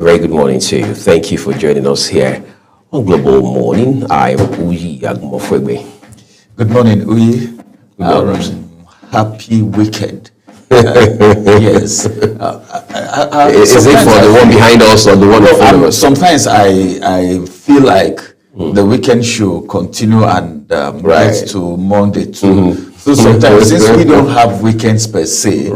Very good morning to you. Thank you for joining us here on Global Morning. I'm Uyi Agmofwebe. Good morning, Uyi. Happy weekend. Yes. Is it for the one behind us or the one in front of us? Sometimes I feel like the weekend should continue and get to Monday too. So sometimes, since we don't have weekends per se,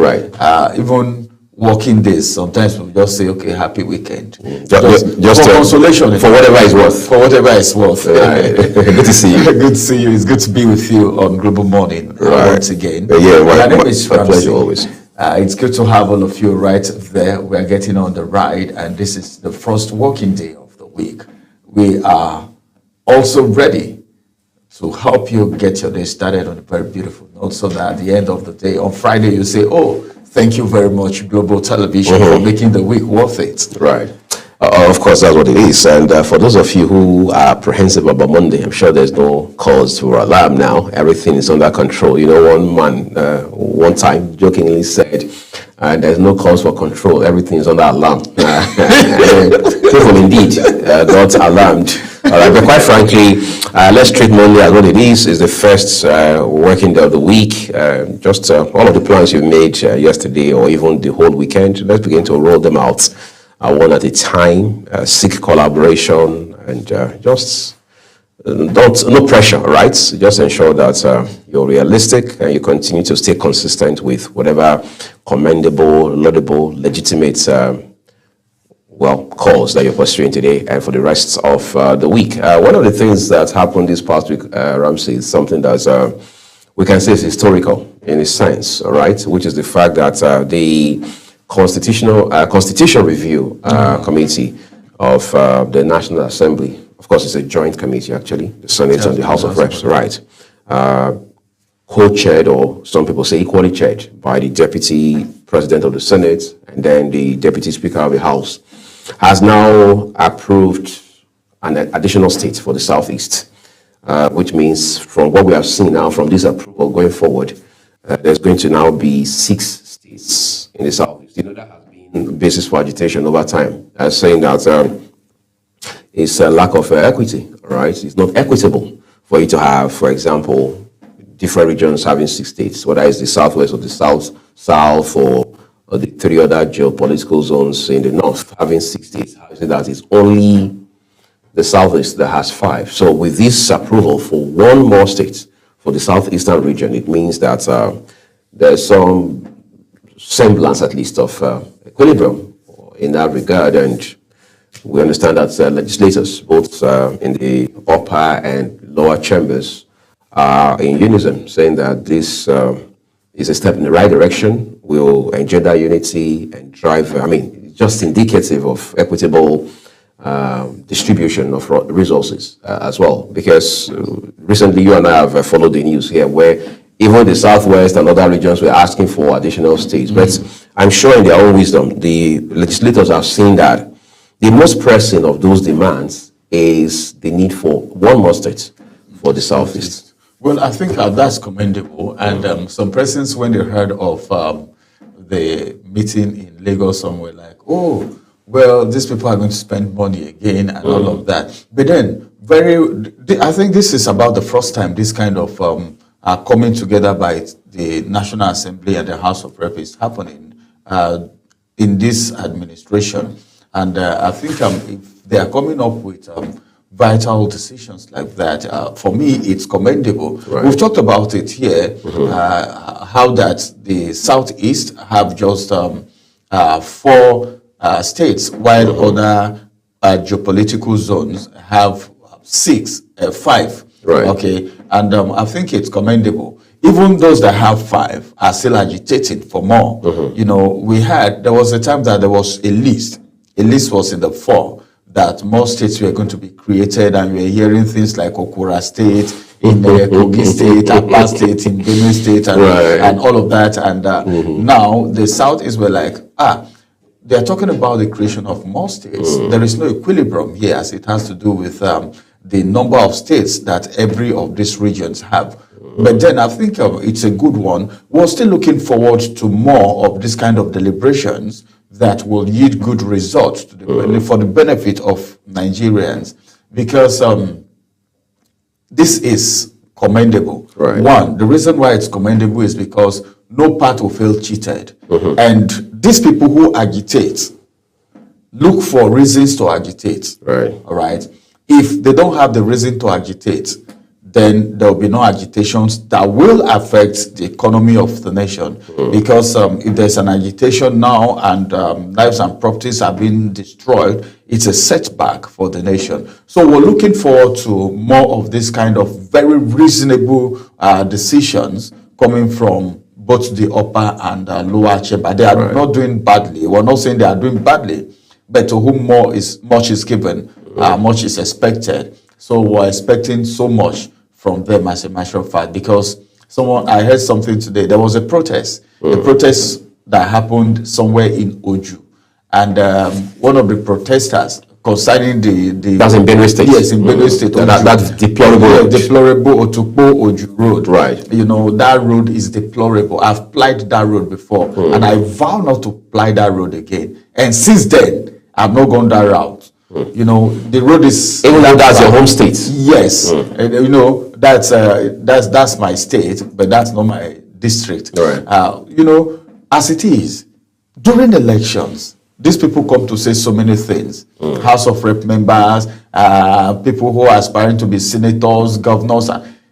even working days, sometimes we just say, okay, happy weekend. Just for consolation. For whatever it's worth. For whatever it's worth. Good to see you. Good to see you. It's good to be with you on Global Morning once again. My pleasure always. It's good to have all of you right there. We're getting on the ride, and this is the first working day of the week. We are also ready to help you get your day started on a very beautiful note, so that at the end of the day, on Friday, you say, oh, thank you very much, Global Television, for making the week worth it. Right. Of course, that's what it is. And for those of you who are apprehensive about Monday, I'm sure there's no cause for alarm now. Everything is under control. You know, one man one time jokingly said, there's no cause for control. Everything is under alarm. People indeed got alarmed. But quite frankly, let's treat Monday as what it is. It's the first working day of the week. Just all of the plans you made yesterday or even the whole weekend, let's begin to roll them out one at a time. Seek collaboration and just no pressure, right? Just ensure that you're realistic and you continue to stay consistent with whatever commendable, laudable, legitimate cause that you're pursuing today and for the rest of the week. One of the things that happened this past week, Ramsey, is something that we can say is historical in a sense, all right? Which is the fact that the Constitutional Review Committee of the National Assembly, of course, it's a joint committee actually, the Senate and the House of Reps, right? Co-chaired, or some people say equally chaired, by the Deputy President of the Senate and then the Deputy Speaker of the House, has now approved an additional state for the Southeast, which means from what we have seen now from this approval going forward, there's going to now be 6 states in the Southeast. You know, that has been the basis for agitation over time, saying that it's a lack of equity, right? It's not equitable for you to have, for example, different regions having 6 states, whether it's the Southwest or the South or the 3 other geopolitical zones in the north having 6 states. How is it that it's only the Southeast that has 5? So with this approval for 1 more state for the Southeastern region, it means that there's some semblance, at least, of equilibrium in that regard. And we understand that legislators, both in the upper and lower chambers, are in unison, saying that this is a step in the right direction, will engender unity and drive, just indicative of equitable distribution of resources as well. Because recently you and I have followed the news here where even the Southwest and other regions were asking for additional states. But I'm sure in their own wisdom, the legislators have seen that the most pressing of those demands is the need for 1 more state for the Southeast. Well, I think that's commendable. And some persons, when they heard of the meeting in Lagos, somewhere like, oh, well, these people are going to spend money again and all of that. But then, I think this is about the first time this kind of coming together by the National Assembly and the House of Reps is happening in this administration. And I think if they are coming up with vital decisions like that, for me, it's commendable. Right. We've talked about it here, how that the Southeast have just 4 states, while other geopolitical zones have 5. Right. Okay, and I think it's commendable. Even those that have 5 are still agitating for more. You know, there was a time that there was a list. A list was in the 4 that more states were going to be created, and we were hearing things like Okura State, in Kogi State, Apa State, in Benue State, and all of that. And now the Southeast were like, they are talking about the creation of more states. There is no equilibrium here, as it has to do with the number of states that every of these regions have. But then I think it's a good one. We're still looking forward to more of this kind of deliberations that will yield good results to for the benefit of Nigerians, because this is commendable. Right. One, the reason why it's commendable is because no part will feel cheated. And these people who agitate look for reasons to agitate. Right. All right. If they don't have the reason to agitate, then there will be no agitations that will affect the economy of the nation. Because if there's an agitation now and lives and properties are being destroyed, it's a setback for the nation. So we're looking forward to more of this kind of very reasonable decisions coming from both the upper and lower chamber. They are not doing badly. We're not saying they are doing badly, but to whom much is given, much is expected. So we're expecting so much from them, as a matter of fact, because I heard something today. There was a protest, a protest that happened somewhere in Oju, and one of the protesters concerning the That's in Benue State. Yes, in Benue State. That's deplorable. Yeah, deplorable Otukpo Oju road. Right. You know, that road is deplorable. I've plied that road before, and I vow not to ply that road again. And since then, I've not gone that route. You know, the road is, even though that's your home state. Yes, and you know, that's my state, but that's not my district. Right. You know, as it is, during elections, these people come to say so many things. House of Rep members, people who are aspiring to be senators, governors,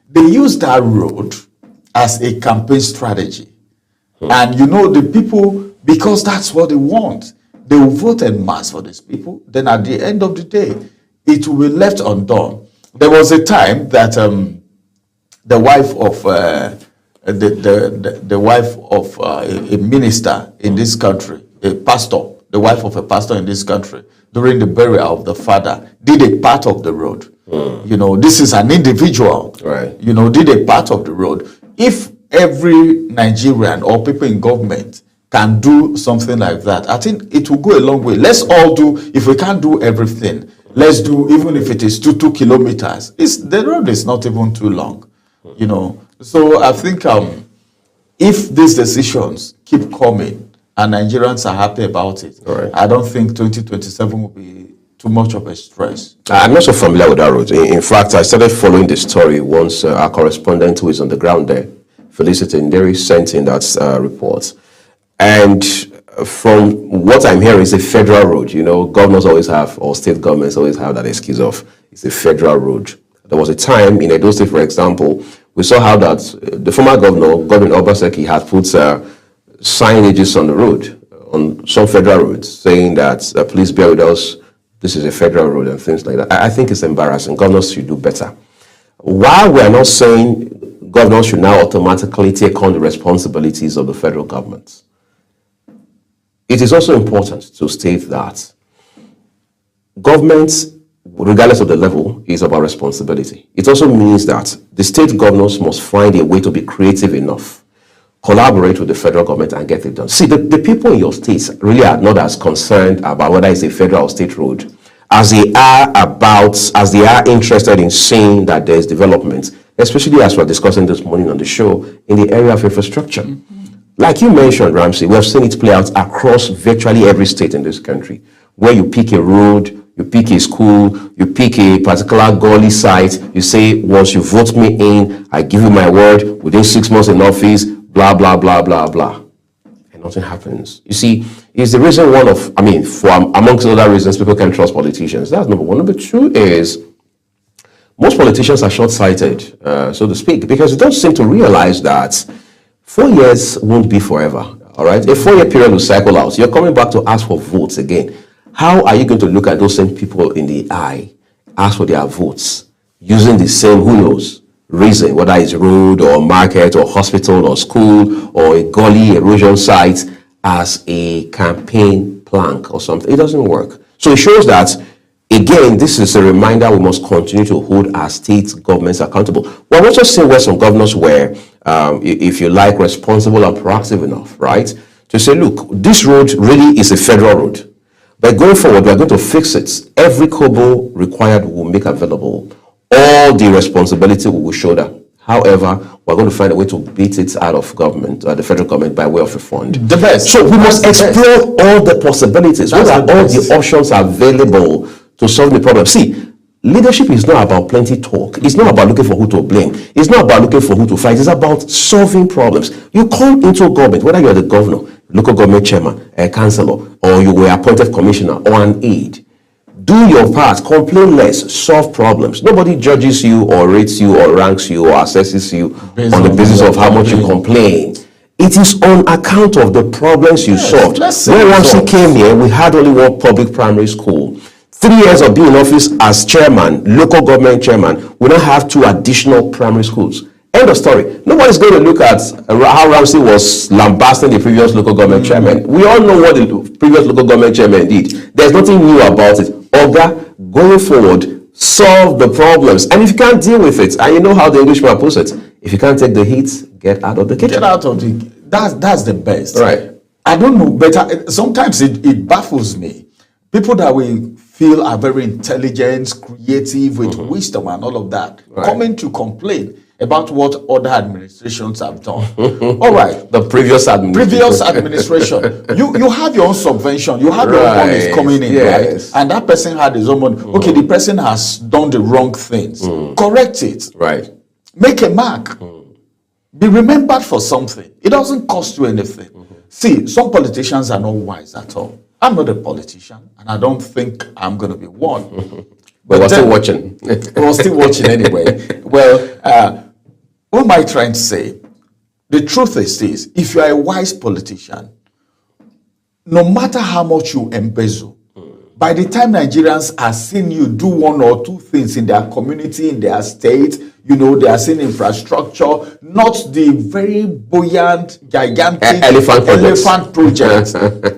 they use that road as a campaign strategy. And you know, the people, because that's what they want, they will vote en masse for these people. Then at the end of the day, it will be left undone. There was a time that the wife of the wife of a minister in this country, a pastor, the wife of a pastor in this country, during the burial of the father, did a part of the road. You know, this is an individual. Right. You know, did a part of the road. If every Nigerian or people in government can do something like that, I think it will go a long way. Let's all do, if we can't do everything, let's do, even if it is 2 kilometers. The road is not even too long, you know. So I think if these decisions keep coming and Nigerians are happy about it, right, I don't think 2027 will be too much of a stress. I'm not so familiar with that road. In fact, I started following the story once our correspondent who is on the ground there, Felicity Nderi, sent in that report. And from what I'm hearing, it's a federal road. You know, governors always have, or state governments always have that excuse of it's a federal road. There was a time in Edo State, for example, we saw how that the former governor, Godwin Obaseki, had put signages on the road, on some federal roads, saying that please bear with us, this is a federal road and things like that. I think it's embarrassing. Governors should do better. While we are not saying governors should now automatically take on the responsibilities of the federal government, it is also important to state that governments, regardless of the level, is about responsibility. It also means that the state governors must find a way to be creative enough, collaborate with the federal government and get it done. See, the people in your states really are not as concerned about whether it's a federal or state road as they are interested in seeing that there's development, especially as we're discussing this morning on the show, in the area of infrastructure. Like you mentioned, Ramsey, we have seen it play out across virtually every state in this country, where you pick a road, you pick a school, you pick a particular gully site, you say, once you vote me in, I give you my word, within 6 months in office, blah, blah, blah, blah, blah. And nothing happens. You see, it's the reason amongst other reasons, people can trust politicians. That's number one. Number two is, most politicians are short-sighted, so to speak, because they don't seem to realize that 4 years won't be forever, all right? A 4-year period will cycle out. You're coming back to ask for votes again. How are you going to look at those same people in the eye, ask for their votes, using the same, who knows, reason, whether it's road or market or hospital or school or a gully erosion site as a campaign plank or something? It doesn't work. So it shows that, again, this is a reminder we must continue to hold our state governments accountable. We're also seeing where some governors were, if you like, responsible and proactive enough, right? To say, look, this road really is a federal road. But going forward, we're going to fix it. Every kobo required will make available. All the responsibility we will shoulder. However, we're going to find a way to beat it out of government, the federal government, by way of refund. The best. So we must explore all the possibilities. What are all the options available to solve the problem? See, leadership is not about plenty talk. It's not about looking for who to blame. It's not about looking for who to fight. It's about solving problems. You come into government, whether you're the governor, local government chairman, a councillor, or you were appointed commissioner or an aide. Do your part, complain less, solve problems. Nobody judges you or rates you or ranks you or assesses you on the basis of how much you complain. It is on account of the problems you solved. When Ramsey came here, we had only one public primary school. 3 years of being in office as chairman, local government chairman, we now have 2 additional primary schools. End of story. Nobody's going to look at how Ramsey was lambasting the previous local government chairman. We all know what the previous local government chairman did. There's nothing new about it. Oga, going forward, solve the problems. And if you can't deal with it, and you know how the Englishman puts it, if you can't take the heat, get out of the kitchen. Get out of the... That's the best. Right. I don't know, but sometimes it baffles me. People that we feel are very intelligent, creative, with wisdom and all of that, coming to complain about what other administrations have done. All right. The previous administration. You have your own subvention. You have your own money coming in, right? And that person had his own money. Okay, the person has done the wrong things. Correct it. Right. Make a mark. Be remembered for something. It doesn't cost you anything. See, some politicians are not wise at all. I'm not a politician, and I don't think I'm going to be one. But we're still watching. We're still watching anyway. Well, what am I trying to say? The truth is this: if you are a wise politician, no matter how much you embezzle, by the time Nigerians are seeing you do 1 or 2 things in their community, in their state, you know, they are seeing infrastructure, not the very buoyant, gigantic elephant project,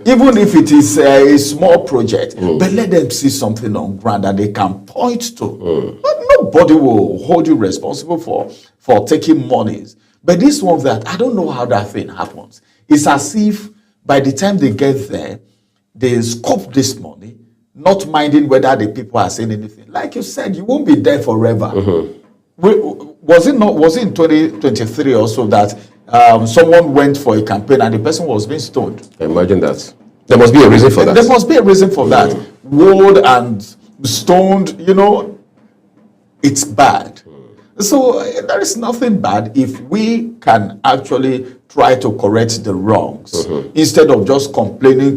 even if it is a small project, but let them see something on ground that they can point to. But nobody will hold you responsible for taking monies. But this one that, I don't know how that thing happens. It's as if by the time they get there, they scope this money, not minding whether the people are saying anything. Like you said, you won't be there forever. Was it in 2023 also that someone went for a campaign and the person was being stoned? Imagine that. There must be a reason for that. There must be a reason for that. Walled and stoned, you know, it's bad. So there is nothing bad if we can actually try to correct the wrongs instead of just complaining.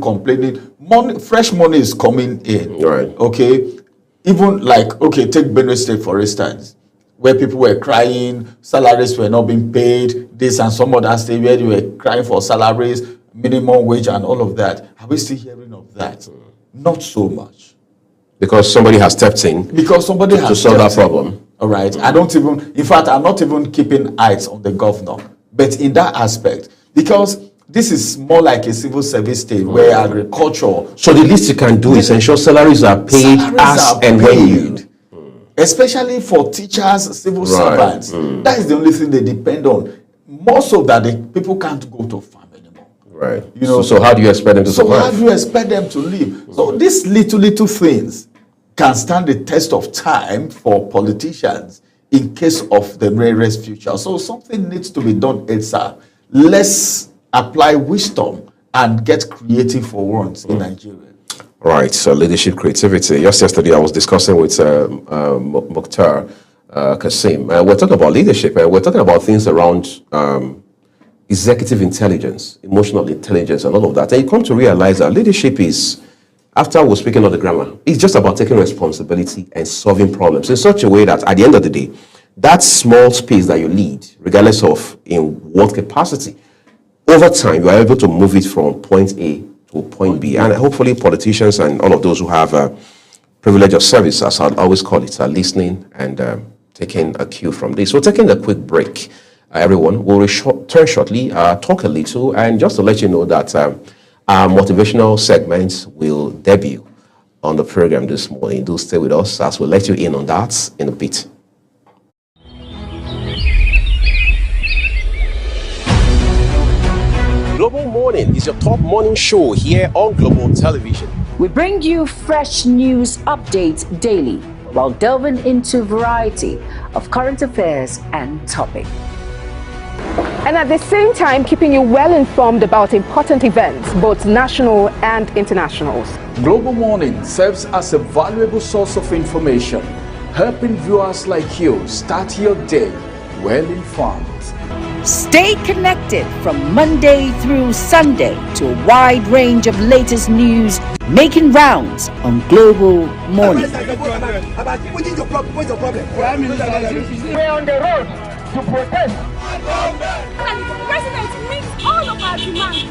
Money, fresh money is coming in. Right. Okay. Even like, okay, take Benue State for instance, where people were crying, salaries were not being paid, this and some other state where they were crying for salaries, minimum wage and all of that. Are we still hearing of that? Not so much. Because somebody has stepped in. Because somebody has to solve that problem. All right. I'm not even keeping eyes on the governor. But in that aspect, because this is more like a civil service state where agriculture. So the least you can do is ensure salaries are paid and when needed. Especially for teachers, civil servants. That is the only thing they depend on. Most of that, people can't go to farm anymore. Right. You know. So how do you expect them to survive? So how do you expect them to live? So these little things can stand the test of time for politicians in case of the nearest future. So something needs to be done, Edsa. Let's apply wisdom and get creative for once in Nigeria. Right, so leadership creativity. Just yesterday I was discussing with Mukhtar Kasim. We're talking about leadership and we're talking about things around executive intelligence, emotional intelligence and all of that. And you come to realize that leadership is, after we're speaking of the grammar, it's just about taking responsibility and solving problems in such a way that at the end of the day, that small space that you lead, regardless of in what capacity, over time you are able to move it from point A to point B. And hopefully politicians and all of those who have a privilege of service, as I always call it, are listening and taking a cue from this. So taking a quick break, everyone. We'll return shortly, talk a little, and just to let you know that our motivational segments will debut on the program this morning. Do stay with us as we'll let you in on that in a bit. Global Morning is your top morning show here on Global Television. We bring you fresh news updates daily. while delving into a variety of current affairs and topics. And at the same time, keeping you well informed about important events, both national and internationals. Global Morning serves as a valuable source of information, helping viewers like you start your day well informed. Stay connected from Monday through Sunday to a wide range of latest news making rounds on Global Morning. We're on the road to protest. And the president meets all of our demands.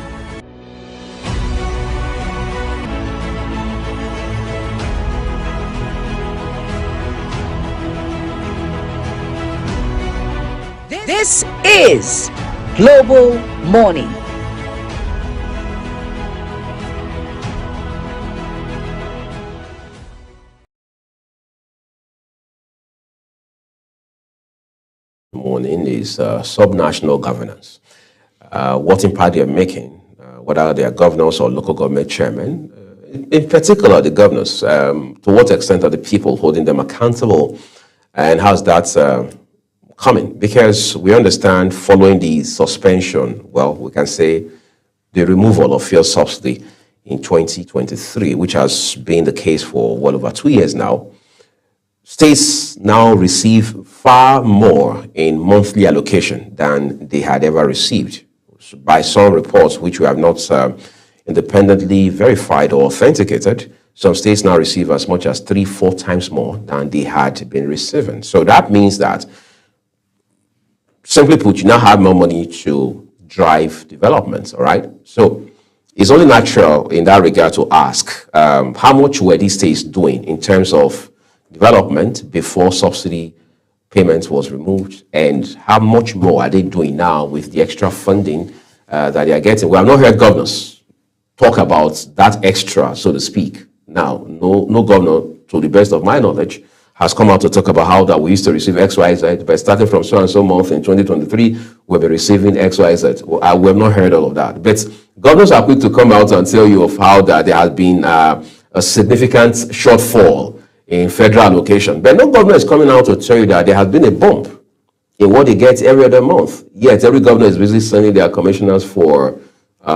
This is Global Morning. Morning is subnational governance. What impact they are making, whether they are governors or local government chairmen, in particular the governors, to what extent are the people holding them accountable, and how's that coming? Because we understand following the suspension, well, we can say the removal of fuel subsidy in 2023, which has been the case for well over 2 years now, states now receive far more in monthly allocation than they had ever received. By some reports, which we have not independently verified or authenticated, some states now receive as much as 3-4 times more than they had been receiving. So that means that, simply put, you now have more money to drive development, all right? So it's only natural in that regard to ask, how much were these states doing in terms of development before subsidy payment was removed, and how much more are they doing now with the extra funding that they are getting? We have not heard governors talk about that extra, so to speak. Now, no governor, to the best of my knowledge, has come out to talk about how that we used to receive XYZ, but starting from so and so month in 2023, we'll be receiving XYZ. Well, we have not heard all of that. But governors are quick to come out and tell you of how that there has been a significant shortfall in federal allocation. But no governor is coming out to tell you that there has been a bump in what they get every other month. Yet every governor is busy sending their commissioners for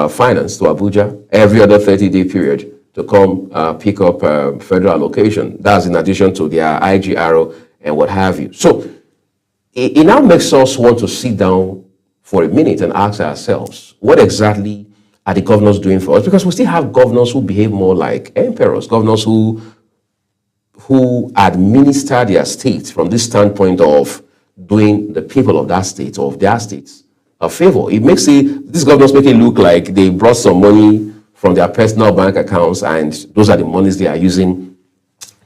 finance to Abuja every other 30-day period to come pick up federal allocation. That's in addition to their IGRO and what have you. So it now makes us want to sit down for a minute and ask ourselves, what exactly are the governors doing for us? Because we still have governors who behave more like emperors, governors who administer their states from this standpoint of doing the people of that state or of their states a favor. It makes these governors make it look like they brought some money from their personal bank accounts and those are the monies they are using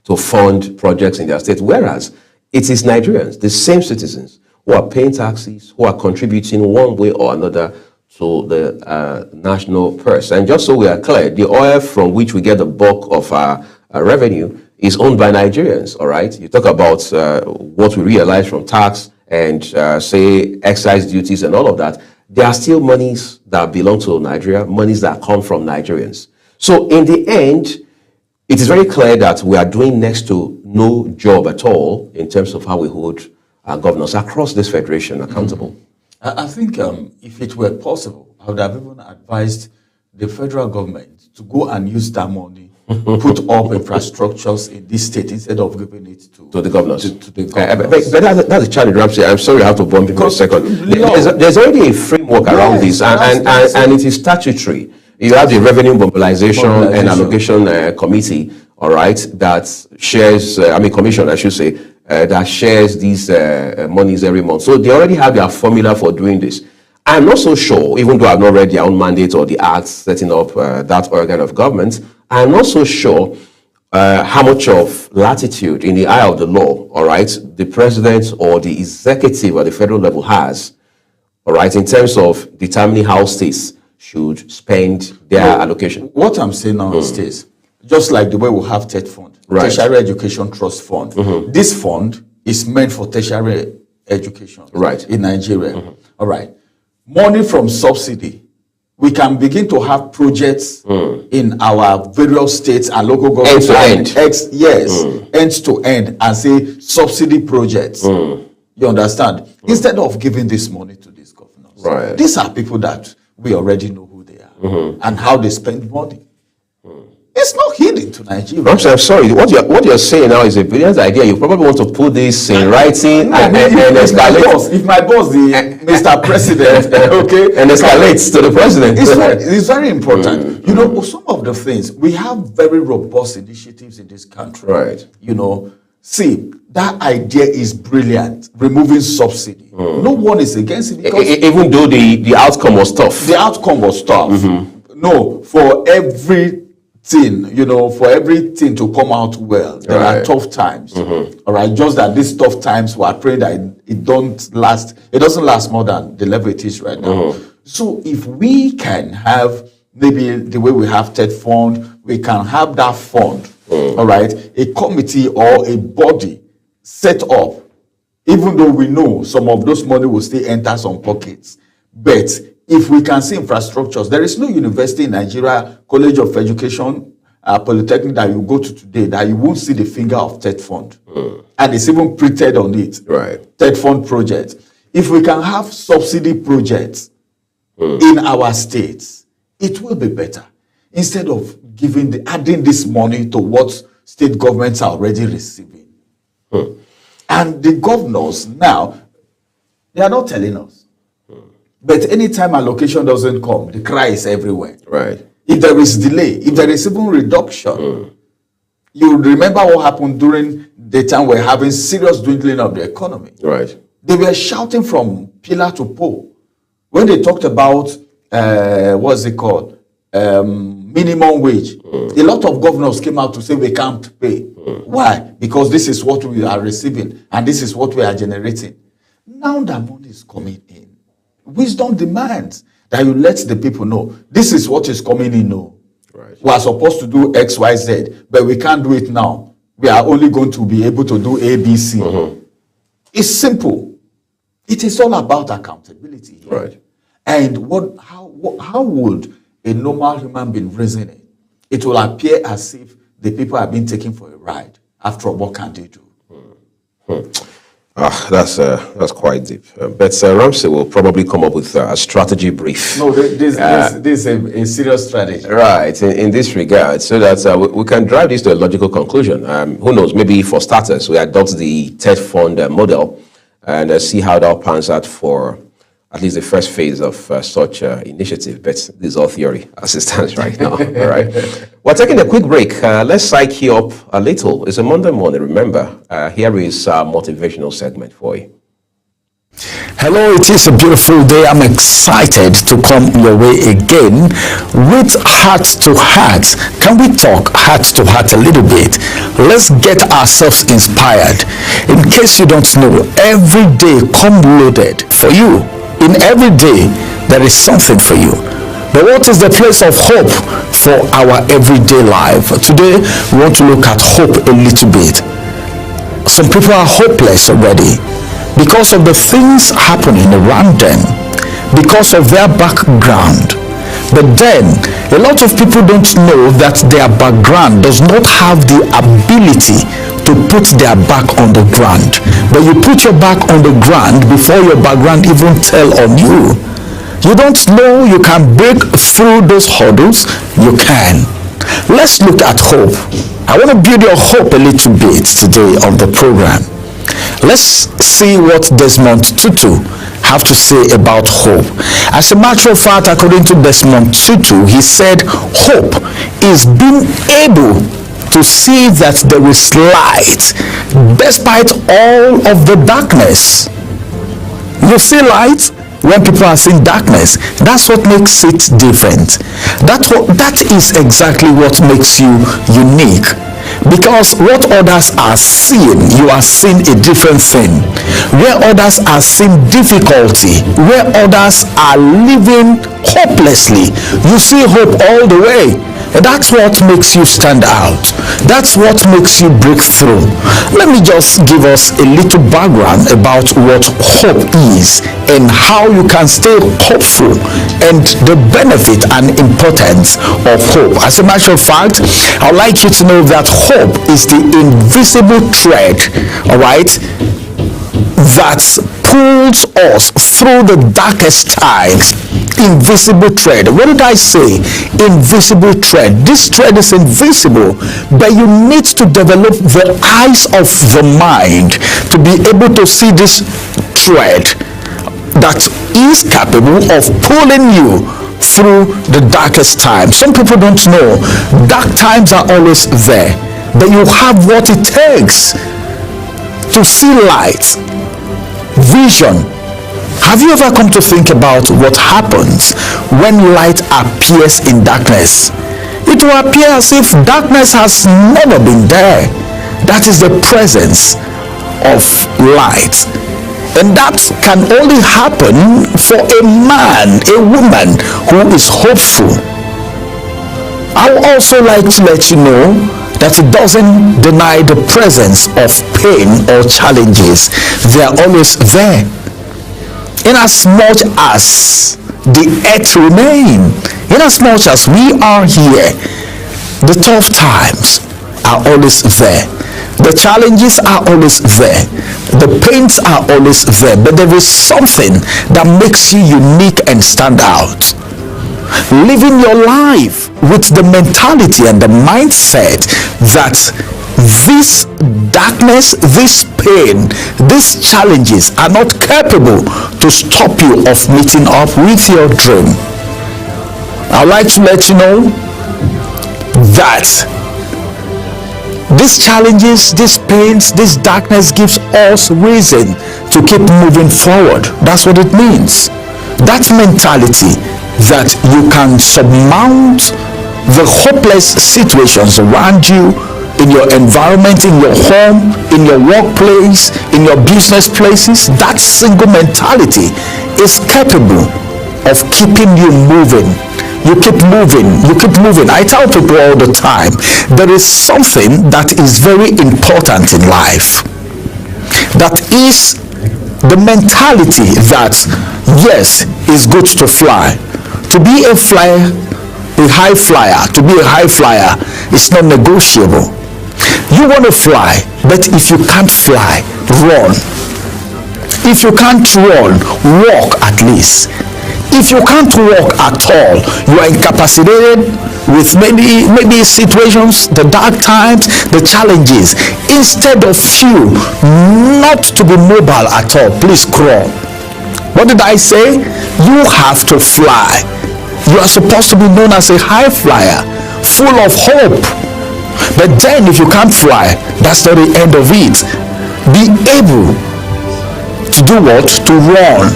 to fund projects in their state. Whereas it is Nigerians, the same citizens, who are paying taxes, who are contributing one way or another to the national purse. And just so we are clear, the oil from which we get the bulk of our revenue is owned by Nigerians, all right? You talk about what we realize from tax and say excise duties and all of that. There are still monies that belong to Nigeria, monies that come from Nigerians. So in the end, it is very clear that we are doing next to no job at all in terms of how we hold our governors across this federation accountable. I think if it were possible, I would have even advised the federal government to go and use that money, put up infrastructures in this state instead of giving it to the governors. To the governors. But that's a challenge, Ramsey. I'm sorry I have to bump you for a second. There's already a framework around this, and it is statutory. You have the Revenue Mobilization and Allocation Committee, all right, that shares, commission, I should say, that shares these monies every month. So they already have their formula for doing this. I'm not so sure, even though I've not read their own mandate or the acts setting up that organ of government, I'm not so sure how much of latitude in the eye of the law, all right, the president or the executive at the federal level has, all right, in terms of determining how states should spend their allocation. What I'm saying now is this, just like the way we have TED Fund, right. Tertiary Education Trust Fund. This fund is meant for tertiary education right. in Nigeria. All right. Money from subsidy we can begin to have projects in our various states and local governments. End to end. End to end, and say subsidy projects. You understand? Instead of giving this money to these governors. Right. These are people that we already know who they are and how they spend money. It's not hidden to Nigeria. I'm sorry. What you're saying now is a brilliant idea. You probably want to put this in writing and escalate. If my boss, the Mr. President, okay, And escalates to the president. it's very important. You know, some of the things, we have very robust initiatives in this country. Right. You know, see, that idea is brilliant. Removing subsidy. No one is against it because Even though the outcome was tough. the outcome was tough. No, for everything, you know, for everything to come out well, there are Right. tough times. All right, just that these tough times, we are praying that it doesn't last more than the level it is right now. So if we can have maybe the way we have TED fund, we can have that fund, all right, a committee or a body set up, even though we know some of those money will still enter some pockets. But if we can see infrastructures, there is no university in Nigeria, College of Education, Polytechnic that you go to today that you won't see the finger of TED Fund. And it's even printed on it. Right. TED Fund project. If we can have subsidy projects in our states, it will be better. Instead of adding this money to what state governments are already receiving. And the governors now, they are not telling us. But anytime allocation doesn't come, the cry is everywhere. Right. If there is delay, if there is even reduction, you remember what happened during the time we're having serious dwindling of the economy. Right. They were shouting from pillar to pole when they talked about what's it called, minimum wage. A lot of governors came out to say we can't pay. Why? Because this is what we are receiving and this is what we are generating. Now that money is coming in, wisdom demands that you let the people know this is what is coming in. No, Right. we are supposed to do X, Y, Z, but we can't do it now. We are only going to be able to do A, B, C. It's simple. It is all about accountability here. Right. And how would a normal human being reason it? It will appear as if the people are being taken for a ride. After all, what can they do? That's quite deep. But Ramsey will probably come up with a strategy brief. No, this is a serious strategy. Right, in this regard, so that we can drive this to a logical conclusion. Who knows, maybe for starters, we adopt the TED Fund model and see how that pans out for at least the first phase of such initiative. But this is all theory as it stands right now. All right. We're taking a quick break. Let's psych you up a little. It's a Monday morning, remember. Here is our motivational segment for you. Hello, it is a beautiful day. I'm excited to come your way again with Heart to Heart. Can we talk heart to heart a little bit? Let's get ourselves inspired. In case you don't know, every day come loaded for you. In every day, there is something for you. But what is the place of hope for our everyday life? Today, we want to look at hope a little bit. Some people are hopeless already because of the things happening around them, because of their background. But then, a lot of people don't know that their background does not have the ability to put their back on the ground. But you put your back on the ground before your background even tell on you. You don't know you can break through those hurdles. You can. Let's look at hope. I want to build your hope a little bit today on the program. Let's see what Desmond Tutu have to say about hope. As a matter of fact, according to Desmond Tutu, he said hope is being able to see that there is light despite all of the darkness. You see light when people are seeing darkness. That's what makes it different. That is exactly what makes you unique. Because what others are seeing, you are seeing a different thing. Where others are seeing difficulty, where others are living hopelessly, you see hope all the way. And that's what makes you stand out. That's what makes you break through. Let me just give us a little background about what hope is and how you can stay hopeful and the benefit and importance of hope. As a matter of fact, I'd like you to know that hope is the invisible thread, all right, that pulls us through the darkest times. Invisible thread. What did I say? Invisible thread. This thread is invisible, but you need to develop the eyes of the mind to be able to see this thread that is capable of pulling you through the darkest time. Some people don't know dark times are always there, but you have what it takes to see light, vision. Have you ever come to think about what happens when light appears in darkness? It will appear as if darkness has never been there. That is the presence of light. And that can only happen for a man, a woman who is hopeful. I would also like to let you know that it doesn't deny the presence of pain or challenges. They are always there. In as much as the earth remains, in as much as we are here, the tough times are always there. The challenges are always there. The pains are always there. But there is something that makes you unique and stand out. Living your life with the mentality and the mindset that this darkness, this pain, these challenges are not capable to stop you of meeting up with your dream. I'd like to let you know that these challenges, these pains, this darkness gives us reason to keep moving forward. That's what it means. That mentality that you can surmount the hopeless situations around you, in your environment, in your home, in your workplace, in your business places. That single mentality is capable of keeping you moving. You keep moving, you keep moving. I tell people all the time, there is something that is very important in life. That is the mentality that, yes, it's good to fly. To be a flyer, a high flyer, to be a high flyer is not negotiable. You want to fly, but if you can't fly, run. If you can't run, walk at least. If you can't walk at all, you are incapacitated with maybe situations, the dark times, the challenges. Instead of you not to be mobile at all, please crawl. What did I say? You have to fly. You are supposed to be known as a high flyer, full of hope. But then if you can't fly, that's not the end of it. Be able to do what? To run.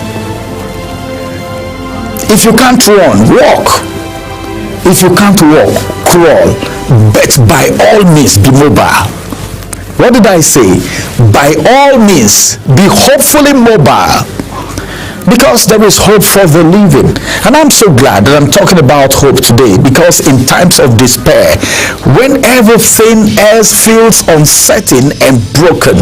If you can't run, walk. If you can't walk, crawl. But by all means, be mobile. What did I say? By all means, be hopefully mobile. Because there is hope for the living. And I'm so glad that I'm talking about hope today, because in times of despair, when everything else feels uncertain and broken,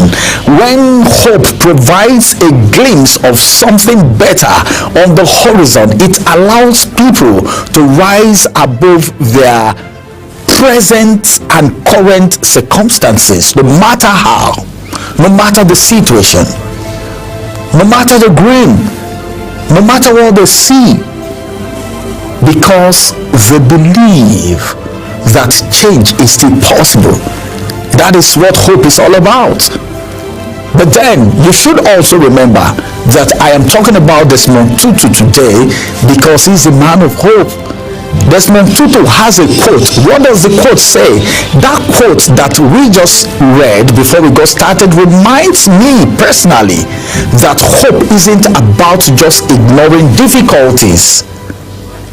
when hope provides a glimpse of something better on the horizon, it allows people to rise above their present and current circumstances, no matter how, no matter the situation, no matter the green, no matter what they see, because they believe that change is still possible. That is what hope is all about. But then you should also remember that I am talking about Desmond Tutu today because he's a man of hope. Desmond Tutu has a quote. What does the quote say? That quote that we just read before we got started reminds me personally that hope isn't about just ignoring difficulties.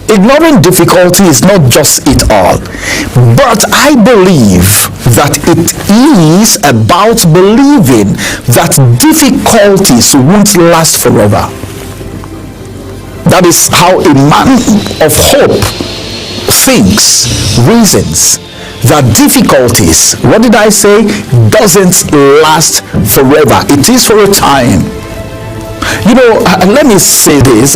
Ignoring difficulty is not just it all, but I believe that it is about believing that difficulties won't last forever. That is how a man of hope thinks, reasons that difficulties, what did I say, doesn't last forever. It is for a time. You know, let me say this,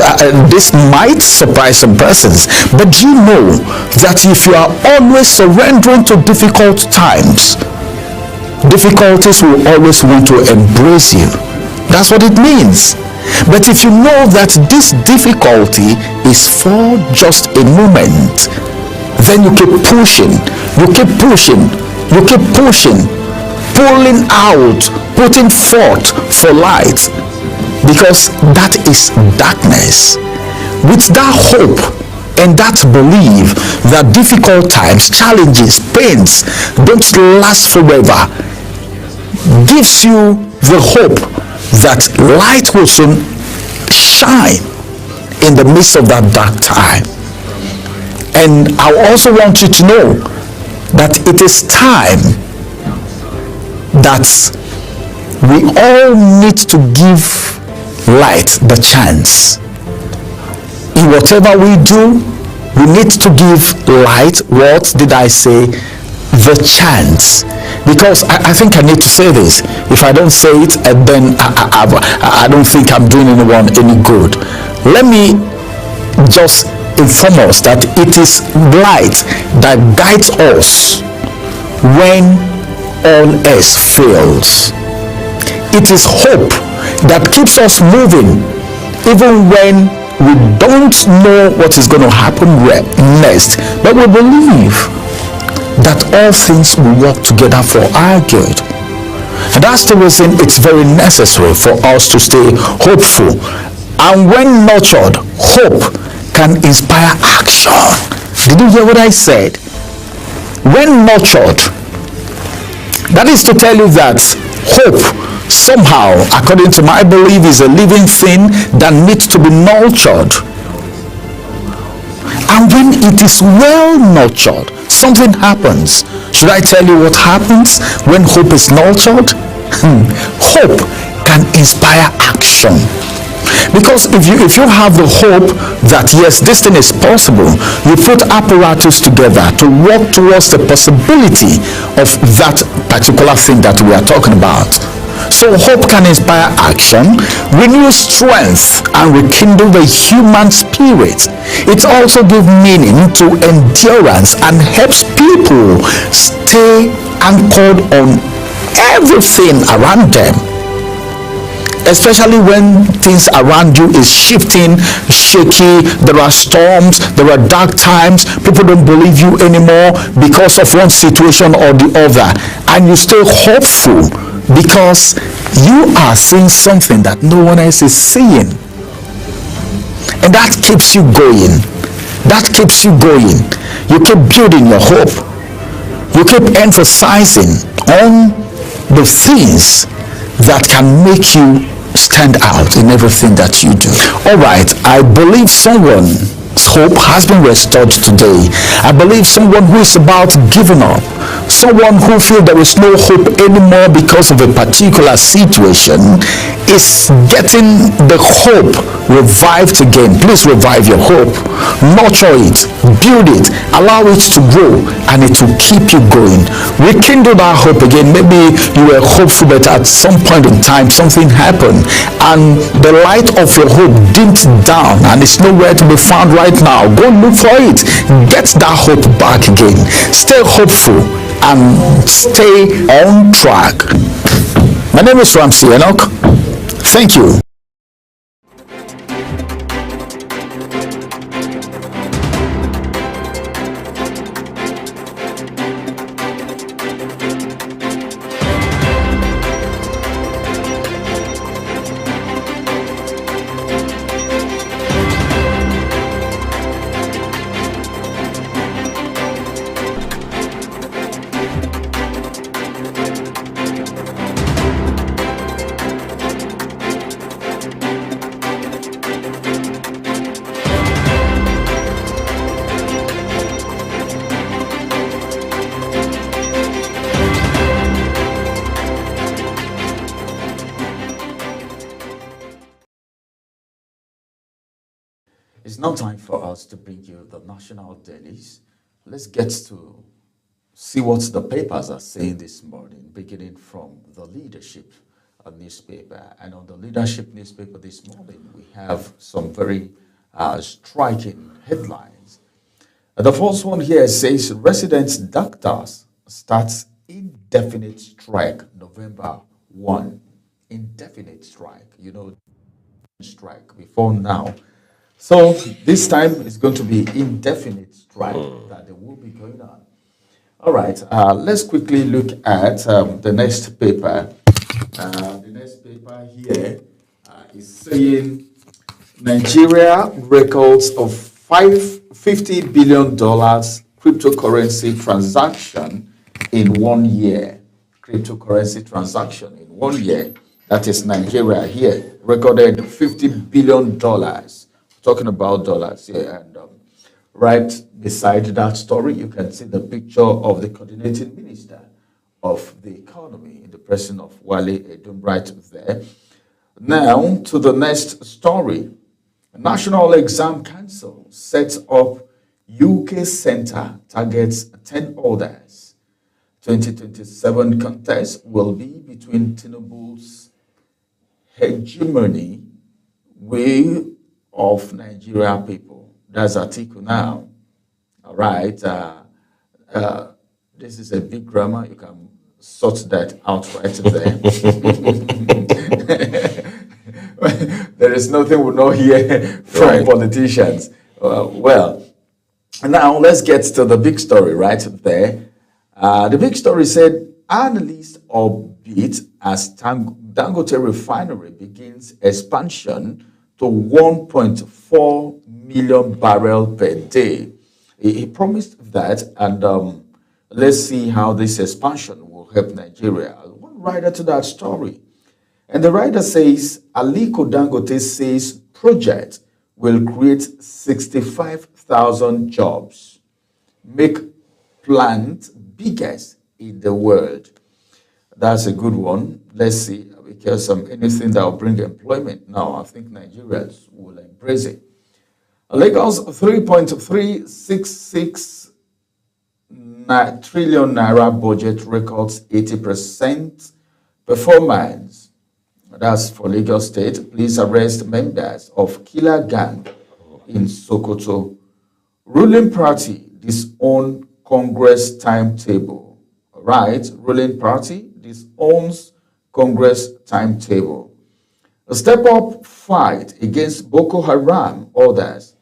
this might surprise some persons, but you know that if you are always surrendering to difficult times, difficulties will always want to embrace you. That's what it means. But if you know that this difficulty is for just a moment, then you keep pushing, you keep pushing, you keep pushing, pulling out, putting forth for light, because that is darkness. With that hope and that belief that difficult times, challenges, pains don't last forever, gives you the hope that light will soon shine in the midst of that dark time. And I also want you to know that it is time that we all need to give light the chance. In whatever we do, we need to give light, what did I say? The chance. Because I think I need to say this. If I don't say it, then I don't think I'm doing anyone any good. Let me just inform us that it is light that guides us when all else fails. It is hope that keeps us moving even when we don't know what is going to happen next, but we believe that all things will work together for our good. And that's the reason it's very necessary for us to stay hopeful. And when nurtured, hope can inspire action. Did you hear what I said? When nurtured, that is to tell you that hope somehow, according to my belief, is a living thing that needs to be nurtured. And when it is well nurtured, something happens. Should I tell you what happens when hope is nurtured? Hope can inspire action. Because if you have the hope that yes, this thing is possible, you put apparatus together to work towards the possibility of that particular thing that we are talking about. So hope can inspire action, renew strength, and rekindle the human spirit. It also gives meaning to endurance and helps people stay anchored on everything around them. Especially when things around you is shifting, shaky, there are storms, there are dark times, people don't believe you anymore because of one situation or the other, and you stay hopeful because you are seeing something that no one else is seeing, and that keeps you going. That keeps you going. You keep building your hope. You keep emphasizing on the things that can make you stand out in everything that you do. All right, I believe someone's hope has been restored today. I believe someone who is about giving up, someone who feels there is no hope anymore because of a particular situation, is getting the hope revived again. Please revive your hope, nurture it, build it, allow it to grow, and it will keep you going. Rekindle that hope again. Maybe you were hopeful, but at some point in time something happened and the light of your hope dimmed down and it's nowhere to be found right now. Go look for it. Get that hope back again. Stay hopeful and stay on track. My name is Ramsey Enoch. Thank you. It's now time for us to bring you the national dailies. Let's get to see what the papers are saying this morning, beginning from the Leadership newspaper. And on the Leadership newspaper this morning, we have some very striking headlines. The first one here says, residents doctors starts indefinite strike November 1. Indefinite strike, strike before now. So this time it's going to be indefinite strike that they will be going on. All right, let's quickly look at the next paper. The next paper here is saying Nigeria records of $50 billion cryptocurrency transaction in 1 year. Cryptocurrency transaction in 1 year. That is Nigeria here, recorded $50 billion. Talking about dollars here. And right beside that story, you can see the picture of the coordinating minister of the economy in the person of Wale Edun right there. Now to the next story. National Exam Council sets up UK Center, targets 10 orders. 2027 contest will be between Tinubu's hegemony way of Nigeria people. That's Atiku now. All right. This is a big grammar. You can sort that out right there. There is nothing we know here from politicians. Well, now let's get to the big story right there. The big story said, analysts upbeat as Dangote refinery begins expansion to 1.4 million barrels per day. He promised that, and let's see how this expansion will help Nigeria. One writer to that story. And the writer says, Aliko Dangote says project will create 65,000 jobs, make plant biggest in the world. That's a good one. Let's see, because anything that will bring employment now, I think Nigerians will embrace it. Lagos 3.366 trillion naira budget records 80% performance. That's for Lagos State. Police arrest members of killer gang in Sokoto. Ruling party disown Congress timetable. Right, ruling party disowns Congress timetable. A step-up fight against Boko Haram orders.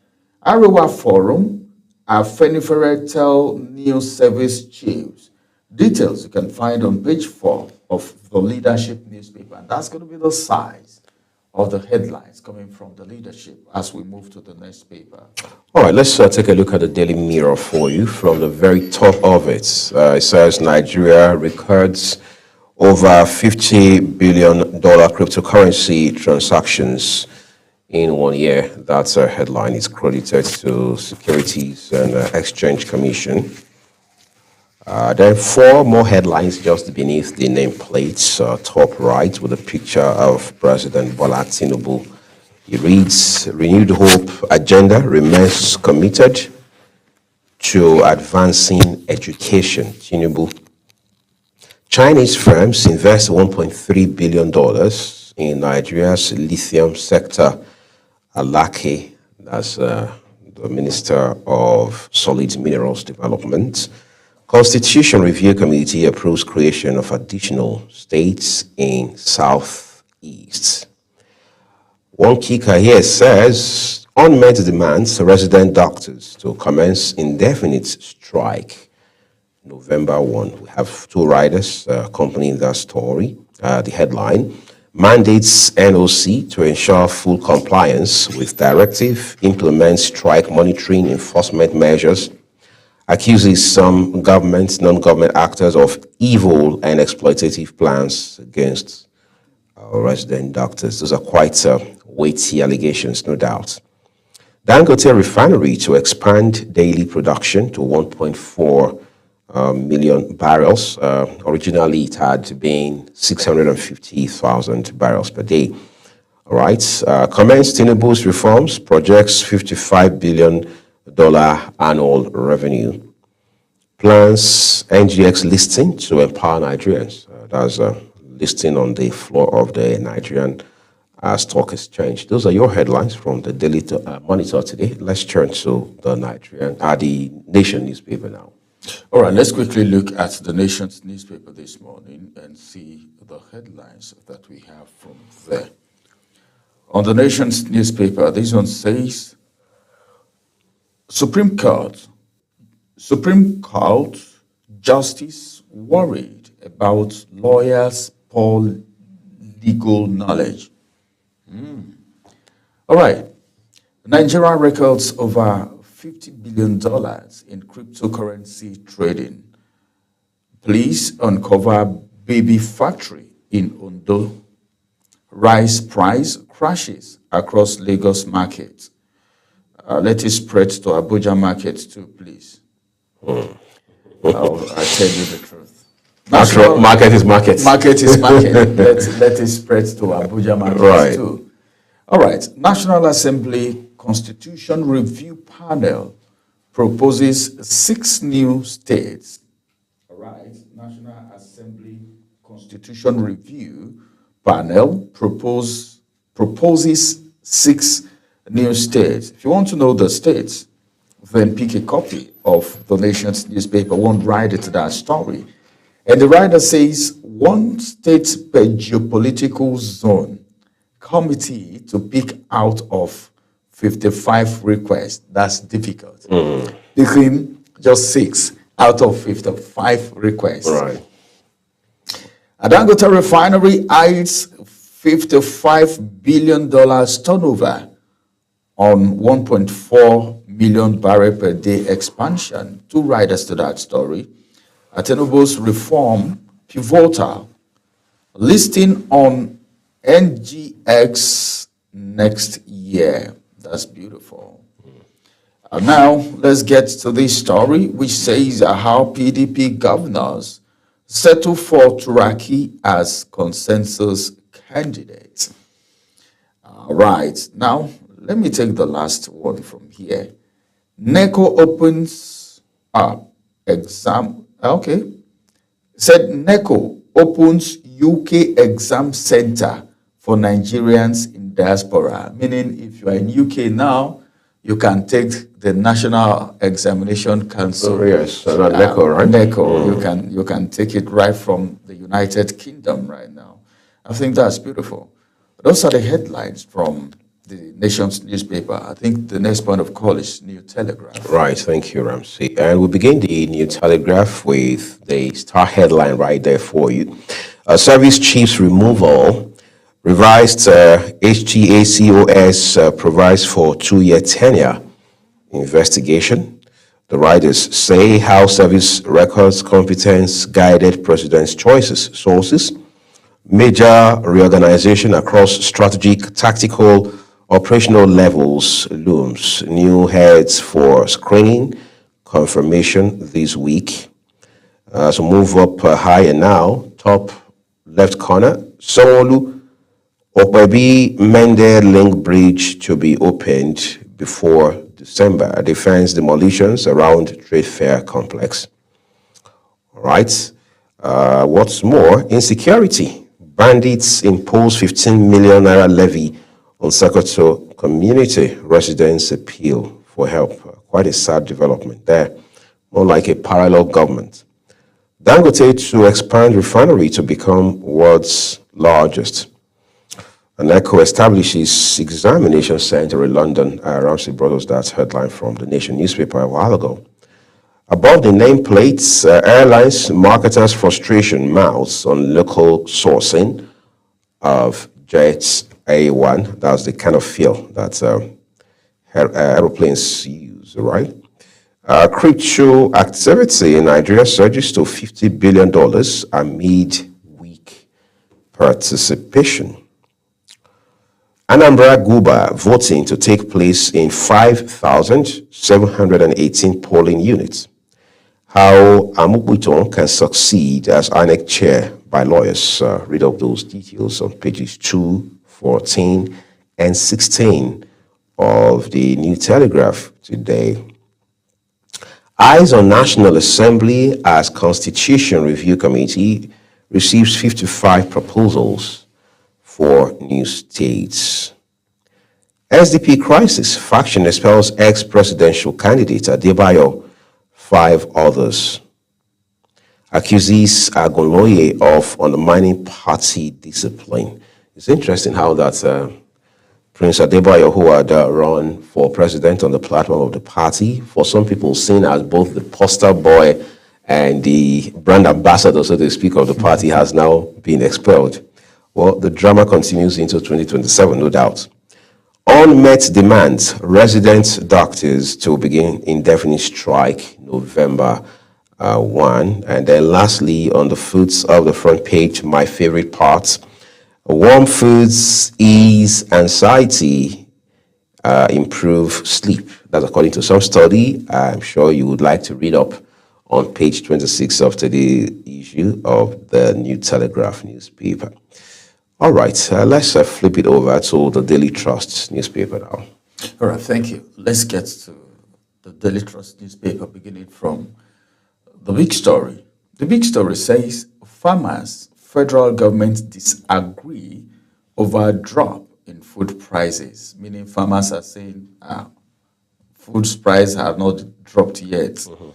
Arewa Forum, Afenifere tell news service chiefs. Details you can find on page 4 of the Leadership newspaper. And that's going to be the size of the headlines coming from the Leadership as we move to the next paper. All right, let's take a look at the Daily Mirror for you. From the very top of it, it says Nigeria records over $50 billion cryptocurrency transactions in 1 year. That's a headline. It's credited to Securities and Exchange Commission. Then 4 more headlines just beneath the nameplates, top right, with a picture of President Bola Tinubu. He reads, Renewed Hope Agenda remains committed to advancing education. Tinubu. Chinese firms invest $1.3 billion in Nigeria's lithium sector. Alake, that's the Minister of Solid Minerals Development. Constitution Review Committee approves creation of additional states in Southeast. One kicker here says, unmet demands resident doctors to commence indefinite strike. November 1. We have 2 writers accompanying that story. The headline, mandates NOC to ensure full compliance with directive, implement strike monitoring enforcement measures, accuses some government, non-government actors of evil and exploitative plans against our resident doctors. Those are quite weighty allegations, no doubt. Dangote refinery to expand daily production to 1.4 million barrels. Originally, it had been 650,000 barrels per day. All right. Comments Tinubu's reforms, projects $55 billion annual revenue. Plans NGX listing to empower Nigerians. That's a listing on the floor of the Nigerian Stock Exchange. Those are your headlines from the Daily Monitor today. Let's turn to the the Nation newspaper now. All right, let's quickly look at the Nation's newspaper this morning and see the headlines that we have from there. On the Nation's newspaper, this one says, Supreme Court Justice worried about lawyers' poor legal knowledge. All right. Nigeria records over $50 billion in cryptocurrency trading. Police uncover baby factory in Ondo. Rice price crashes across Lagos markets. Let it spread to Abuja market too, please. I tell you the truth. Market is market. Market is market. let it spread to Abuja market too. All right. National Assembly Constitution Review Panel proposes 6 new states. All right. National Assembly Constitution Review Panel proposes 6 new states. If you want to know the states, then pick a copy of the Nation's newspaper. Won't write it to that story. And the writer says, 1 state per geopolitical zone. Committee to pick out of 55 requests. That's difficult. Picking just 6 out of 55 requests. Right. Dangote Refinery eyes $55 billion turnover on 1.4 million barrel per day expansion. 2 riders to that story. Tinubu's reform pivotal. Listing on NGX next year. That's beautiful. Now, let's get to this story, which says how PDP governors settle for Turaki as consensus candidate. All right. Now, let me take the last one from here. NECO opens up exam. Okay. Said NECO opens UK exam center for Nigerians in diaspora. Meaning, if you are in UK now, you can take the National Examination Council. Yes, NECO, right? NECO. You can take it right from the United Kingdom right now. I think that's beautiful. Those are the headlines from the Nation's newspaper. I think the next point of call is New Telegraph. Right, thank you, Ramsey. And we begin the New Telegraph with the star headline right there for you. Service chief's removal, revised HTACOS provides for 2-year tenure investigation. The writers say how service records competence guided president's choices. Sources, major reorganization across strategic, tactical, operational levels looms. New heads for screening, confirmation this week. So move up higher now, top left corner. Sanwo-Olu, Okpebi Mende Link Bridge to be opened before December. Defense demolitions around Trade Fair Complex. All right. What's more, insecurity. Bandits impose 15 million naira levy on Sokoto community. Residents appeal for help. Quite a sad development there. More like a parallel government. Dangote to expand refinery to become world's largest. NECO establishes examination center in London. Ramsey brought us that headline from the Nation newspaper a while ago. Above the nameplates, airlines, marketers' frustration mounts on local sourcing of jets A1. That's the kind of fuel that aeroplanes use, right? Crypto activity in Nigeria surges to $50 billion amid weak participation. Anambra Guba voting to take place in 5,718 polling units. How Amubuton can succeed as INEC chair by lawyers. Read up those details on pages 2, 14 and 16 of the New Telegraph today. Eyes on National Assembly as Constitution Review Committee receives 55 proposals for new states. SDP crisis, faction expels ex-presidential candidate Adebayo, 5 others. Accuses Agunloye of undermining party discipline. It's interesting how that Prince Adebayo, who had run for president on the platform of the party, for some people seen as both the poster boy and the brand ambassador, so to speak, of the party, has now been expelled. Well, the drama continues into 2027, no doubt. Unmet demands, resident doctors to begin indefinite strike November 1. And then lastly, on the foods of the front page, my favorite part, warm foods ease anxiety, improve sleep. That's according to some study. I'm sure you would like to read up on page 26 of today's issue of the New Telegraph newspaper. All right, let's flip it over to the Daily Trust newspaper now. All right, thank you. Let's get to the Daily Trust newspaper, beginning from the big story. The big story says farmers, federal government disagree over drop in food prices, meaning farmers are saying food prices have not dropped yet. Mm-hmm.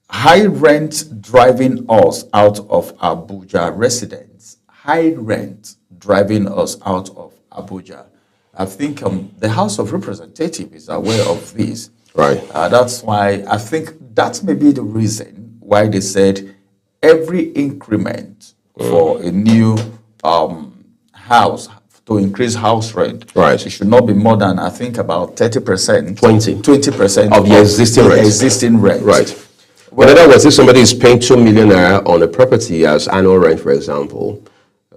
High rent driving us out of Abuja residents. High rent driving us out of Abuja. I think the House of Representatives is aware of this. Right. That's why I think that may be the reason why they said every increment for a new house, to increase house rent, right, it should not be more than, I think, about 30%. 20% of the existing rent. Right. Well, in other words, if somebody is paying 2 million naira on a property as annual rent, for example,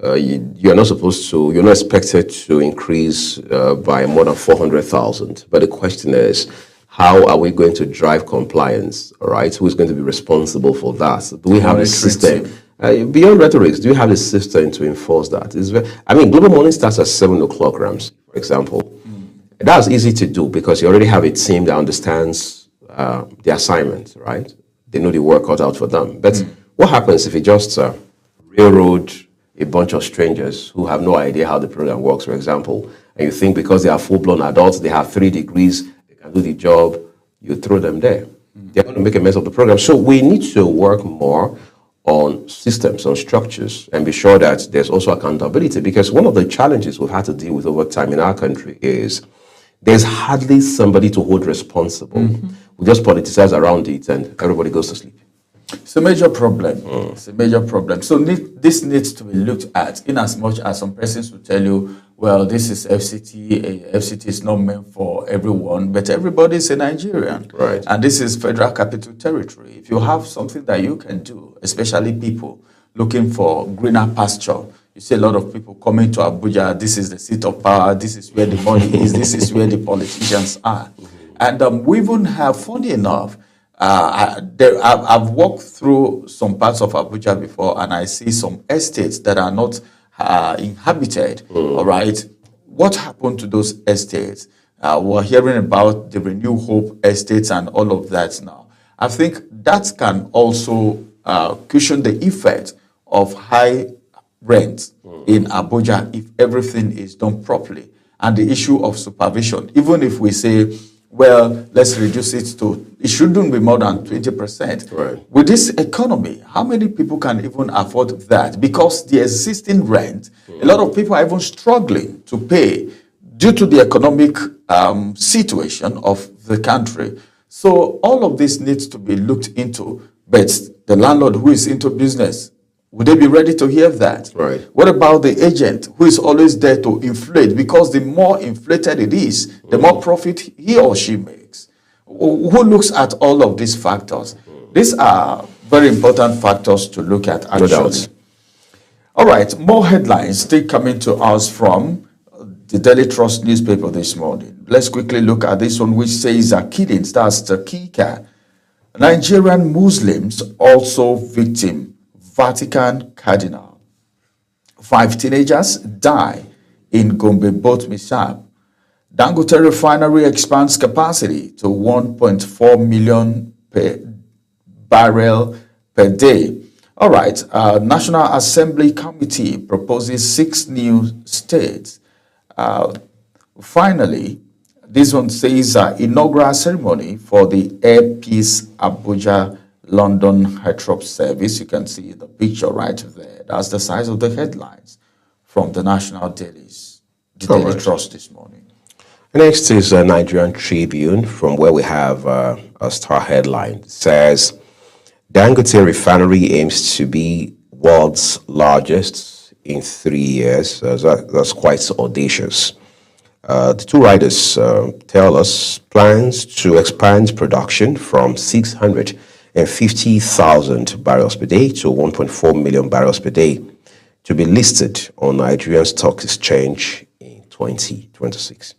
you're not expected to increase by more than 400,000. But the question is, how are we going to drive compliance? All right, who's going to be responsible for that? Do we have a system? Beyond rhetoric, do you have a system to enforce that? Global Morning starts at 7 o'clock, Rams, for example. That's easy to do because you already have a team that understands the assignment, right? They know the work cut out for them. But what happens if you just railroad a bunch of strangers who have no idea how the program works, for example, and you think because they are full-blown adults, they have 3 degrees, they can do the job, you throw them there. They're going to make a mess of the program. So we need to work more on systems, on structures, and be sure that there's also accountability, because one of the challenges we've had to deal with over time in our country is there's hardly somebody to hold responsible. We just politicize around it and everybody goes to sleep. It's a major problem. It's a major problem. So this needs to be looked at, in as much as some persons will tell you, well, this is FCT. FCT is not meant for everyone, but everybody is a Nigerian. Right. And this is Federal Capital Territory. If you have something that you can do, especially people looking for greener pasture, you see a lot of people coming to Abuja, this is the seat of power, this is where the money is, this is where the politicians are. And we even have, funny enough, I've walked through some parts of Abuja before, and I see some estates that are not inhabited. All right, what happened to those estates? We're hearing about the Renew Hope estates and all of that now. I think that can also cushion the effect of high rent in Abuja if everything is done properly. And the issue of supervision, even if we say, well, let's reduce it to, it shouldn't be more than 20%. Right. With this economy, how many people can even afford that? Because the existing rent, a lot of people are even struggling to pay due to the economic situation of the country. So all of this needs to be looked into. But the landlord who is into business, would they be ready to hear that? Right. What about the agent who is always there to inflate? Because the more inflated it is, the more profit he or she makes. Who looks at all of these factors? These are very important factors to look at, actually. No doubt. All right, more headlines still coming to us from the Daily Trust newspaper this morning. Let's quickly look at this one, which says killings. That's the Kika. Nigerian Muslims also victim. Vatican Cardinal. 5 teenagers die in Gombe boat mishap. Dangote refinery expands capacity to 1.4 million barrel per day. All right, National Assembly Committee proposes 6 new states. Finally, this one says inaugural ceremony for the Air Peace Abuja London Heathrow service. You can see the picture right there. That's the size of the headlines from the National Dailies, the Daily Trust this morning. Next is Nigerian Tribune, from where we have a star headline. It says, Dangote refinery aims to be world's largest in 3 years. That's quite audacious. The two writers tell us plans to expand production from 650,000 barrels per day to 1.4 million barrels per day to be listed on Nigerian Stock Exchange in 2026.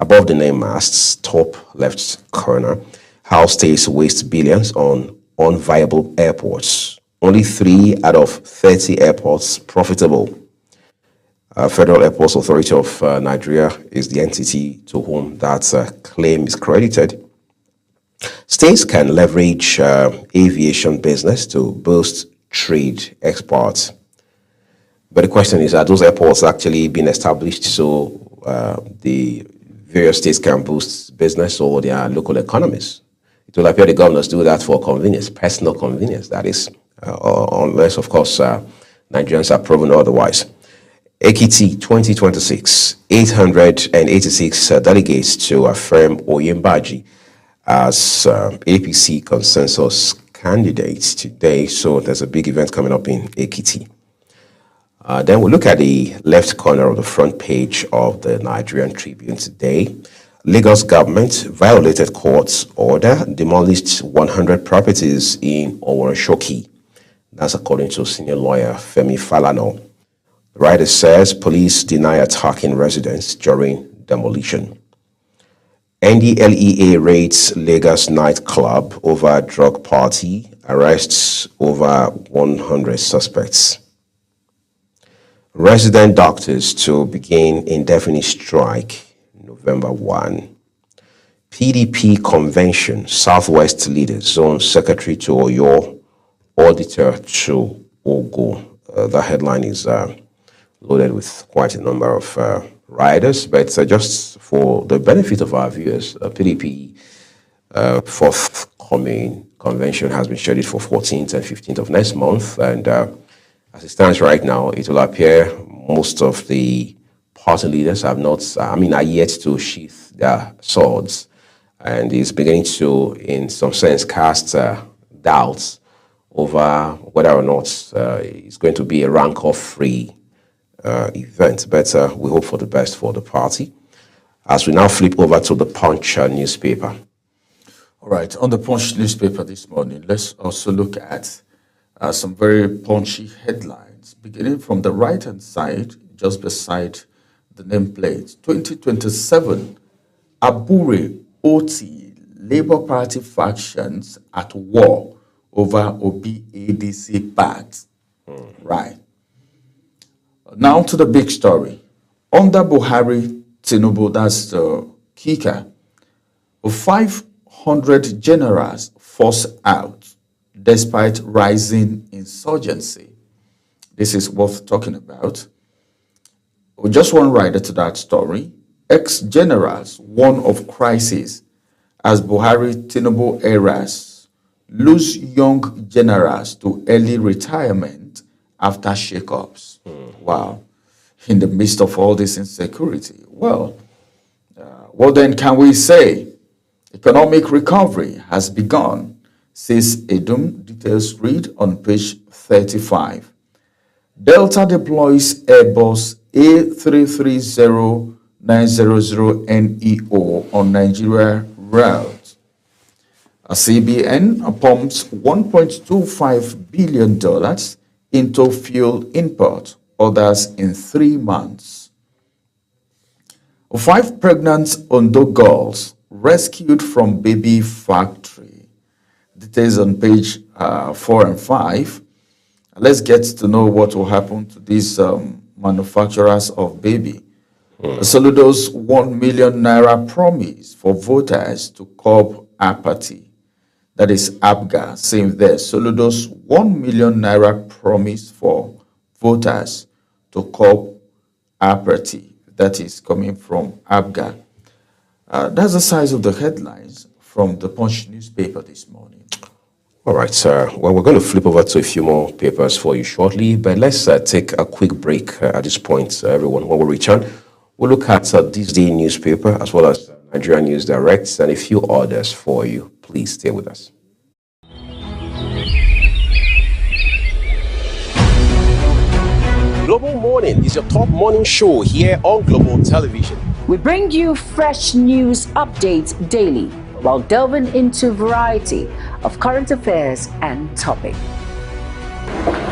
Above the name masts, top left corner, how states waste billions on unviable airports. Only 3 out of 30 airports profitable. Federal Airports Authority of Nigeria is the entity to whom that claim is credited. States can leverage aviation business to boost trade exports. But the question is, are those airports actually been established so the various states can boost business or their local economies? It will appear the governors do that for convenience, personal convenience, that is, unless, of course, Nigerians are proven otherwise. Ekiti 2026, 886 delegates to affirm Oyembaji as APC consensus candidates today. So there's a big event coming up in Ekiti. Then we'll look at the left corner of the front page of the Nigerian Tribune today. Lagos government violated court's order, demolished 100 properties in Oworoshoki. That's according to senior lawyer Femi Falana. The writer says police deny attacking residents during demolition. NDLEA raids Lagos nightclub over drug party, arrests over 100 suspects. Resident doctors to begin indefinite strike November 1. PDP convention, Southwest leaders, zone secretary to Oyo, auditor to Ogo. The headline is loaded with quite a number of riders, but just for the benefit of our viewers, PDP forthcoming convention has been scheduled for 14th and 15th of next month, and as it stands right now, it will appear most of the party leaders are yet to sheath their swords, and is beginning to, in some sense, cast doubts over whether or not it's going to be a rancor-free event. But we hope for the best for the party. As we now flip over to the Punch newspaper. All right, on the Punch newspaper this morning, let's also look at some very punchy headlines, beginning from the right-hand side, just beside the nameplate. 2027, Abure OT, Labour Party factions at war over Obi ADC pact. Right. Now to the big story. Under Buhari Tinubu, that's the kicker, 500 generals forced out despite rising insurgency. This is worth talking about. Just one rider to that story. Ex-generals warn of crisis as Buhari Tinubu eras lose young generals to early retirement after shakeups. Wow. In the midst of all this insecurity. Well, what then can we say? Economic recovery has begun, says Edom. Details read on page 35. Delta deploys Airbus A330-900 on Nigeria route. CBN pumps $1.25 billion into fuel import, others in 3 months. 5 pregnant Ondo girls rescued from baby factory. Details on page 4 and 5. Let's get to know what will happen to these manufacturers of baby. Soludo's 1 million naira promise for voters to curb apathy. That is APGA saying there. Soludo's 1 million naira promise for voters to curb apathy. That is coming from APGA. That's the size of the headlines from the Punch newspaper this morning. All right, sir. Well, we're going to flip over to a few more papers for you shortly, but let's take a quick break at this point, everyone. When we return, we'll look at this day newspaper as well as Nigeria News Direct and a few others for you. Please stay with us. Global Morning is your top morning show here on Global Television. We bring you fresh news updates daily while delving into a variety of current affairs and topics.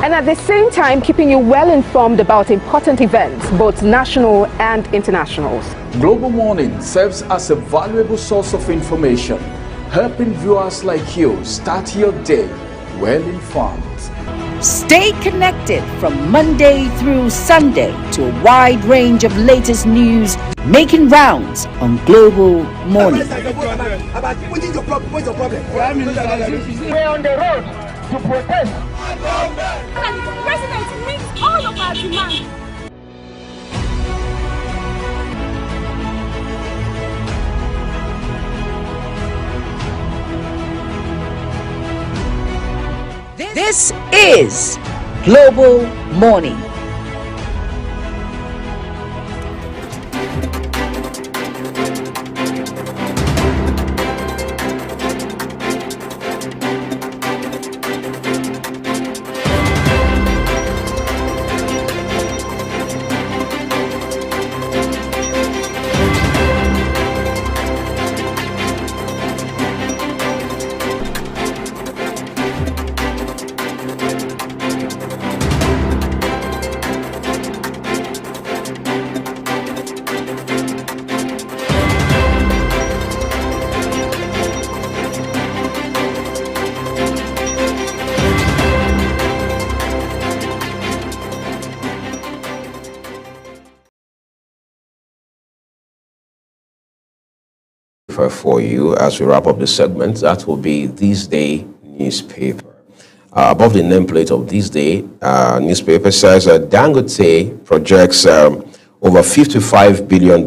And at the same time, keeping you well informed about important events, both national and internationals. Global Morning serves as a valuable source of information, helping viewers like you start your day well informed. Stay connected from Monday through Sunday to a wide range of latest news making rounds on Global Morning. We're on the road to protest. And the president meets all of our demands. This is Global Morning. For you as we wrap up this segment, that will be This Day newspaper. Above the nameplate of This Day newspaper says Dangote projects over $55 billion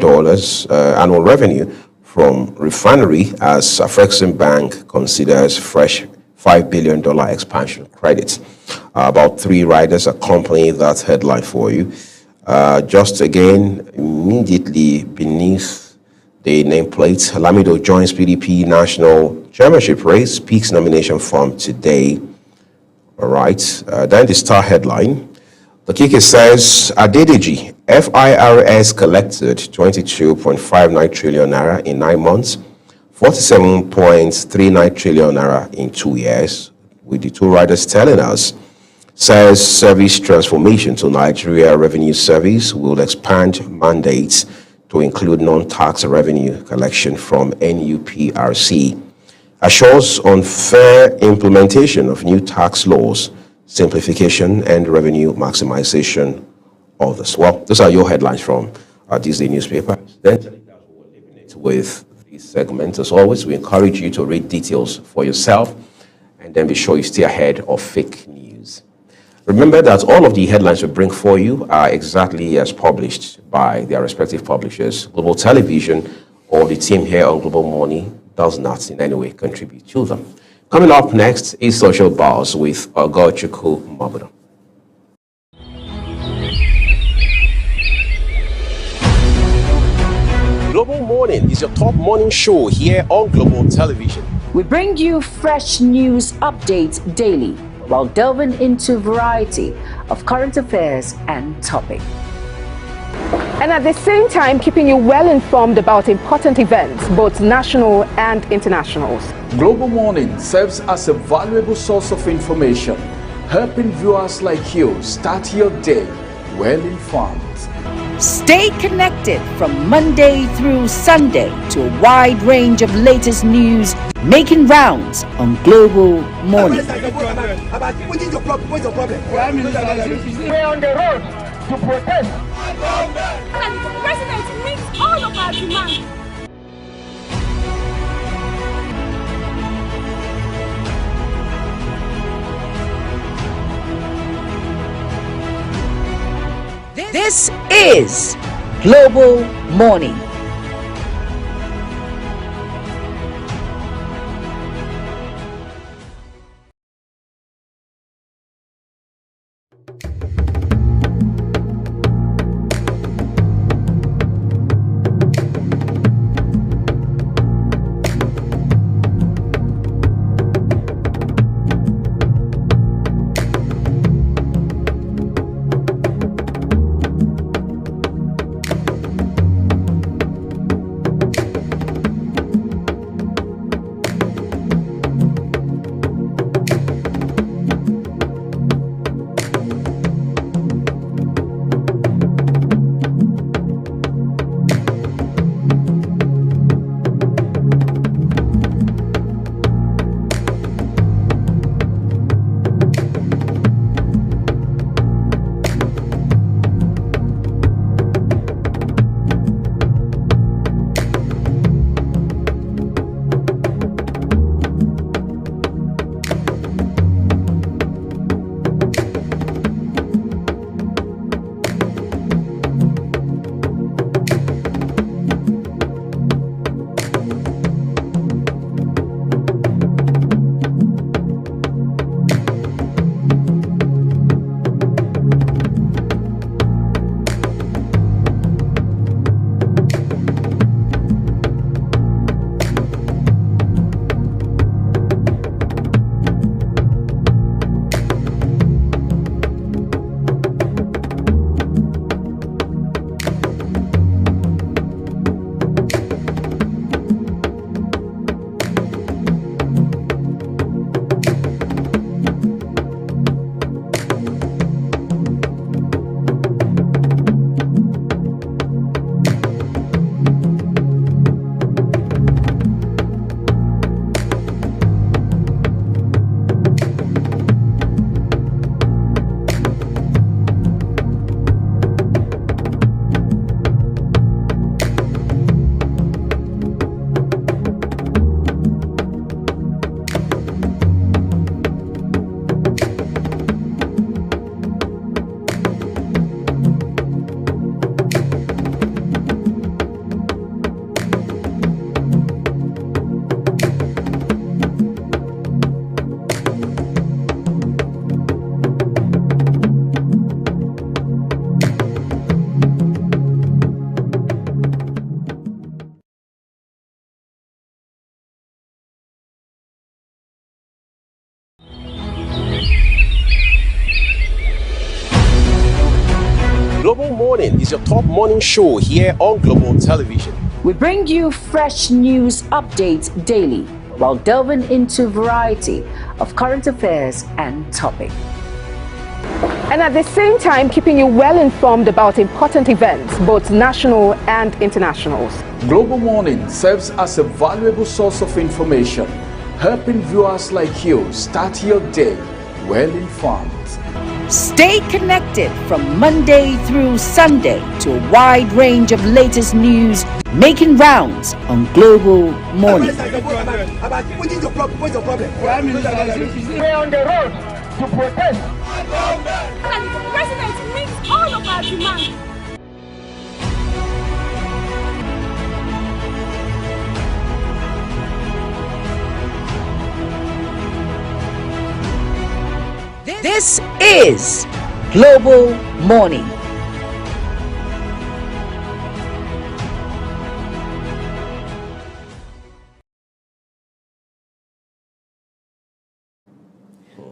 annual revenue from refinery as Afreximbank considers fresh $5 billion expansion credits. About 3 riders accompany that headline for you. Just again, immediately beneath the nameplate, Lamido joins PDP national chairmanship race, peaks nomination form today. All right. Then the star headline. The kicker says, Adedeji, FIRS collected 22.59 trillion naira in 9 months, 47.39 trillion naira in 2 years, with the 2 riders telling us, says service transformation to Nigeria Revenue Service will expand mandates to include non-tax revenue collection from NUPRC, assures on fair implementation of new tax laws, simplification and revenue maximization, others. Well, those are your headlines from This Day newspaper. Then we're leaving it with this segment. As always, we encourage you to read details for yourself and then be sure you stay ahead of fake news. Remember that all of the headlines we bring for you are exactly as published by their respective publishers. Global Television or the team here on Global Morning does not in any way contribute to them. Coming up next is Social Buzz with Ogochukwu Mabudo. Global Morning is your top morning show here on Global Television. We bring you fresh news updates daily while delving into a variety of current affairs and topics. And at the same time, keeping you well informed about important events, both national and internationals. Global Morning serves as a valuable source of information, helping viewers like you start your day well informed. Stay connected from Monday through Sunday to a wide range of latest news making rounds on Global Morning. We're on the road to protest. And the president meets all of our demands. This is Global Morning. Global Morning is your top morning show here on Global Television. We bring you fresh news updates daily while delving into a variety of current affairs and topics. And at the same time, keeping you well informed about important events, both national and internationals. Global Morning serves as a valuable source of information, helping viewers like you start your day well informed. Stay connected from Monday through Sunday to a wide range of latest news making rounds on Global Morning. We're on the road to protest. And the president meets all of our demands. This is Global Morning.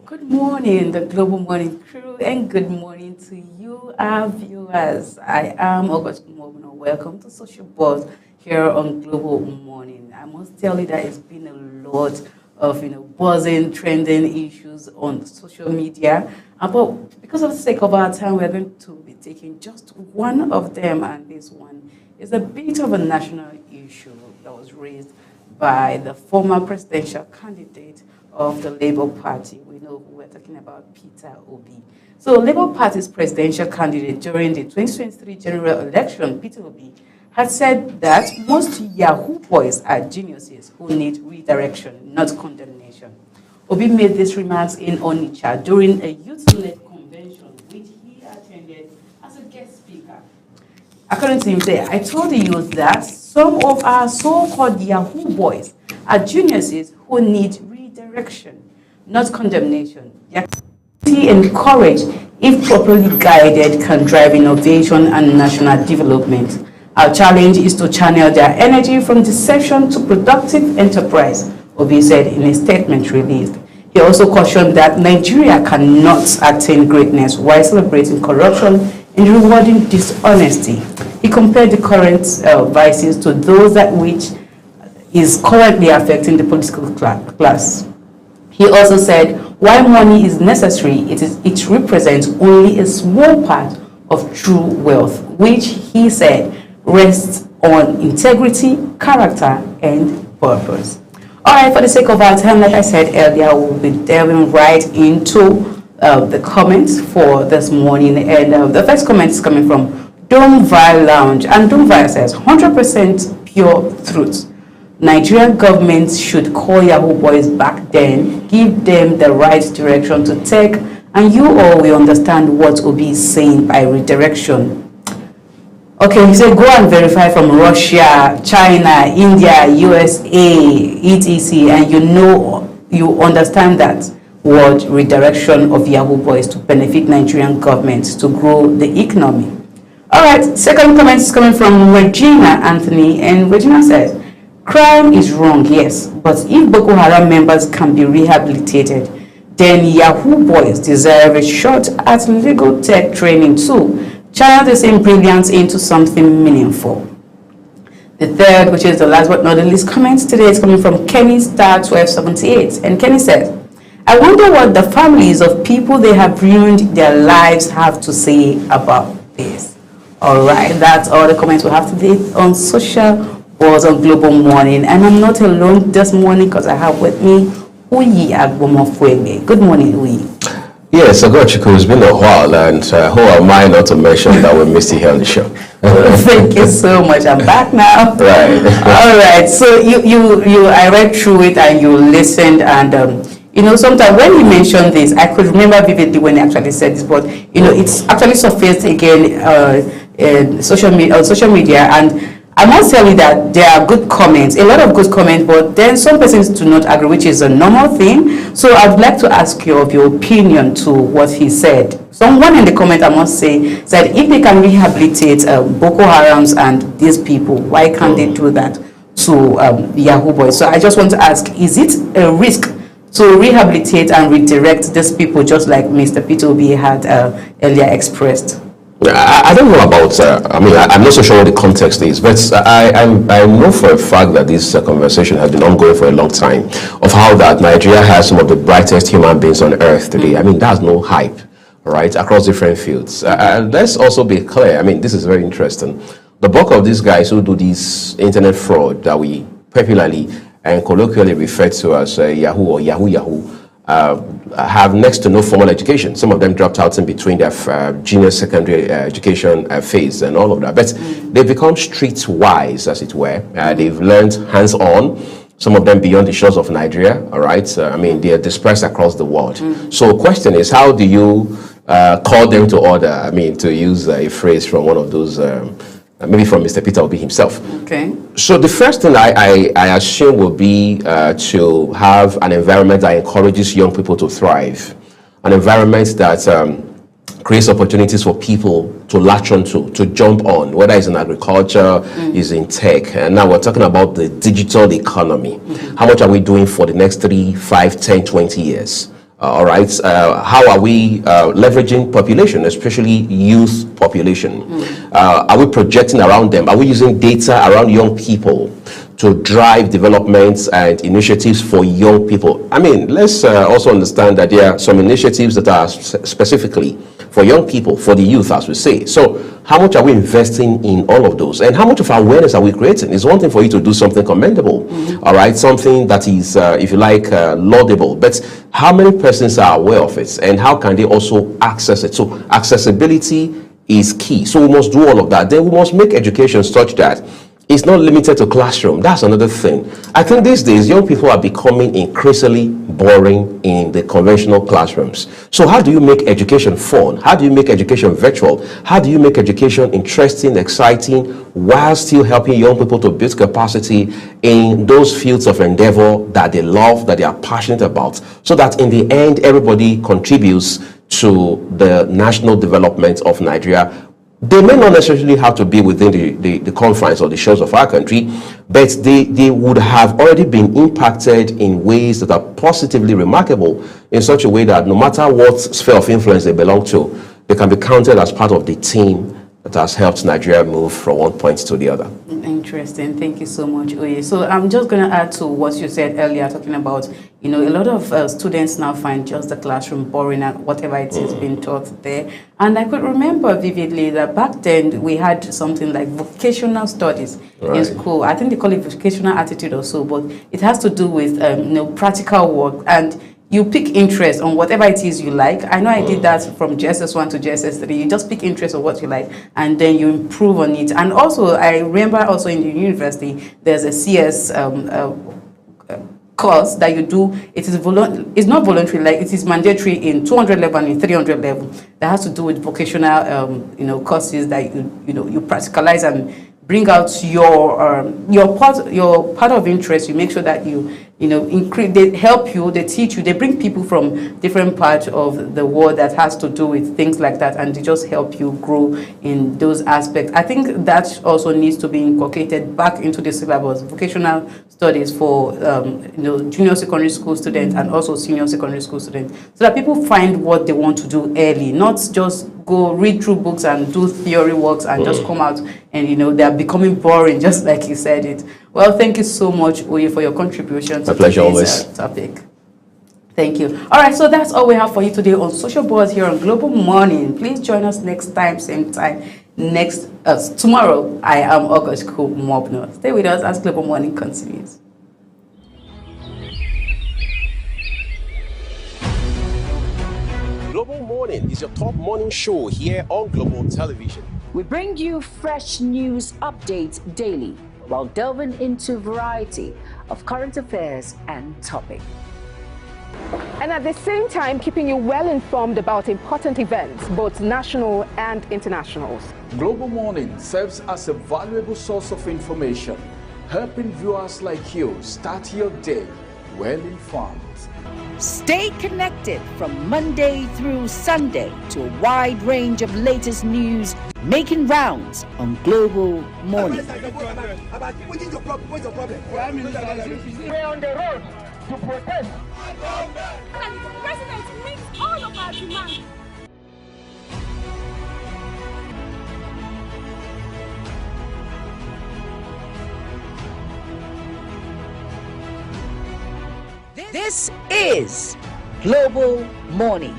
Good morning, the Global Morning crew, and good morning to you, our viewers. I am August Kumobino. Welcome to Social Buzz here on Global Morning. I must tell you that it's been a lot of buzzing, trending issues on social media. But because of the sake of our time, we're going to be taking just one of them, and this one is a bit of a national issue that was raised by the former presidential candidate of the Labour Party. We know who we're talking about, Peter Obi. So Labour Party's presidential candidate during the 2023 general election, Peter Obi, had said that most Yahoo boys are geniuses who need redirection, not condemnation. Obi made these remarks in Onitsha during a youth-led convention which he attended as a guest speaker. According to him, I told the youth that some of our so-called Yahoo boys are geniuses who need redirection, not condemnation. Activity and courage, if properly guided, can drive innovation and national development. Our challenge is to channel their energy from deception to productive enterprise, Obi said in a statement released. He also cautioned that Nigeria cannot attain greatness while celebrating corruption and rewarding dishonesty. He compared the current vices to those that which is currently affecting the political class. He also said, while money is necessary, it represents only a small part of true wealth, which he said rests on integrity, character, and purpose. All right, for the sake of our time, like I said earlier, we'll be delving right into the comments for this morning. And the first comment is coming from Domvile Lounge. And Domvile says, 100% pure truth. Nigerian government should call Yahoo boys back then, give them the right direction to take, and you all will understand what Obi is saying by redirection. Okay, he said go and verify from Russia, China, India, USA, etc. And you understand that word redirection of Yahoo boys to benefit Nigerian government to grow the economy. All right, second comment is coming from Regina Anthony, and Regina says, crime is wrong, yes, but if Boko Haram members can be rehabilitated, then Yahoo boys deserve a shot at legal tech training too. Channel the same brilliance into something meaningful. The third, which is the last but not the least comment today, is coming from Kenny Star 1278. And Kenny says, I wonder what the families of people they have ruined their lives have to say about this. All right, that's all the comments we have today on Social Buzz on Global Morning. And I'm not alone this morning because I have with me Uyi Agbomofwebe. Good morning, Uyi. Yes, Ogochukwu, it's been a while, and who am I not to mention that we missed you here on the show? Thank you so much. I'm back now. Right. All right. So I read through it and you listened, and sometimes when you mentioned this, I could remember vividly when he actually said this, but it's actually surfaced again in social media, and I must tell you that there are good comments, a lot of good comments, but then some persons do not agree, which is a normal thing. So I'd like to ask you of your opinion to what he said. Someone in the comment, I must say, said if they can rehabilitate Boko Harams and these people, why can't they do that to Yahoo boys? So I just want to ask, is it a risk to rehabilitate and redirect these people just like Mr. Peter Obi had earlier expressed? I don't know about, I'm not so sure what the context is, but I know for a fact that this conversation has been ongoing for a long time, of how that Nigeria has some of the brightest human beings on earth today. I mean, that's no hype, right, across different fields. Let's also be clear, this is very interesting. The bulk of these guys who do this internet fraud that we popularly and colloquially refer to as Yahoo or Yahoo, have next to no formal education. Some of them dropped out in between their junior secondary education phase and all of that. But they've become street-wise, as it were. They've learned hands-on, some of them beyond the shores of Nigeria, all right? They are dispersed across the world. So the question is, how do you call them to order? To use a phrase from one of those maybe from Mr. Peter Obi himself. Okay. So the first thing I assume will be to have an environment that encourages young people to thrive, an environment that creates opportunities for people to latch onto, to jump on, whether it's in agriculture, is in tech. And now we're talking about the digital economy. How much are we doing for the next 3, 5, 10, 20 years? All right. How are we leveraging population, especially youth population? Are we projecting around them? Are we using data around young people to drive developments and initiatives for young people? Let's also understand that there are some initiatives that are specifically for young people, for the youth, as we say. So how much are we investing in all of those? And how much of awareness are we creating? It's one thing for you to do something commendable, all right, something that is, if you like, laudable. But how many persons are aware of it? And how can they also access it? So accessibility is key. So we must do all of that. Then we must make education such that it's not limited to classroom. That's another thing. I think these days, young people are becoming increasingly boring in the conventional classrooms. So how do you make education fun? How do you make education virtual? How do you make education interesting, exciting, while still helping young people to build capacity in those fields of endeavor that they love, that they are passionate about, so that in the end, everybody contributes to the national development of Nigeria? They may not necessarily have to be within the confines or the shores of our country, but they would have already been impacted in ways that are positively remarkable, in such a way that no matter what sphere of influence they belong to, they can be counted as part of the team that has helped Nigeria move from one point to the other. Interesting. Thank you so much, Oye. So I'm just going to add to what you said earlier, talking about, a lot of students now find just the classroom boring and whatever it is being taught there. And I could remember vividly that back then we had something like vocational studies in school. I think they call it vocational attitude or so, but it has to do with practical work, and you pick interest on whatever it is you like. I know I did that from JSS1 to JSS3. You just pick interest on what you like, and then you improve on it. And also, I remember also in the university, there's a CS course that you do. It is it's not voluntary, like it is mandatory in 200 level and in 300 level. That has to do with vocational, courses that you practicalize and bring out your part of interest. You make sure that increase. They help you, they teach you, they bring people from different parts of the world that has to do with things like that, and they just help you grow in those aspects. I think that also needs to be inculcated back into the syllabus, vocational studies for junior secondary school students and also senior secondary school students, so that people find what they want to do early, not just go read through books and do theory works and just come out and they're becoming boring, just like you said it. Well, thank you so much, Oye, for your contribution to today's topic. Thank you. All right, so that's all we have for you today on Social Buzz here on Global Morning. Please join us next time, same time, tomorrow. I am August Mobno. Stay with us as Global Morning continues. Global Morning is your top morning show here on Global Television. We bring you fresh news updates daily while delving into a variety of current affairs and topics. And at the same time, keeping you well informed about important events, both national and international. Global Morning serves as a valuable source of information, helping viewers like you start your day well informed. Stay connected from Monday through Sunday to a wide range of latest news making rounds on Global Morning. We're on the road to protest. The president meets all of our demands. This is Global Morning.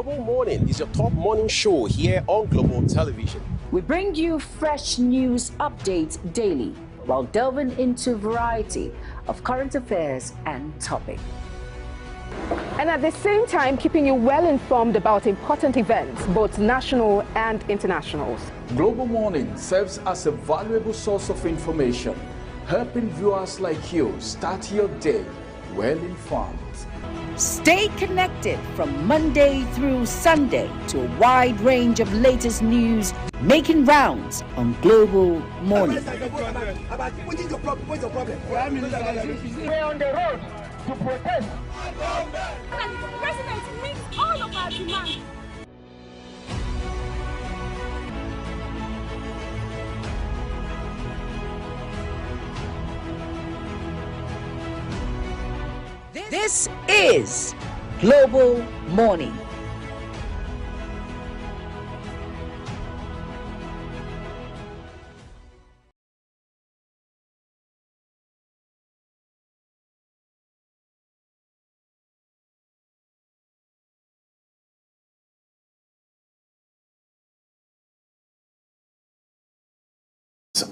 Global Morning is your top morning show here on Global Television. We bring you fresh news updates daily while delving into a variety of current affairs and topics. And at the same time, keeping you well informed about important events, both national and internationals. Global Morning serves as a valuable source of information, helping viewers like you start your day well informed. Stay connected from Monday through Sunday to a wide range of latest news making rounds on Global Morning. We're on the road to protest. And the president meets all of our demands. This is Global Morning.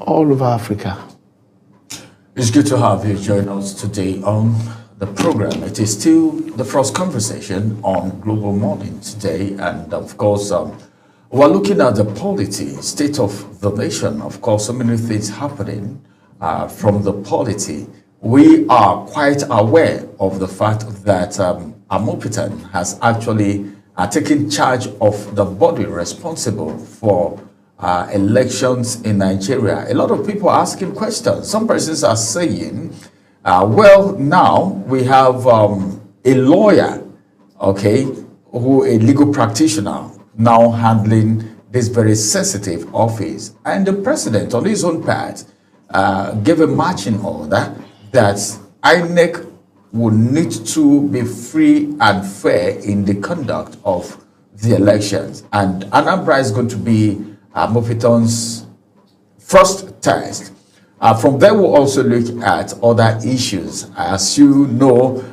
All over Africa. It's good to have you join us today on the program. It is still the first conversation on Global Morning today, and of course, we're looking at the polity, state of the nation. Of course, so many things happening from the polity. We are quite aware of the fact that Amopitan has actually taken charge of the body responsible for elections in Nigeria. A lot of people are asking questions. Some persons are saying, well, now we have a lawyer, okay, a legal practitioner now handling this very sensitive office. And the president, on his own part, gave a marching order that INEC will need to be free and fair in the conduct of the elections. And Anambra is going to be Mopiton's first test. From there, we'll also look at other issues. As you know,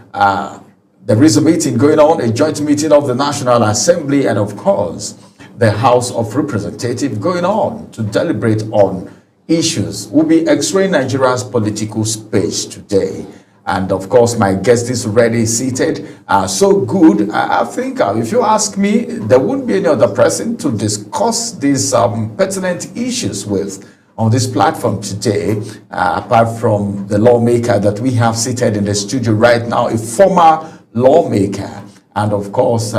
there is a meeting going on, a joint meeting of the National Assembly and, of course, the House of Representatives going on to deliberate on issues. We'll be x-raying Nigeria's political space today. And, of course, my guest is already seated. So good. I think, if you ask me, there wouldn't be any other person to discuss these pertinent issues with on this platform today, apart from the lawmaker that we have seated in the studio right now, a former lawmaker. And of course,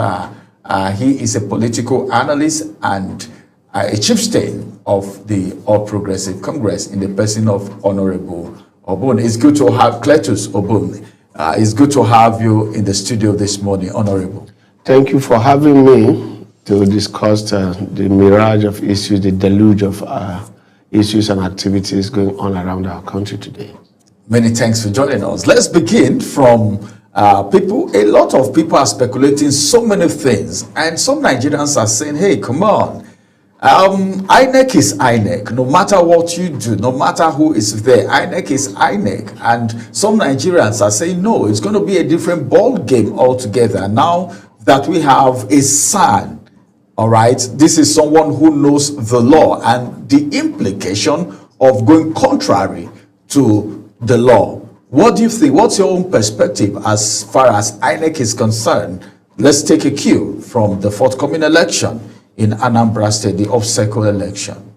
he is a political analyst and a chieftain of the All Progressive Congress in the person of Honorable Obun. It's good to have Cletus Obun. It's good to have you in the studio this morning, Honorable. Thank you for having me to discuss the mirage of issues, the deluge of issues and activities going on around our country today. Many thanks for joining us. Let's begin from people. A lot of people are speculating so many things, and some Nigerians are saying, hey, come on. INEC is INEC. No matter what you do, no matter who is there, INEC is INEC. And some Nigerians are saying, no, it's going to be a different ball game altogether. Now that we have a son, all right, this is someone who knows the law and the implication of going contrary to the law. What do you think? What's your own perspective as far as INEC is concerned? Let's take a cue from the forthcoming election in Anambra State, the off-cycle election.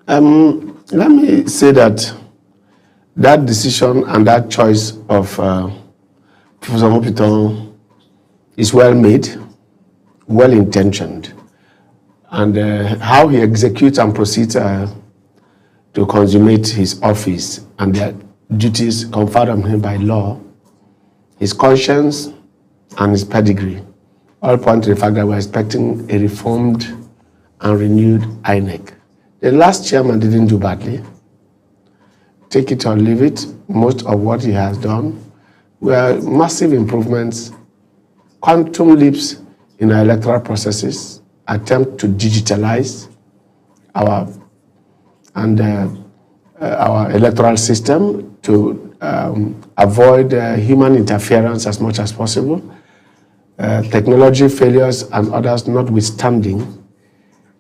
Let me say that decision and that choice of Professor Mopiton is well made, well intentioned, and how he executes and proceeds to consummate his office and the duties conferred on him by law, his conscience and his pedigree all point to the fact that we're expecting a reformed and renewed INEC. The last chairman didn't do badly. Take it or leave it, most of what he has done were massive improvements, quantum leaps in our electoral processes, attempt to digitalize our electoral system to avoid human interference as much as possible. technology failures and others notwithstanding,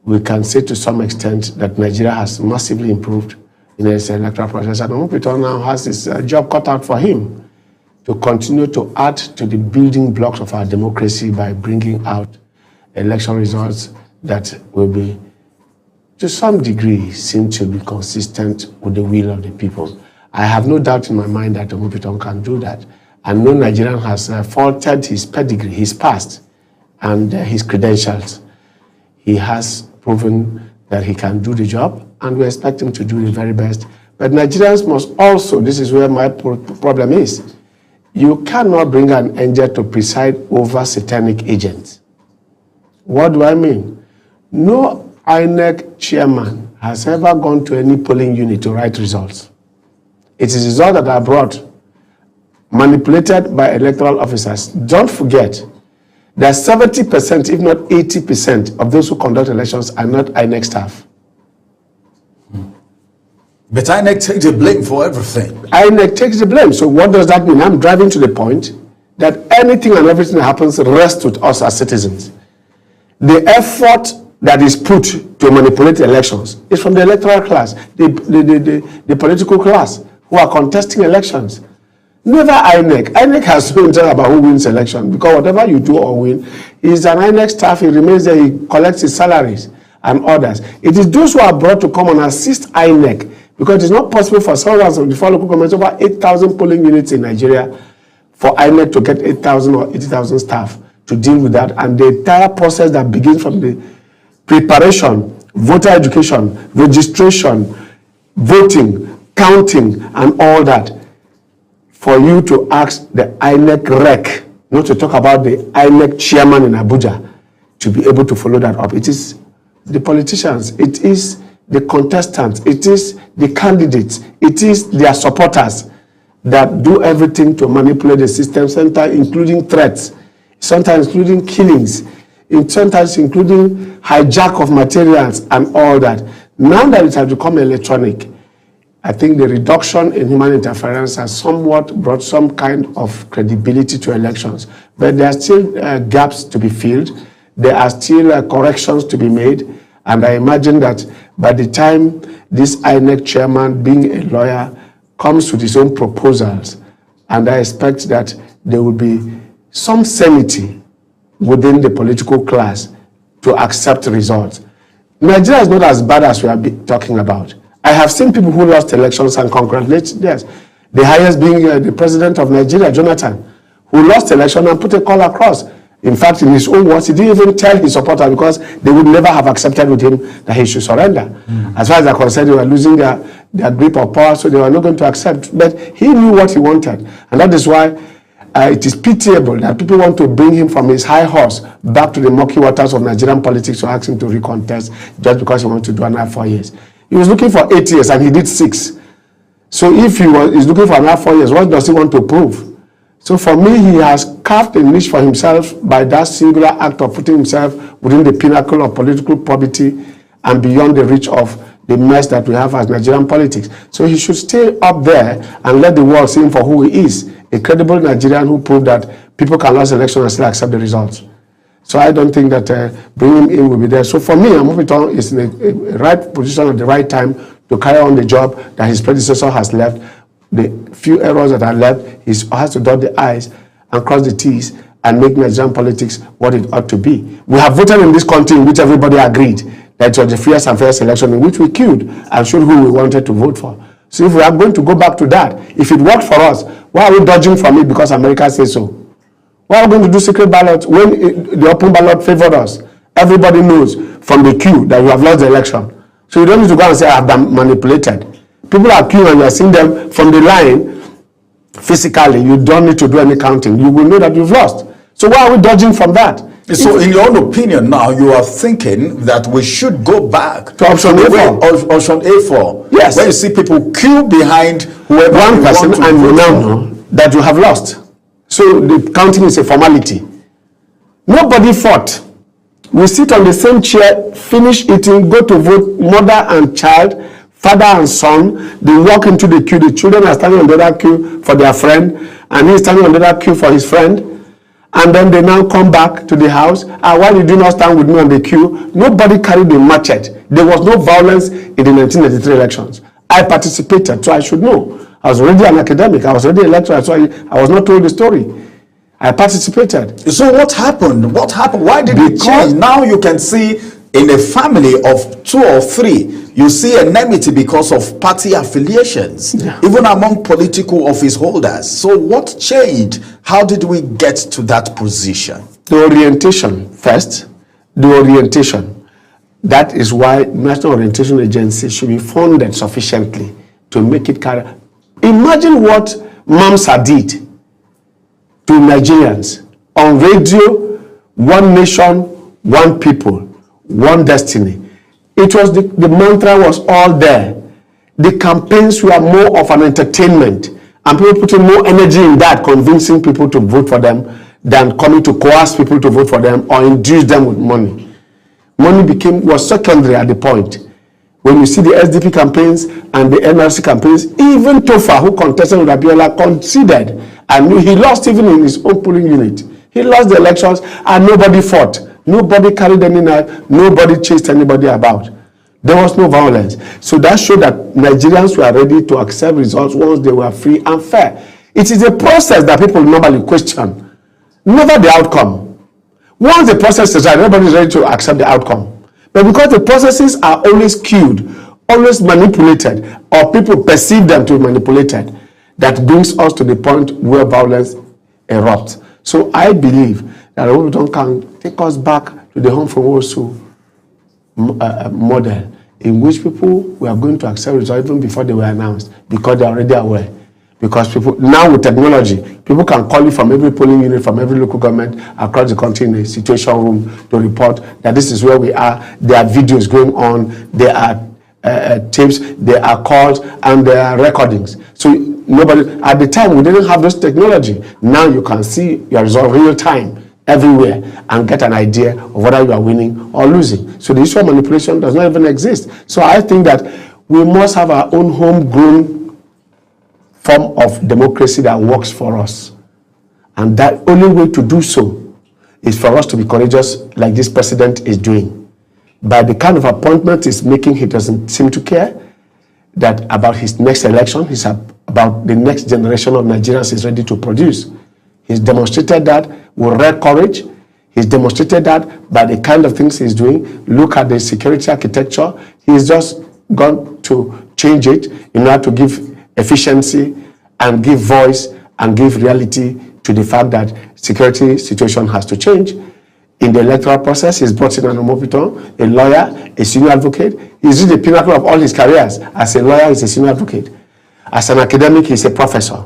we can say to some extent that Nigeria has massively improved in its electoral process. And Omopito now has his job cut out for him to continue to add to the building blocks of our democracy by bringing out election results that will be, to some degree, seem to be consistent with the will of the people. I have no doubt in my mind that Omopito can do that. And no Nigerian has faulted his pedigree, his past, and his credentials. He has proven that he can do the job, and we expect him to do the very best. But Nigerians must also, this is where my problem is, you cannot bring an angel to preside over satanic agents. What do I mean? No INEC chairman has ever gone to any polling unit to write results. It is results that are brought, manipulated by electoral officers. Don't forget that 70%, if not 80%, of those who conduct elections are not INEC staff. But INEC takes the blame for everything. INEC takes the blame. So what does that mean? I'm driving to the point that anything and everything that happens rests with us as citizens. The effort that is put to manipulate elections is from the electoral class, the political class who are contesting elections. Never INEC. INEC has no interest about who wins election, because whatever you do or win, is an INEC staff, he remains there, he collects his salaries and others. It is those who are brought to come and assist INEC, because it is not possible for some of the four local governments, over 8,000 polling units in Nigeria, for INEC to get 8,000 or 80,000 staff to deal with that. And the entire process that begins from the preparation, voter education, registration, voting, counting, and all that, for you to ask the INEC rec, not to talk about the INEC chairman in Abuja, to be able to follow that up. It is the politicians, it is the contestants, it is the candidates, it is their supporters that do everything to manipulate the system, sometimes including threats, sometimes including killings, sometimes including hijack of materials and all that. Now that it has become electronic, I think the reduction in human interference has somewhat brought some kind of credibility to elections. But there are still gaps to be filled. There are still corrections to be made. And I imagine that by the time this INEC chairman, being a lawyer, comes with his own proposals, and I expect that there will be some sanity within the political class to accept results. Nigeria is not as bad as we are talking about. I have seen people who lost elections and congratulate, yes. The highest being the president of Nigeria, Jonathan, who lost election and put a call across. In fact, in his own words, he didn't even tell his supporters, because they would never have accepted with him that he should surrender. As far as they're concerned, they were losing their grip of power, so they were not going to accept. But he knew what he wanted. And that is why it is pitiable that people want to bring him from his high horse back to the murky waters of Nigerian politics to ask him to recontest just because he wants to do another 4 years. He was looking for 8 years and he did 6. So if he's looking for another 4 years, what does he want to prove? So for me, he has carved a niche for himself by that singular act of putting himself within the pinnacle of political probity and beyond the reach of the mess that we have as Nigerian politics. So he should stay up there and let the world see him for who he is, a credible Nigerian who proved that people can lose elections and still accept the results. So I don't think that bringing him in will be there. So for me, Omopito is in a right position at the right time to carry on the job that his predecessor has left. The few errors that are left, he has to dot the I's and cross the T's and make Nigerian politics what it ought to be. We have voted in this country in which everybody agreed that it was the freest and fairest election in which we queued and showed who we wanted to vote for. So if we are going to go back to that, if it worked for us, why are we dodging from it because America says so? Why are we going to do secret ballots when the open ballot favored us? Everybody knows from the queue that you have lost the election. So you don't need to go and say, I have been manipulated. People are queuing and you are seeing them from the line physically. You don't need to do any counting. You will know that you've lost. So why are we dodging from that? So in your own opinion now, you are thinking that we should go back to option A4. Option A4. Yes. Where you see people queue behind whoever one person and you now know that you have lost. So the counting is a formality. Nobody fought. We sit on the same chair, finish eating, go to vote, mother and child, father and son. They walk into the queue. The children are standing on the other queue for their friend, and he's standing on the other queue for his friend. And then they now come back to the house. Why did you not stand with me on the queue? Nobody carried a machete. There was no violence in the 1993 elections. I participated, so I should know. I was already an academic. I was already a lecturer, so I was not told the story. I participated. So what happened? What happened? Why did it change? Now you can see in a family of 2 or 3, you see enmity because of party affiliations, even among political office holders. So what changed? How did we get to that position? The orientation first. The orientation. That is why National Orientation Agency should be funded sufficiently to make it carry. Imagine what MAMSA did to Nigerians on radio, one nation, one people, one destiny. It was the mantra was all there. The campaigns were more of an entertainment, and people putting more energy in that, convincing people to vote for them than coming to coerce people to vote for them or induce them with money. Money was secondary at the point. When you see the SDP campaigns and the NRC campaigns, even Tofa, who contested with Abiola, conceded, and he lost even in his own polling unit. He lost the elections and nobody fought. Nobody carried any knife. Nobody chased anybody about. There was no violence. So that showed that Nigerians were ready to accept results once they were free and fair. It is a process that people normally question, never the outcome. Once the process is right, everybody is ready to accept the outcome. But because the processes are always skewed, always manipulated, or people perceive them to be manipulated, that brings us to the point where violence erupts. So I believe that Obasanjo can take us back to the Home from Osu model, in which people were going to accept results even before they were announced, because they are already aware. Because people, now with technology, people can call you from every polling unit, from every local government across the country in a situation room to report that this is where we are. There are videos going on, there are tapes, there are calls, and there are recordings. So nobody, at the time, we didn't have this technology. Now you can see your result real time everywhere and get an idea of whether you are winning or losing. So the issue of manipulation does not even exist. So I think that we must have our own homegrown form of democracy that works for us. And that only way to do so is for us to be courageous like this president is doing. By the kind of appointment he's making, he doesn't seem to care that about his next election, he's about the next generation of Nigerians he's ready to produce. He's demonstrated that with rare courage. He's demonstrated that by the kind of things he's doing. Look at the security architecture. He's just gone to change it in order to give efficiency and give voice and give reality to the fact that security situation has to change. In the electoral process, he's brought in an Omopiton, a lawyer, a senior advocate. He's reached the pinnacle of all his careers. As a lawyer, he's a senior advocate. As an academic, he's a professor.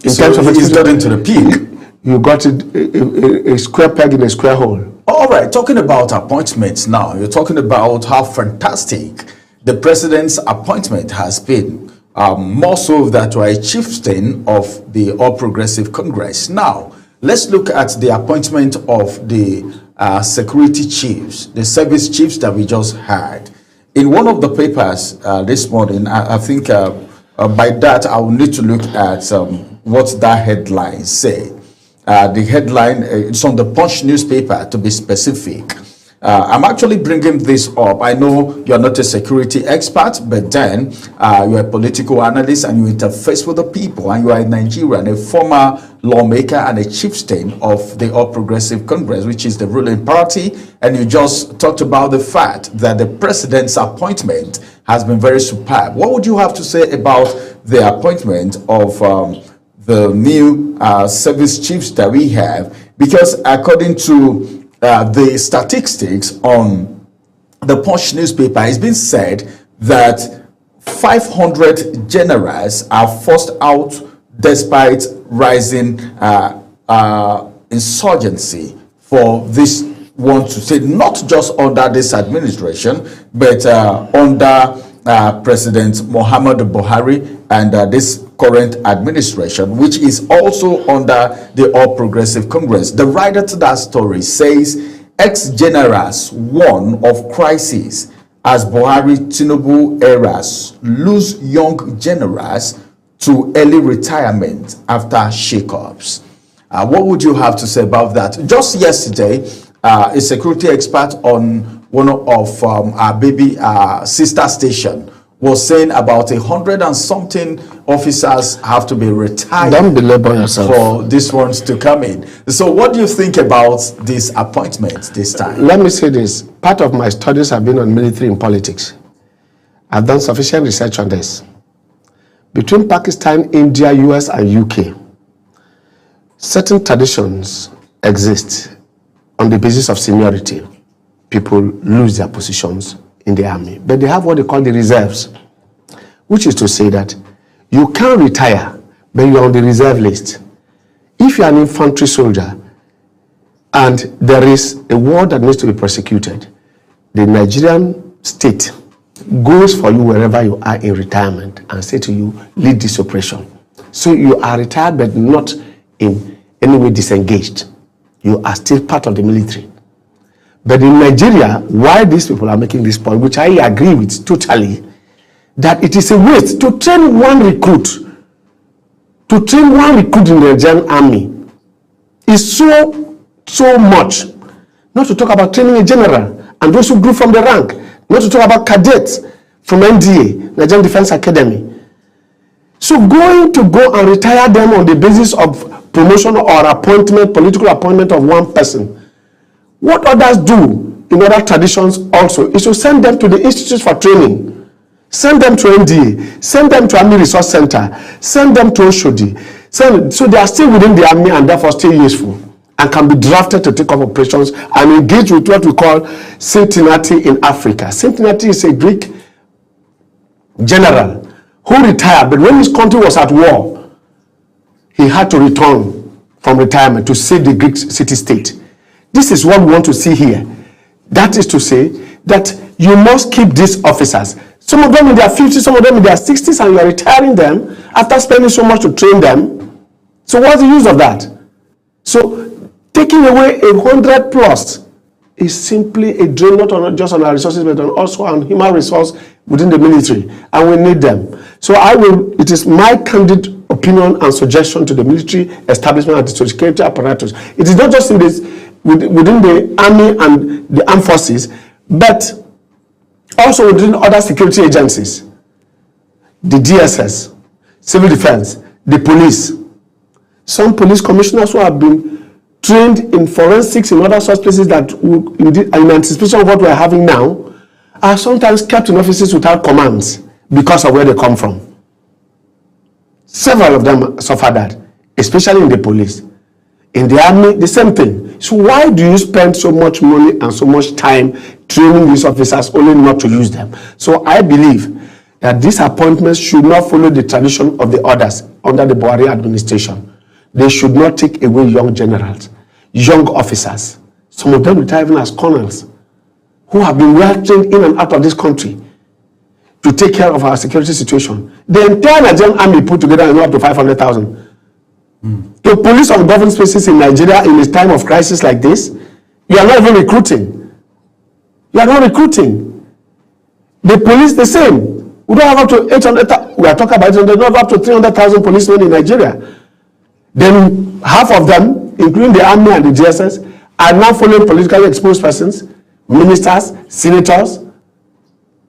In terms of he's got into the peak. You got a square peg in a square hole. All right, talking about appointments now, you're talking about how fantastic the president's appointment has been. More so that you are a chieftain of the All Progressive Congress. Now, let's look at the appointment of the security chiefs, the service chiefs that we just had. In one of the papers this morning, I think by that I will need to look at what that headline say. The headline, it's on the Punch newspaper to be specific. I'm actually bringing this up. I know you're not a security expert, but then you're a political analyst and you interface with the people, and you are a Nigerian, a former lawmaker and a chieftain of the All Progressive Congress, which is the ruling party, and you just talked about the fact that the president's appointment has been very superb. What would you have to say about the appointment of the new service chiefs that we have? Because according to the statistics on the Punch newspaper, it's been said that 500 generals are forced out despite rising insurgency for this one to say, not just under this administration, but under President Muhammadu Buhari and this current administration, which is also under the All Progressive Congress. The writer to that story says ex-generals warn of crisis as Buhari-Tinubu eras lose young generals to early retirement after shakeups. What would you have to say about that? Just yesterday, a security expert on one of our baby sister station was saying about 100 and something officers have to be retired. Don't belabor yourself. For these ones to come in. So what do you think about this appointment this time? Let me say this. Part of my studies have been on military and politics. I've done sufficient research on this. Between Pakistan, India, US, and UK, certain traditions exist on the basis of seniority. People lose their positions in the army, but they have what they call the reserves, which is to say that you can retire, but you're on the reserve list. If you're an infantry soldier and there is a war that needs to be prosecuted, the Nigerian state goes for you wherever you are in retirement and say to you, lead this operation. So you are retired but not in any way disengaged. You are still part of the military. But in Nigeria, why these people are making this point, which I agree with totally, that it is a waste to train one recruit in the Nigerian army is so much. Not to talk about training a general and those who grew from the rank. Not to talk about cadets from NDA, Nigerian Defense Academy. So go and retire them on the basis of promotion or appointment, political appointment of one person. What others do in other traditions also is to send them to the institutes for training. Send them to NDA, send them to Army Resource Center, send them to Oshodi. So they are still within the army and therefore still useful and can be drafted to take up operations and engage with what we call Cincinnati in Africa. Cincinnati is a Greek general who retired, but when his country was at war, he had to return from retirement to save the Greek city-state. This is what we want to see here. That is to say that you must keep these officers. Some of them in their 50s, some of them in their 60s, and you are retiring them after spending so much to train them. So what's the use of that? So taking away 100 plus is simply a drain, not just on our resources, but also on human resource within the military, and we need them. So it is my candid opinion and suggestion to the military establishment and the security apparatus. It is not just within the army and the armed forces, but also within other security agencies, the DSS, civil defense, the police. Some police commissioners who have been trained in forensics in other such places that in anticipation of what we are having now, are sometimes kept in offices without commands because of where they come from. Several of them suffer that, especially in the police. In the army, the same thing. So why do you spend so much money and so much time training these officers only not to use them? So I believe that these appointments should not follow the tradition of the others under the Buhari administration. They should not take away young generals, young officers. Some of them retire even as colonels, who have been well trained in and out of this country to take care of our security situation. The entire Nigerian army put together is up to 500,000. To police on government spaces in Nigeria in a time of crisis like this, you are not even recruiting. You are not recruiting. The police, the same. We don't have up to 800,000. We are talking about 800, not up to 300,000 policemen in Nigeria. Then half of them, including the army and the DSS, are now following politically exposed persons, ministers, senators.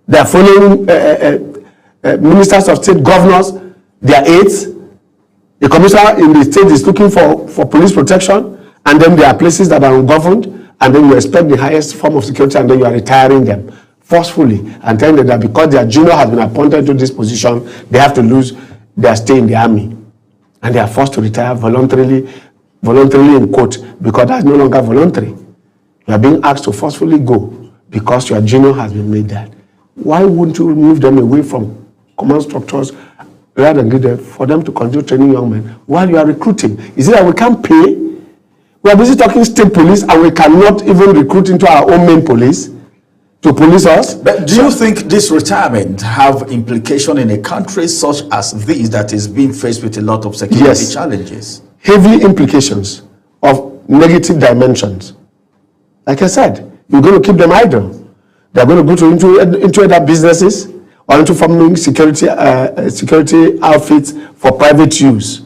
They are following ministers of state, governors, their aides. The commissioner in the state is looking for police protection, and then there are places that are ungoverned, and then you expect the highest form of security, and then you are retiring them forcefully and telling them that because their junior has been appointed to this position, they have to lose their stay in the army. And they are forced to retire voluntarily in quote, because that's no longer voluntary. You are being asked to forcefully go because your junior has been made that. Why wouldn't you move them away from command structures rather than give them for them to continue training young men while you are recruiting? Is it that we can't pay? We are busy talking state police and we cannot even recruit into our own main police to police us. But do you think this retirement have implication in a country such as this that is being faced with a lot of security challenges? Heavy implications of negative dimensions. Like I said, you're going to keep them idle. They're going to go into other businesses or into forming security outfits for private use.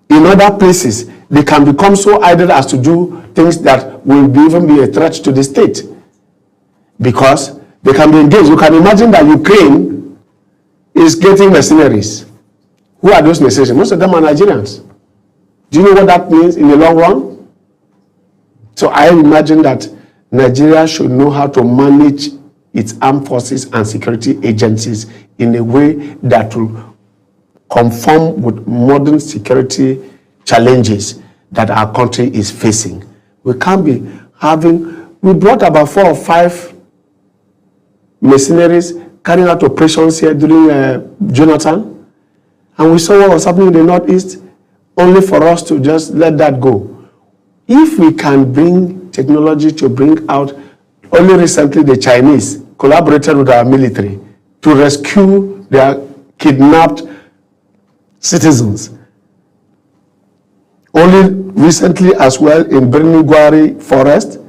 In other places, they can become so idle as to do things that will even be a threat to the state. Because they can be engaged. You can imagine that Ukraine is getting mercenaries. Who are those mercenaries? Most of them are Nigerians. Do you know what that means in the long run? So I imagine that Nigeria should know how to manage its armed forces and security agencies in a way that will conform with modern security challenges that our country is facing. We can't be having, we brought about 4 or 5 mercenaries carrying out operations here during Jonathan, and we saw what was happening in the Northeast, only for us to just let that go. If we can bring technology to bring out, only recently the Chinese collaborated with our military to rescue their kidnapped citizens. Only recently as well in Birni Forest,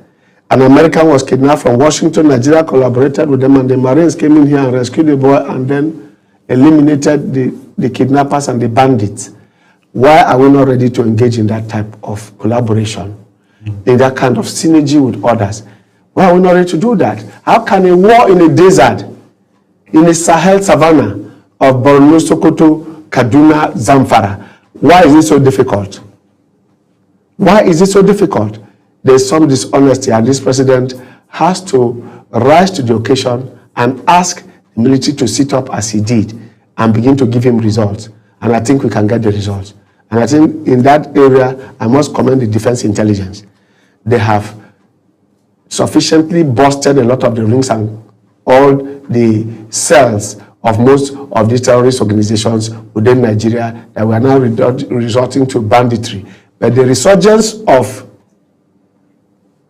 an American was kidnapped from Washington. Nigeria collaborated with them, and the Marines came in here and rescued the boy and then eliminated the kidnappers and the bandits. Why are we not ready to engage in that type of collaboration, in that kind of synergy with others? Why are we not ready to do that? How can a war in a desert, in a Sahel savannah of Borno, Sokoto, Kaduna, Zamfara, why is it so difficult? Why is it so difficult? There's some dishonesty, and this president has to rise to the occasion and ask the military to sit up as he did and begin to give him results. And I think we can get the results. And I think in that area, I must commend the defense intelligence. They have sufficiently busted a lot of the rings and all the cells of most of these terrorist organizations within Nigeria that we are now resorting to banditry. But the resurgence of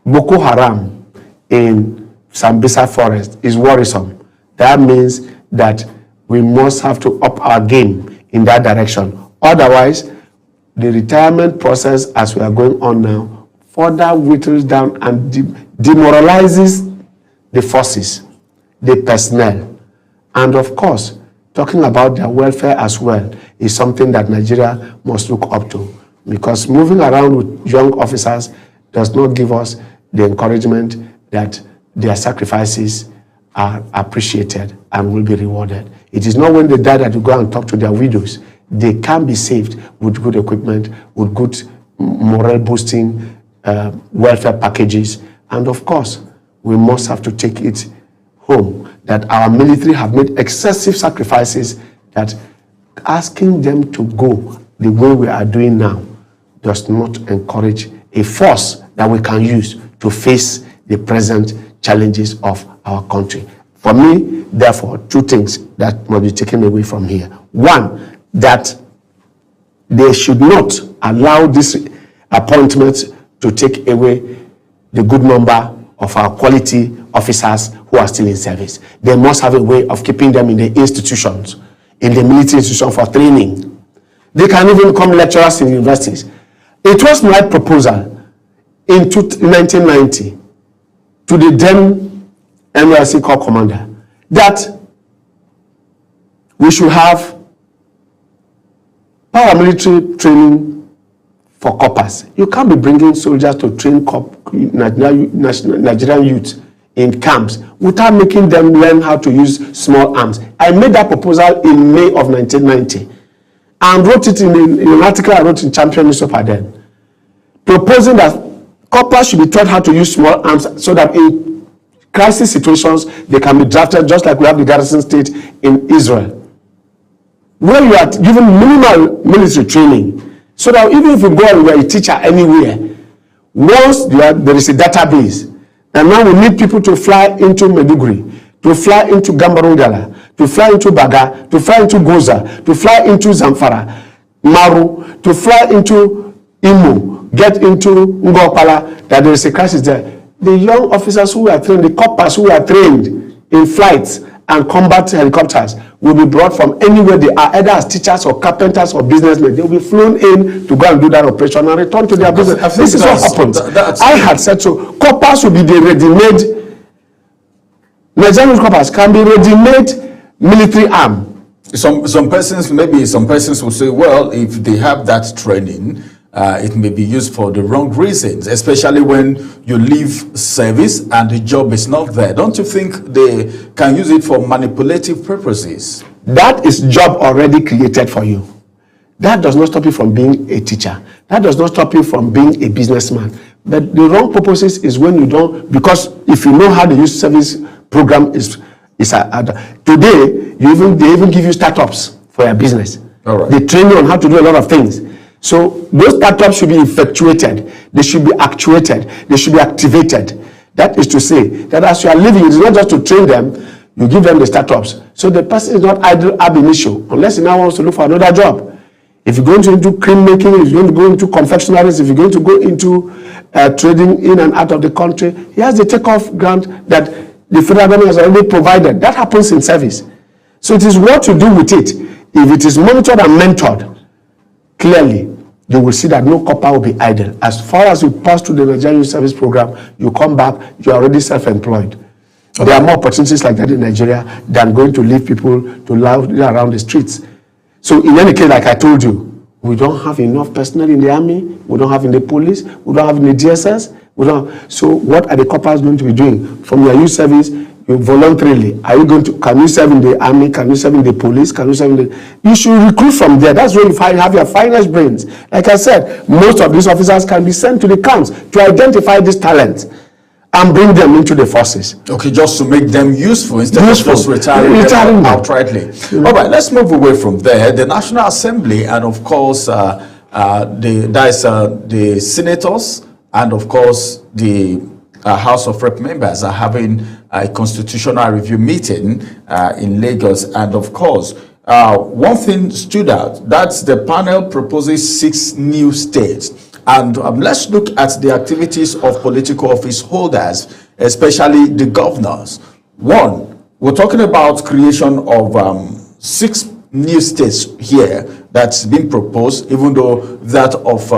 Boko Haram in Sambisa Forest is worrisome. That means that we must have to up our game in that direction. Otherwise, the retirement process as we are going on now further whittles down and demoralizes the forces, the personnel. And of course, talking about their welfare as well is something that Nigeria must look up to, because moving around with young officers does not give us the encouragement that their sacrifices are appreciated and will be rewarded. It is not when they die that you go and talk to their widows. They can be saved with good equipment, with good morale boosting welfare packages. And of course, we must have to take it home that our military have made excessive sacrifices, that asking them to go the way we are doing now does not encourage a force that we can use to face the present challenges of our country. For me, therefore, 2 things that must be taken away from here. One, that they should not allow this appointment to take away the good number of our quality officers who are still in service. They must have a way of keeping them in the institutions, in the military institution for training. They can even become lecturers in universities. It was my proposal in 1990 to the then NYSC Corps Commander that we should have paramilitary training for corpers. You can't be bringing soldiers to train Nigerian youth in camps without making them learn how to use small arms. I made that proposal in May of 1990 and wrote it in an article I wrote in Champion newspaper then, proposing that corpers should be taught how to use small arms so that in crisis situations they can be drafted, just like we have the garrison state in Israel, where you are given minimal military training, so that even if you go and you are a teacher anywhere, once there is a database, and now we need people to fly into Maiduguri, to fly into Gambarungala, to fly into Baga, to fly into Goza, to fly into Zamfara, Maru, to fly into Imo, get into Ngopala, that there is a crisis there. The young officers who are trained, the corpers who are trained in flights and combat helicopters will be brought from anywhere they are, either as teachers or carpenters or businessmen. They will be flown in to go and do that operation and return to their business. This is what happens. I had said so. Corpers will be the ready-made, Nigerian corpers can be ready-made military arm. Some persons will say, well, if they have that training, it may be used for the wrong reasons, especially when you leave service and the job is not there. Don't you think they can use it for manipulative purposes? That is job already created for you. That does not stop you from being a teacher. That does not stop you from being a businessman. But the wrong purposes is when you don't, because if you know how the youth service program is today, they even give you startups for your business. All right. They train you on how to do a lot of things. So those startups should be effectuated. They should be actuated. They should be activated. That is to say that as you are living, it's not just to train them, you give them the startups. So the person is not idle ab initio, unless he now wants to look for another job. If you're going to do cream making, if you're going to go into confectionaries, if you're going to go into trading in and out of the country, he has the takeoff grant that the federal government has already provided. That happens in service. So it is what you do with it. If it is monitored and mentored, clearly, you will see that no copper will be idle. As far as you pass through the Nigerian Youth Service Program, you come back, you are already self-employed. Okay. There are more opportunities like that in Nigeria than going to leave people to live around the streets. So in any case, like I told you, we don't have enough personnel in the army, we don't have in the police, we don't have in the DSS, we don't. So what are the corpers going to be doing? From your youth service, you voluntarily, are you going to, can you serve in the army, can you serve in the police, can you serve in the, you should recruit from there. That's where you have your finest brains. Like I said, most of these officers can be sent to the camps to identify these talents and bring them into the forces. Okay, just to make them useful instead of just retiring them outrightly. Yeah. All right, let's move away from there. The National Assembly and of course the senators and of course the House of Rep members are having a constitutional review meeting in Lagos, and of course one thing stood out, that's the panel proposes 6 new states. And let's look at the activities of political office holders, especially the governors. One, we're talking about creation of 6 new states here that's been proposed, even though that of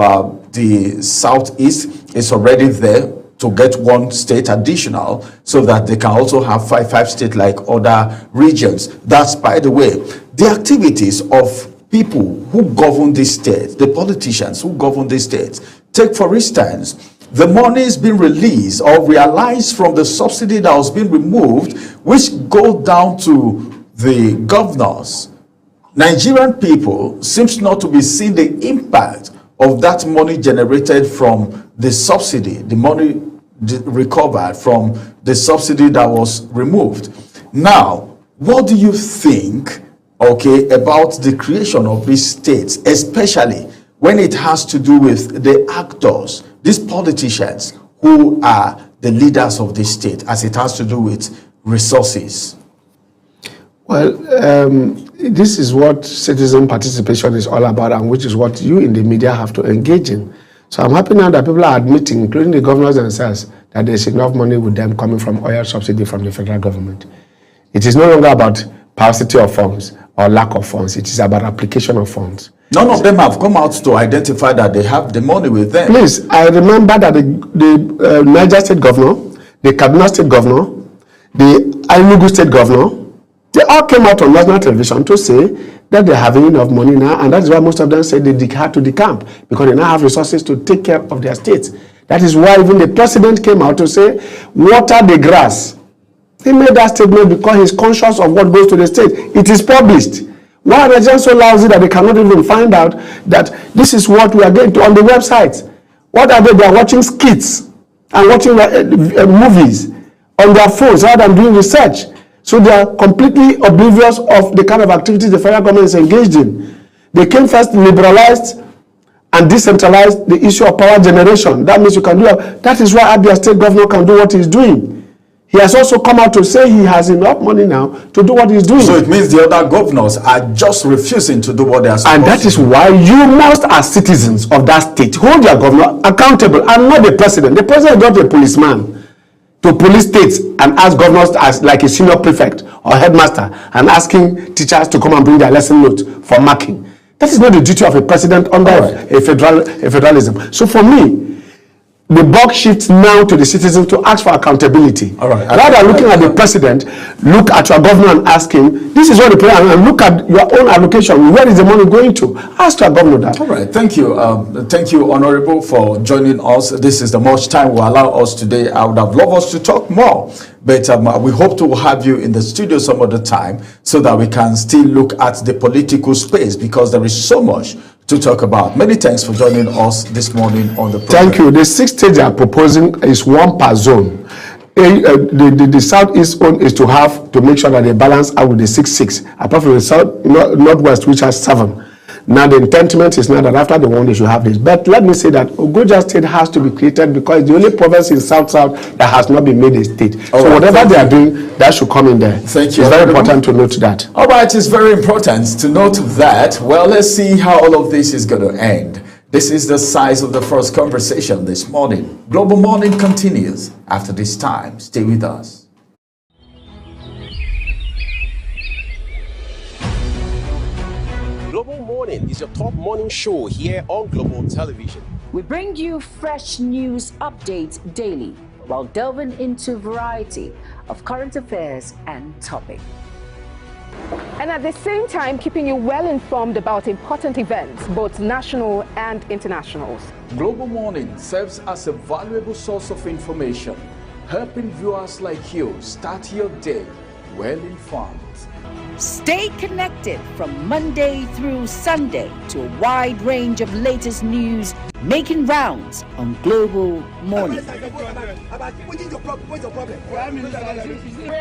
the Southeast is already there to get 1 state additional so that they can also have 5 states like other regions. That's, by the way, the activities of people who govern these states, the politicians who govern these states. Take, for instance, the money is being released or realized from the subsidy that was being removed, which go down to the governors. Nigerian people seems not to be seeing the impact of that money generated from the subsidy, the money recovered from the subsidy that was removed. Now, what do you think, okay, about the creation of these states, especially when it has to do with the actors, these politicians who are the leaders of the state, as it has to do with resources? Well, this is what citizen participation is all about, and which is what you in the media have to engage in. So I'm happy now that people are admitting, including the governors themselves, that there's enough money with them coming from oil subsidy from the federal government. It is no longer about paucity of funds or lack of funds. It is about application of funds. None of them have come out to identify that they have the money with them. Please, I remember that the Niger State Governor, the Kaduna State Governor, the Enugu State Governor, they all came out on national television to say that they're having enough money now, and that is why most of them said they had to decamp, because they now have resources to take care of their states. That is why even the president came out to say, water the grass. He made that statement because he's conscious of what goes to the state. It is published. Why are Nigerians so lousy that they cannot even find out that this is what we are getting to on the website? What are they? They are watching skits and watching movies on their phones rather than doing research. So they are completely oblivious of the kind of activities the federal government is engaged in. They came first, liberalized and decentralized the issue of power generation. That means you can do that. That is why Abia State Governor can do what he's doing. He has also come out to say he has enough money now to do what he's doing. So it means the other governors are just refusing to do what they are supposed to do. And that is why you must, as citizens of that state, hold your governor accountable, and not the president. The president is not a policeman to police states and ask governors as like a senior prefect or headmaster and asking teachers to come and bring their lesson notes for marking. That is not the duty of a president under a federalism. So for me, the buck shifts now to the citizens to ask for accountability. All right. Rather than looking at the president, look at your governor and ask him, this is what the plan, and look at your own allocation. Where is the money going to? Ask your governor that. All right, thank you. Thank you, Honorable, for joining us. This is the much time will allow us today. I would have loved us to talk more, but we hope to have you in the studio some other time so that we can still look at the political space, because there is so much to talk about. Many thanks for joining us this morning on the program. Thank you. The 6 states they are proposing is 1 per zone. The southeast zone is to make sure that they balance out with the 6-6, apart from the northwest, which has 7. Now the intent is now that after the one they should have this. But let me say that Ogoja State has to be created because it's the only province in South that has not been made a state. So whatever they are doing, that should come in there. Thank you. It's very important to note that. All right, it's very important to note that. Well, let's see how all of this is going to end. This is the size of the first conversation this morning. Global Morning continues after this time. Stay with us. Global Morning is your top morning show here on Global Television. We bring you fresh news updates daily while delving into a variety of current affairs and topics. And at the same time, keeping you well informed about important events, both national and international. Global Morning serves as a valuable source of information, helping viewers like you start your day well informed. Stay connected from Monday through Sunday to a wide range of latest news making rounds on Global Morning. We're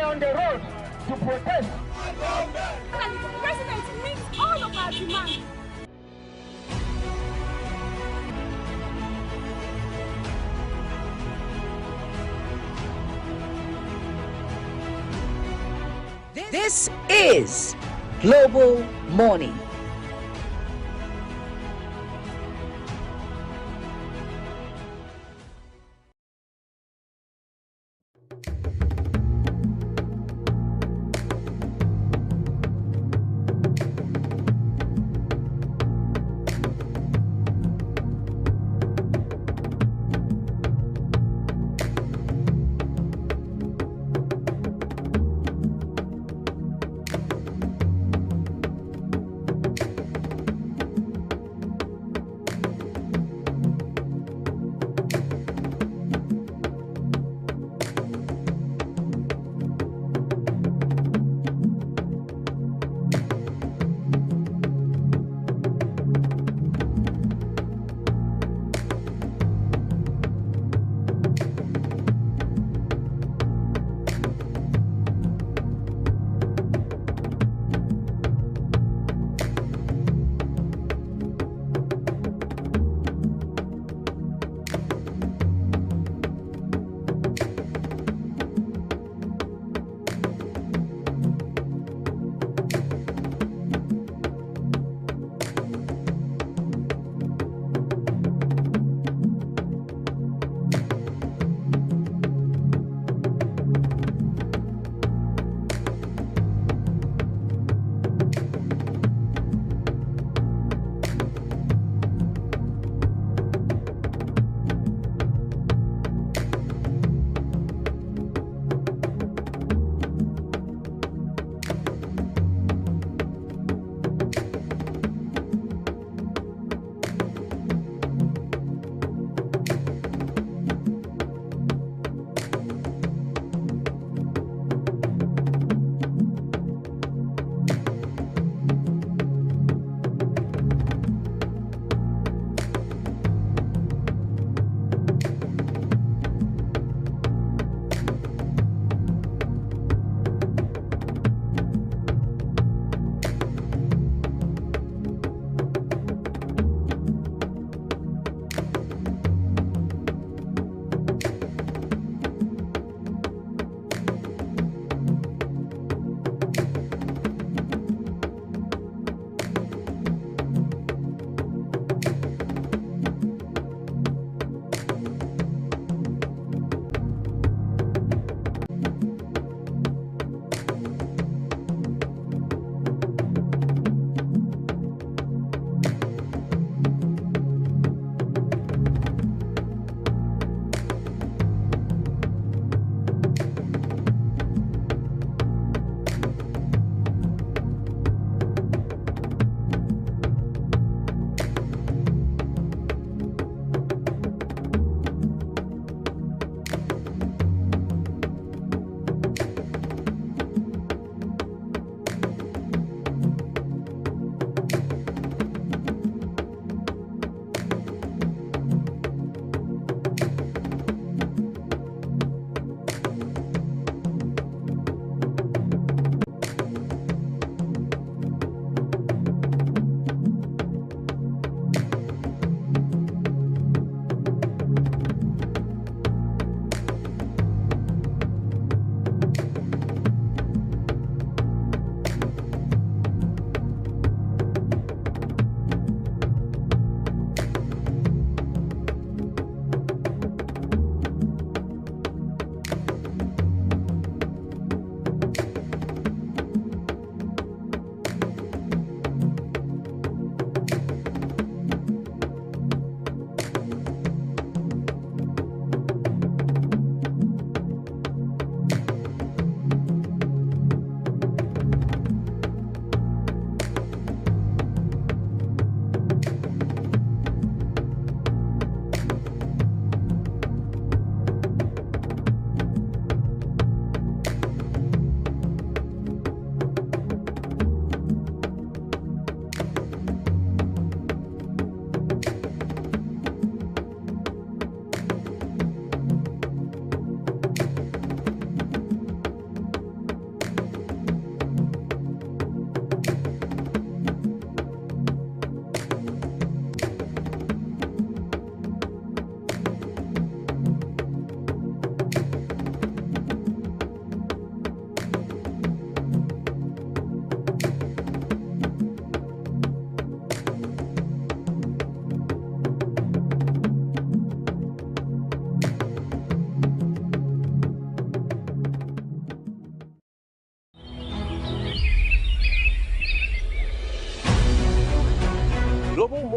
on the road to protest. The president meets all of our demands. This is Global Morning.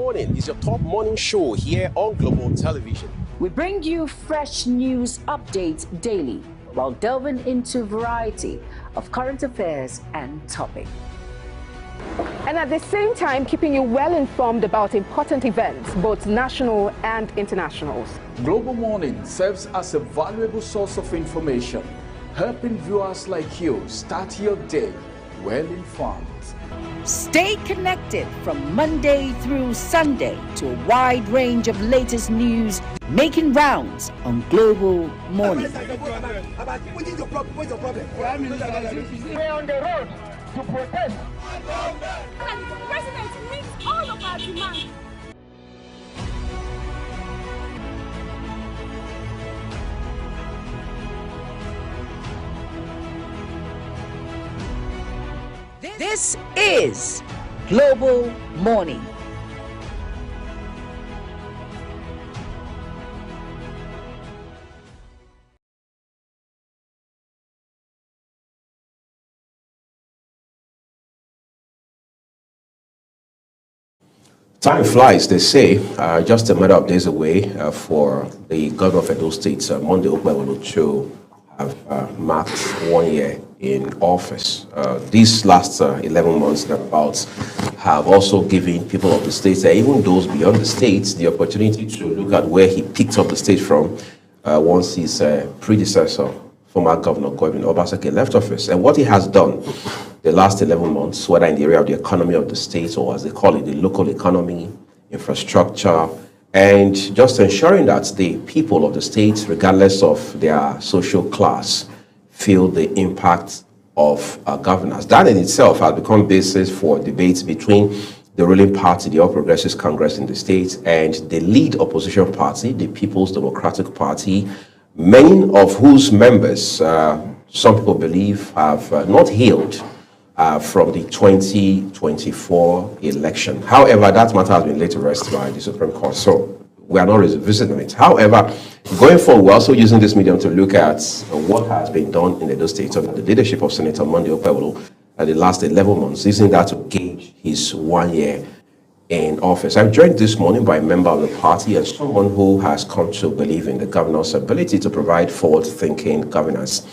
Morning is your top morning show here on Global Television. We bring you fresh news updates daily while delving into a variety of current affairs and topics. And at the same time, keeping you well informed about important events, both national and internationals. Global Morning serves as a valuable source of information, helping viewers like you start your day well informed. Stay connected from Monday through Sunday to a wide range of latest news making rounds on Global Morning. We're on the road to protest. And the president meets all of our demands. This is Global Morning. Time flies, they say. Just a matter of days away for the governor of Edo State, Monday Okpebholo, to have marked 1 year in office. These last 11 months thereabouts have also given people of the state, even those beyond the states, the opportunity to look at where he picked up the state from once his predecessor, former Governor Godwin Obaseki, left office. And what he has done the last 11 months, whether in the area of the economy of the state or as they call it, the local economy, infrastructure, and just ensuring that the people of the state, regardless of their social class, feel the impact of governance. That in itself has become basis for debates between the ruling party, the All Progressives Congress in the state, and the lead opposition party, the People's Democratic Party, many of whose members, some people believe, have not healed from the 2024 election. However, that matter has been laid to rest by the Supreme Court, so we are not revisiting it. However, going forward, we're also using this medium to look at what has been done in Edo State under the leadership of Senator Monday Okpebholo the last 11 months, using that to gauge his 1 year in office. I'm joined this morning by a member of the party and someone who has come to believe in the governor's ability to provide forward-thinking governance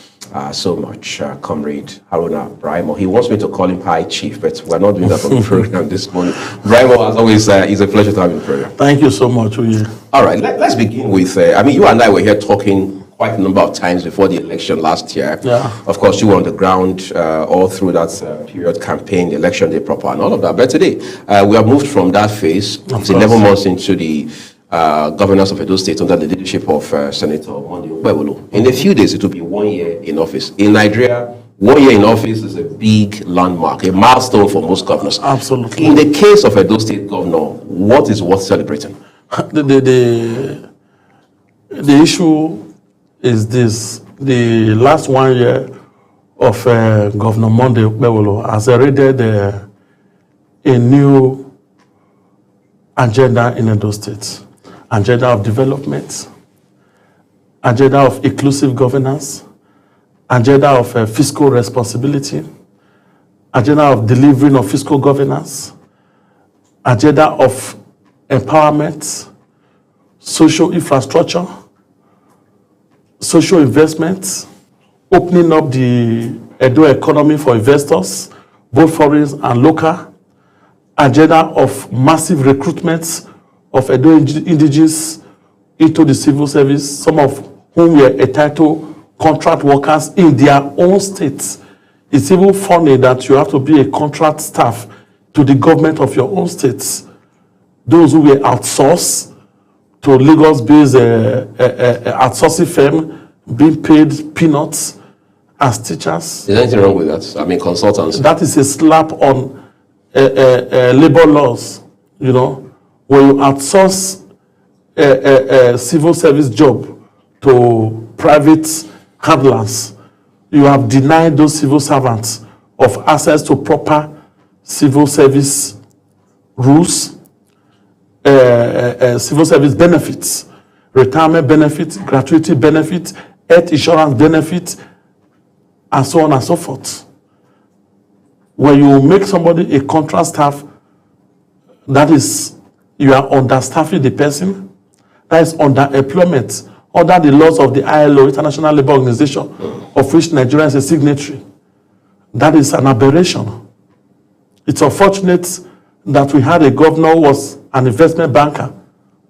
so much. Comrade Haruna Brahimo. He wants me to call him High Chief, but we're not doing that on the program this morning. Brahimo, as always, it's a pleasure to have you in the program. Thank you so much, Uye. All right, let's begin with, you and I were here talking quite a number of times before the election last year. Yeah. Of course, you were on the ground all through that period, campaign, the election day proper, and all of that. But today, we have moved from that phase. It's 11 months into the governance of Edo State under the leadership of Senator Monday Okpebholo. In a few days, it will be 1 year in office. In Nigeria, 1 year in office is a big landmark, a milestone for most governors. Absolutely. In the case of Edo State governor, what is worth celebrating? The issue is this: the last 1 year of Governor Monday Okpebholo has erected a new agenda in Edo State. Agenda of development, agenda of inclusive governance, agenda of fiscal responsibility, agenda of delivering of fiscal governance, agenda of empowerment, social infrastructure, social investment, opening up the Edo economy for investors, both foreign and local, agenda of massive recruitment of Edo indigenes into the civil service, some of whom were entitled contract workers in their own states. It's even funny that you have to be a contract staff to the government of your own states. Those who were outsourced to Lagos-based outsourcing firm being paid peanuts as teachers. Is there anything wrong with that? I mean, consultants. That is a slap on labor laws, you know. When you outsource a civil service job to private handlers, you have denied those civil servants of access to proper civil service rules, civil service benefits, retirement benefits, gratuity benefits, health insurance benefits, and so on and so forth. When you make somebody a contract staff, that is you are understaffing the person. That is underemployment under the laws of the ILO, International Labour Organization, of which Nigeria is a signatory. That is an aberration. It's unfortunate that we had a governor who was an investment banker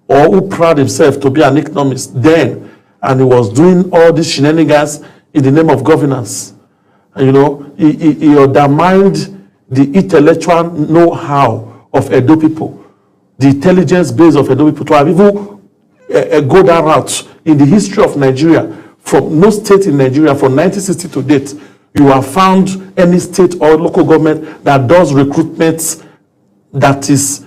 or who proud himself to be an economist then, and he was doing all these shenanigans in the name of governance. And, you know, he undermined the intellectual know-how of Edo people, the intelligence base of Edo people, to have even go that route in the history of Nigeria. From no state in Nigeria from 1960 to date, you have found any state or local government that does recruitment that is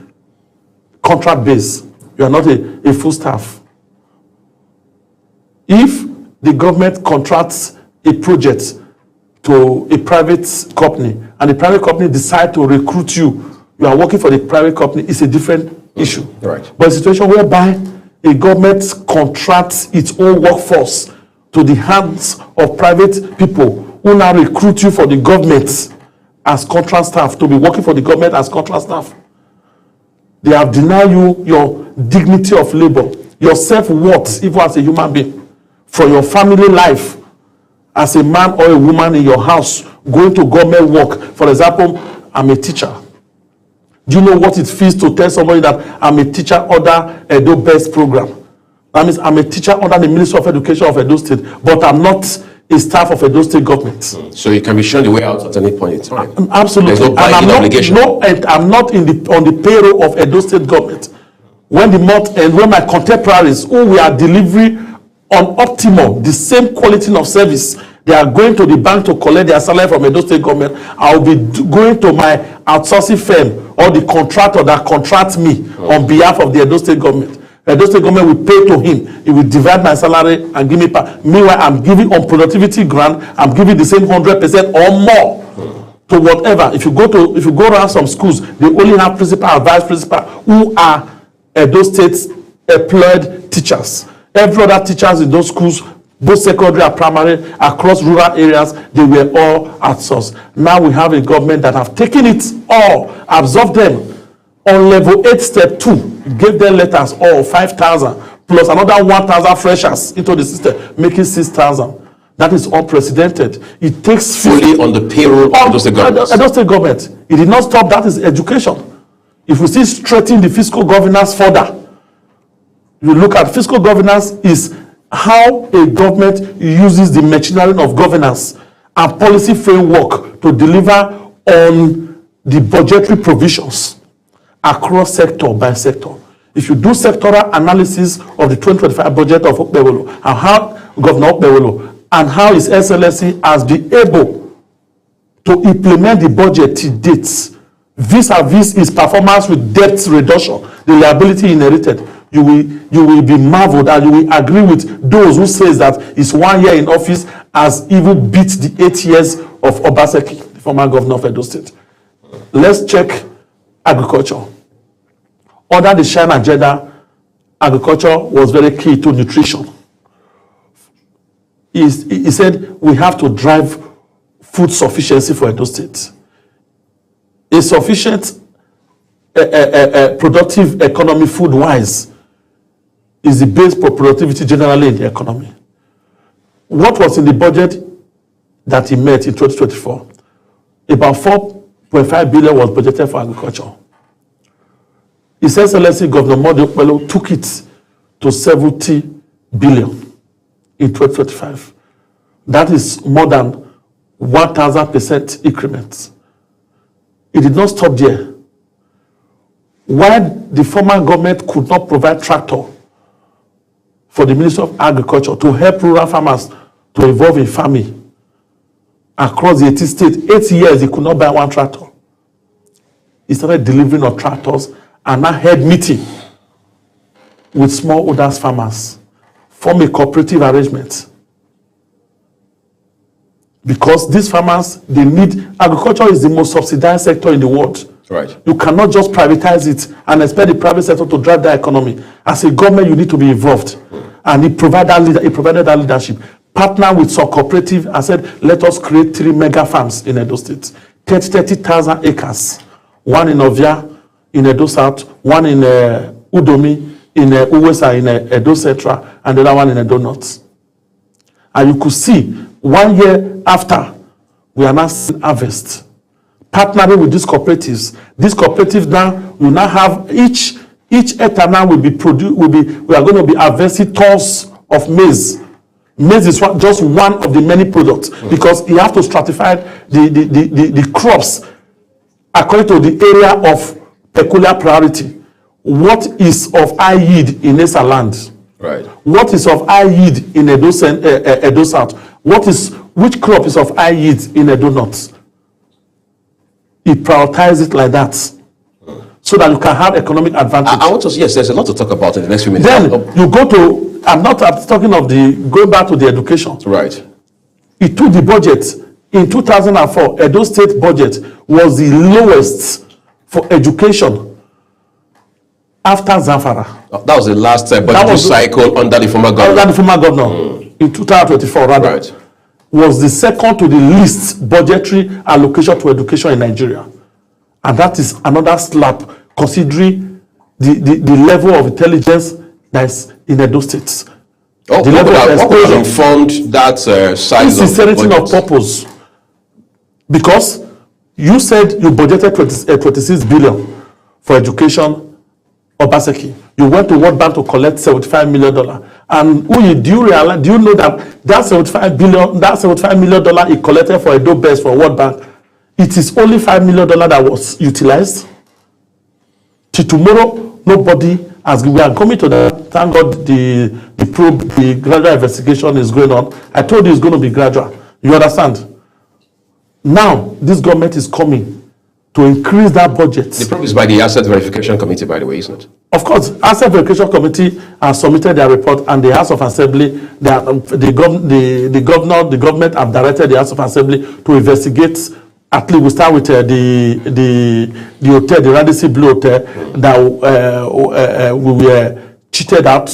contract based. You are not a full staff. If the government contracts a project to a private company and the private company decide to recruit you, you are working for the private company, it's a different issue. Right. But a situation whereby a government contracts its own workforce to the hands of private people who now recruit you for the government as contract staff, to be working for the government as contract staff. They have denied you your dignity of labor, your self-worth, even as a human being, for your family life, as a man or a woman in your house, going to government work. For example, I'm a teacher. Do you know what it feels to tell somebody that I'm a teacher under Edo Best program? That means I'm a teacher under the Ministry of Education of Edo State, but I'm not a staff of Edo State government. So you can be shown the way out at any point in time. Absolutely. There's no binding obligation. And I'm not on the payroll of Edo State government. When the month ends, when my contemporaries who we are delivering on optimal, the same quality of service, they are going to the bank to collect their salary from Edo State government, I'll be going to my outsourcing firm or the contractor that contracts me on behalf of the Edo State government. Edo State government will pay to him. He will divide my salary and give me Meanwhile, I'm giving on productivity grant, I'm giving the same 100% or more to whatever. If you go around some schools, they only have principal and vice principal who are Edo State employed teachers. Every other teachers in those schools, both secondary and primary, across rural areas, they were all outsourced. Now we have a government that have taken it all, absorbed them. On level 8, step 2, gave them letters all 5,000 plus another 1,000 freshers into the system, making 6,000. That is unprecedented. It takes fully on the payroll of Edo State government. Edo State government. It did not stop. That is education. If we still strengthen the fiscal governance further, you look at fiscal governance is how a government uses the machinery of governance and policy framework to deliver on the budgetary provisions across sector by sector. If you do sectoral analysis of the 2025 budget of Okpebholo and how Governor Okpebholo and how his Excellency has been able to implement the budget to date, vis-a-vis his performance with debt reduction, the liability inherited, you will be marveled and you will agree with those who says that his 1 year in office has even beat the 8 years of Obaseki, the former governor of Edo State. Let's check agriculture. Under the Shine agenda, agriculture was very key to nutrition. He said we have to drive food sufficiency for Edo State. A sufficient productive economy food-wise is the base for productivity generally in the economy. What was in the budget that he met in 2024? About 4.5 billion was budgeted for agriculture. His Excellency Governor Monday Okpebholo took it to 70 billion in 2025. That is more than 1,000% increments. It did not stop there. Why the former government could not provide tractor for the Ministry of Agriculture to help rural farmers to evolve in farming across the 18 states, 8 years he could not buy one tractor. He started delivering of tractors and now had meeting with smallholders farmers, form a cooperative arrangement. Because these farmers, they need, agriculture is the most subsidized sector in the world. Right. You cannot just privatize it and expect the private sector to drive the economy. As a government, you need to be involved. And he provided that leadership. Partner with some cooperative and said, let us create 3 mega farms in Edo State. 30,000 acres. One in Ovia, in Edo South, one in Udomi, in Uwesa, in Edo Central, and the other one in Edo North. And you could see 1 year after, we are now seeing harvest. Partnering with these cooperatives now will now have each hectare now we are going to be harvesting tons of maize. Maize is just one of the many products, because you have to stratify the crops according to the area of peculiar priority. What is of high yield in Esa land? Right. What is of high yield in Edo South? Which crop is of high yield in Edo North? He prioritizes it like that, so that you can have economic advantage. I want to, yes, there's a lot to talk about in the next few minutes. Then you go to, I'm talking of going back to the education. Right. He took the budget in 2004. Edo State budget was the lowest for education after Zamfara. That was the last budget cycle under the former governor. Under the former governor, in 2024, rather. Right. Was the second to the least budgetary allocation to education in Nigeria. And that is another slap, considering the level of intelligence that is in Edo State. Oh, the level of what would have informed that size of sincerity of purpose. Because you said you budgeted 26 billion for education, Obaseki. You went to World Bank to collect $75 million. And do you know that $75 million he collected for Edo Best for World Bank, it is only $5 million that was utilized? Till tomorrow, nobody, as we are coming to that, thank God the probe, the gradual investigation is going on. I told you it's going to be gradual. You understand? Now, this government is coming to increase that budget. The probe is by the Asset Verification Committee, by the way, isn't it? Of course, Asset Verification Committee has submitted their report, and the House of Assembly, the government have directed the House of Assembly to investigate. At least we start with the hotel, the Radisson Blue Hotel, that we were cheated out.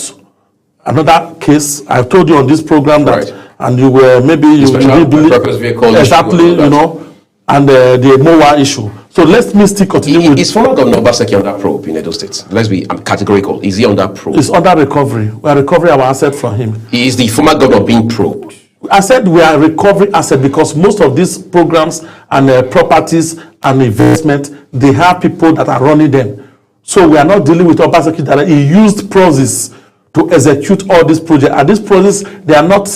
Another case, I told you on this program that, right. And you were maybe you didn't believe exactly, you know, and the MOA issue. So let me still continue with. Is former Governor Obaseki on that probe in Edo State? Let's be categorical. Is he on that probe? It's under recovery. We are recovering our asset from him. Is the former governor being probed? I said we are recovering asset because most of these programs and properties and investment, they have people that are running them. So we are not dealing with Obaseki that he used process to execute all these projects. And these projects, they are not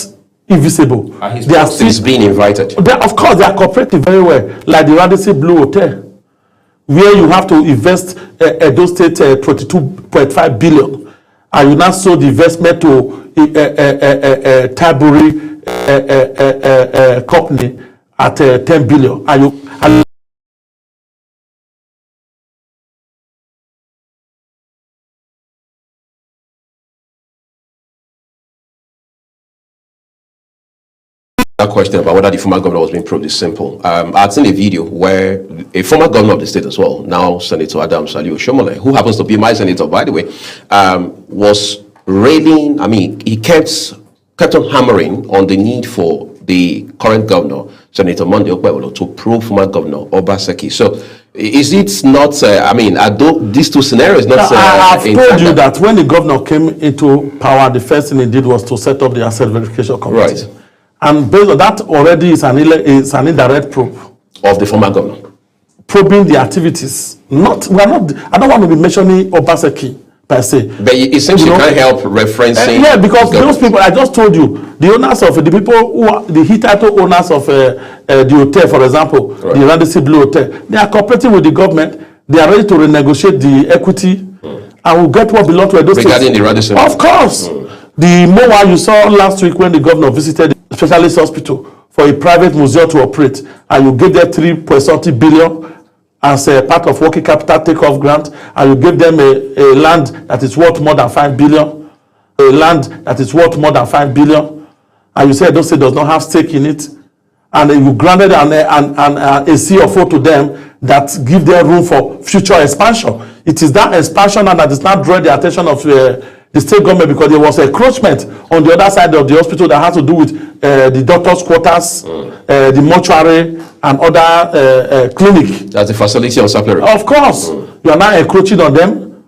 invisible. They are still being invited. Of course, they are cooperating very well, like the Radisson Blue Hotel, where you have to invest Edo State 22.5 billion, and you now sold the investment to Taburi company at 10 billion. And that question about whether the former governor was being probed is simple. I'd seen a video where a former governor of the state as well, now Senator Adam Saliu Shomole, who happens to be my senator, by the way, was railing. I mean, he kept on hammering on the need for the current governor, Senator Monday Okpebholo, to probe former governor Obaseki. So, is it not? I mean, these two scenarios not? I've told you that when the governor came into power, the first thing he did was to set up the Asset Verification Committee. Right. And based on that, already is an indirect probe of the former governor, probing the activities. I don't want to be mentioning Obaseki per se. But it seems you can't help referencing. Yeah, because those people, I just told you, the owners of the people who are the Hittitle owners of the hotel, for example, right. The Radisson Blue Hotel, they are cooperating with the government. They are ready to renegotiate the equity and will get what belongs to Edo State. Regarding the Radisson, of course. The MOA you saw last week when the governor visited the specialist hospital for a private museum to operate, and you gave them 3.something billion as a part of working capital takeoff grant, and you gave them a land that is worth more than 5 billion, a land that is worth more than 5 billion, and you said Edo State does not have stake in it, and you granted a CFO to them that give them room for future expansion. It is that expansion and that is not drawing the attention of the state government because there was encroachment on the other side of the hospital that had to do with the doctor's quarters, the mortuary, and other clinic. That's the facility on Sapleri. Of course, you are now encroaching on them.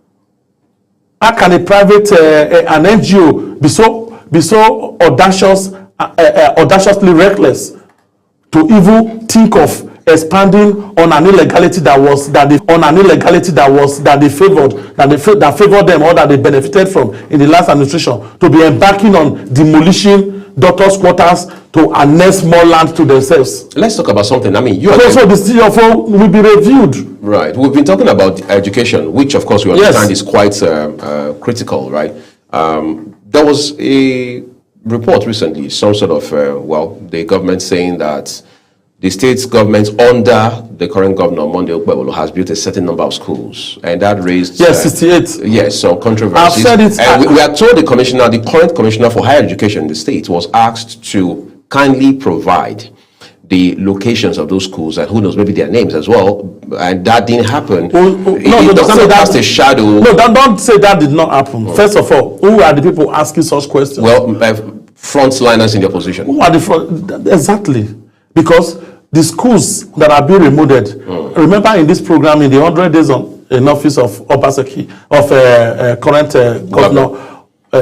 How can a private, an NGO be so audacious, audaciously reckless to even think of expanding on an illegality that favored them or that they benefited from in the last administration, to be embarking on demolishing doctors' quarters to annex more land to themselves? Let's talk about something. I mean, also the CFO will be reviewed. Right. We've been talking about education, which of course we understand is quite critical, right? There was a report recently, some sort of, the government saying that the state government under the current governor, Monday Okpebholo, has built a certain number of schools, and that raised 68. Yes, some controversies. I've said it. And we are told the current commissioner for higher education in the state was asked to kindly provide the locations of those schools, and who knows, maybe their names as well, and that didn't happen. It doesn't cast a shadow. No, don't say that did not happen. First of all, who are the people asking such questions? Well, frontliners in the opposition. Who are the front? Exactly, because the schools that are being remodeled. Remember, in this program, in the 100 days in office of Obaseki, of current governor,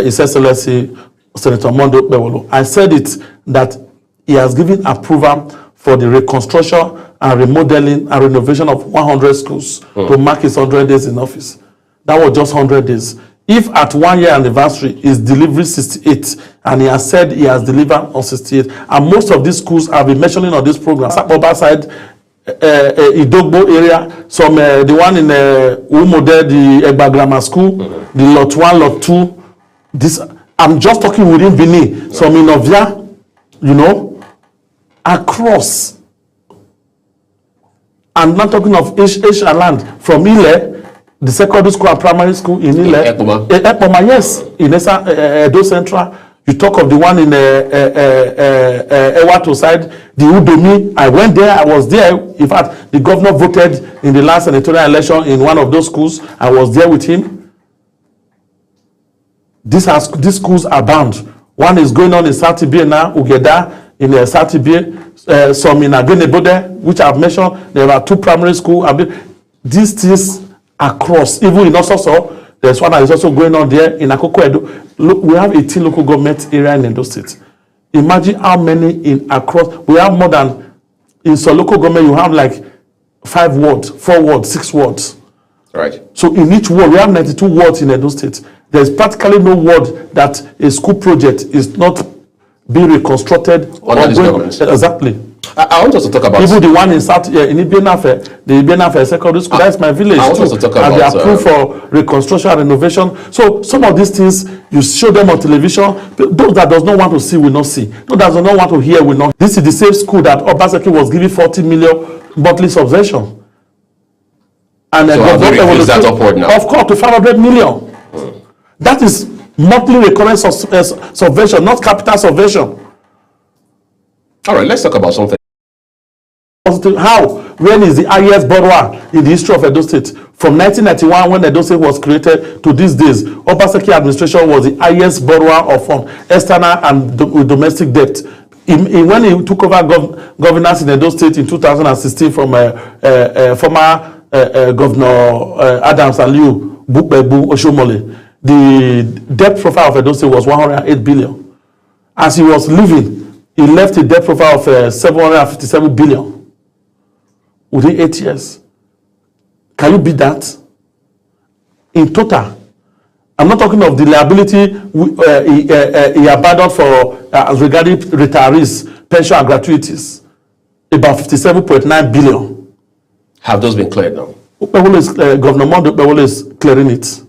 His Excellency Senator Monday Okpebholo, I said it that he has given approval for the reconstruction and remodeling and renovation of 100 schools to mark his 100 days in office. That was just 100 days. If at 1 year anniversary is delivery 68, and he has said he has delivered on 68, and most of these schools have been mentioning on this program, Sapoba side, Idogbo area, some the one in Umode, the Egba Grammar School, the Lot 1, Lot 2. This I'm just talking within Benin, some in Ovia, you know, across. I'm not talking of Asia land from Ile. The secondary school and primary school in Ile. Epoma, yes. In Edo Central. You talk of the one in Ewato side, the Udomi. I went there, I was there. In fact, the governor voted in the last senatorial election in one of those schools. I was there with him. These schools are bound. One is going on in Satibie now, Ugeda, in Satibie, some in Agenebode, which I've mentioned. There are 2 primary schools. These things across, even in Ososo, there's one that is also going on there in Akoko Edo. Look, we have 18 local government area in Edo State. Imagine how many in across. We have more than, in some local government, you have like 5 wards, 4 wards, 6 wards. Right. So in each ward, we have 92 wards in Edo State. There's practically no ward that a school project is not being reconstructed. Under this government. Exactly. I want us to talk about even the one in South in Ibienafe, the Ibienafe secondary school. That's my village. I want us to talk about, and they are approved for reconstruction and renovation. So some of these things you show them on television. Those that does not want to see will not see. Those that does not want to hear will not. This is the same school that Obaseki was giving 40 million monthly subvention. And so have they reduced that upward now? Of course, to 500 million. That is monthly recurrent subvention, not capital subvention. All right, let's talk about something. How? When is the highest borrower in the history of Edo State? From 1991, when Edo State was created, to these days, Obaseki administration was the highest borrower of external and domestic debt. When he took over governance in Edo State in 2016 from former Governor Adams Aliyu Bukbebu Oshomole, the debt profile of Edo State was 108 billion. As he was leaving, he left a debt profile of 757 billion within 8 years. Can you beat that? In total, I'm not talking of the liability he abandoned for as regarding retirees, pension and gratuities, about 57.9 billion. Have those been cleared now? Governor Monday Okpebholo is clearing it.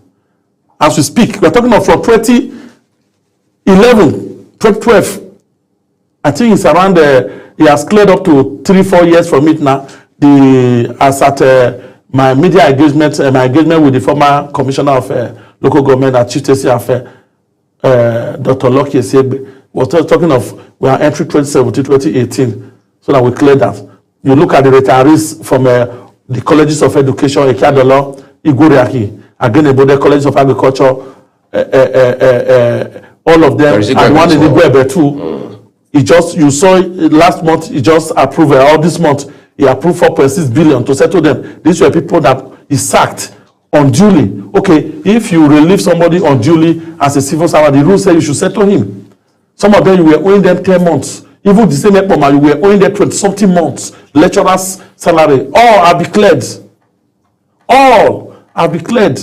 As we speak, we're talking of from 2011, 2012. I think it's around, he has cleared up to 3-4 years from it now. As at my media engagement, my engagement with the former commissioner of local government at Chief Tesi Affair, Dr. Lucky Esiegbe, was talking of we are entering 2017, 2018, so that we clear that. You look at the retirees from the colleges of education, Ekiadolo, Iguriaki, Agenebode Colleges of Agriculture, all of them, Is it and one in Gwebe Igwebe too. He just, you saw it last month, he just approved, or this month, he approved 4.6 billion to settle them. These were people that he sacked unduly. Okay, if you relieve somebody unduly as a civil servant, the rule says you should settle him. Some of them, you were owing them 10 months. Even the same EPOMA, you were owing them 20-something months. Lecturer's salary. All are declared. All are declared.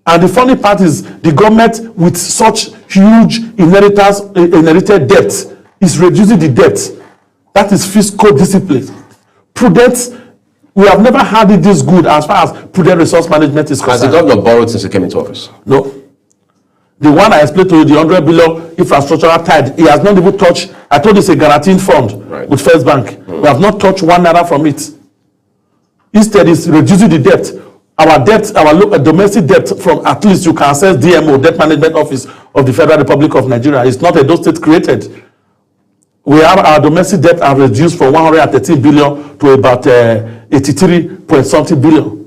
And the funny part is the government with such huge inherited debt is reducing the debt. That is fiscal discipline. Prudence, we have never had it this good as far as prudent resource management is concerned. Has the governor borrowed since he came into office? No. The one I explained to you, the 100 billion infrastructural tide, he has not even touched. I told you it's a guaranteeing fund with First Bank. We have not touched 1 naira from it. Instead, it's reducing the debt. Our debt, our domestic debt from, at least you can access DMO, Debt Management Office of the Federal Republic of Nigeria. It's not a those state created. We have our domestic debt are reduced from 113 billion to about 83 point something billion.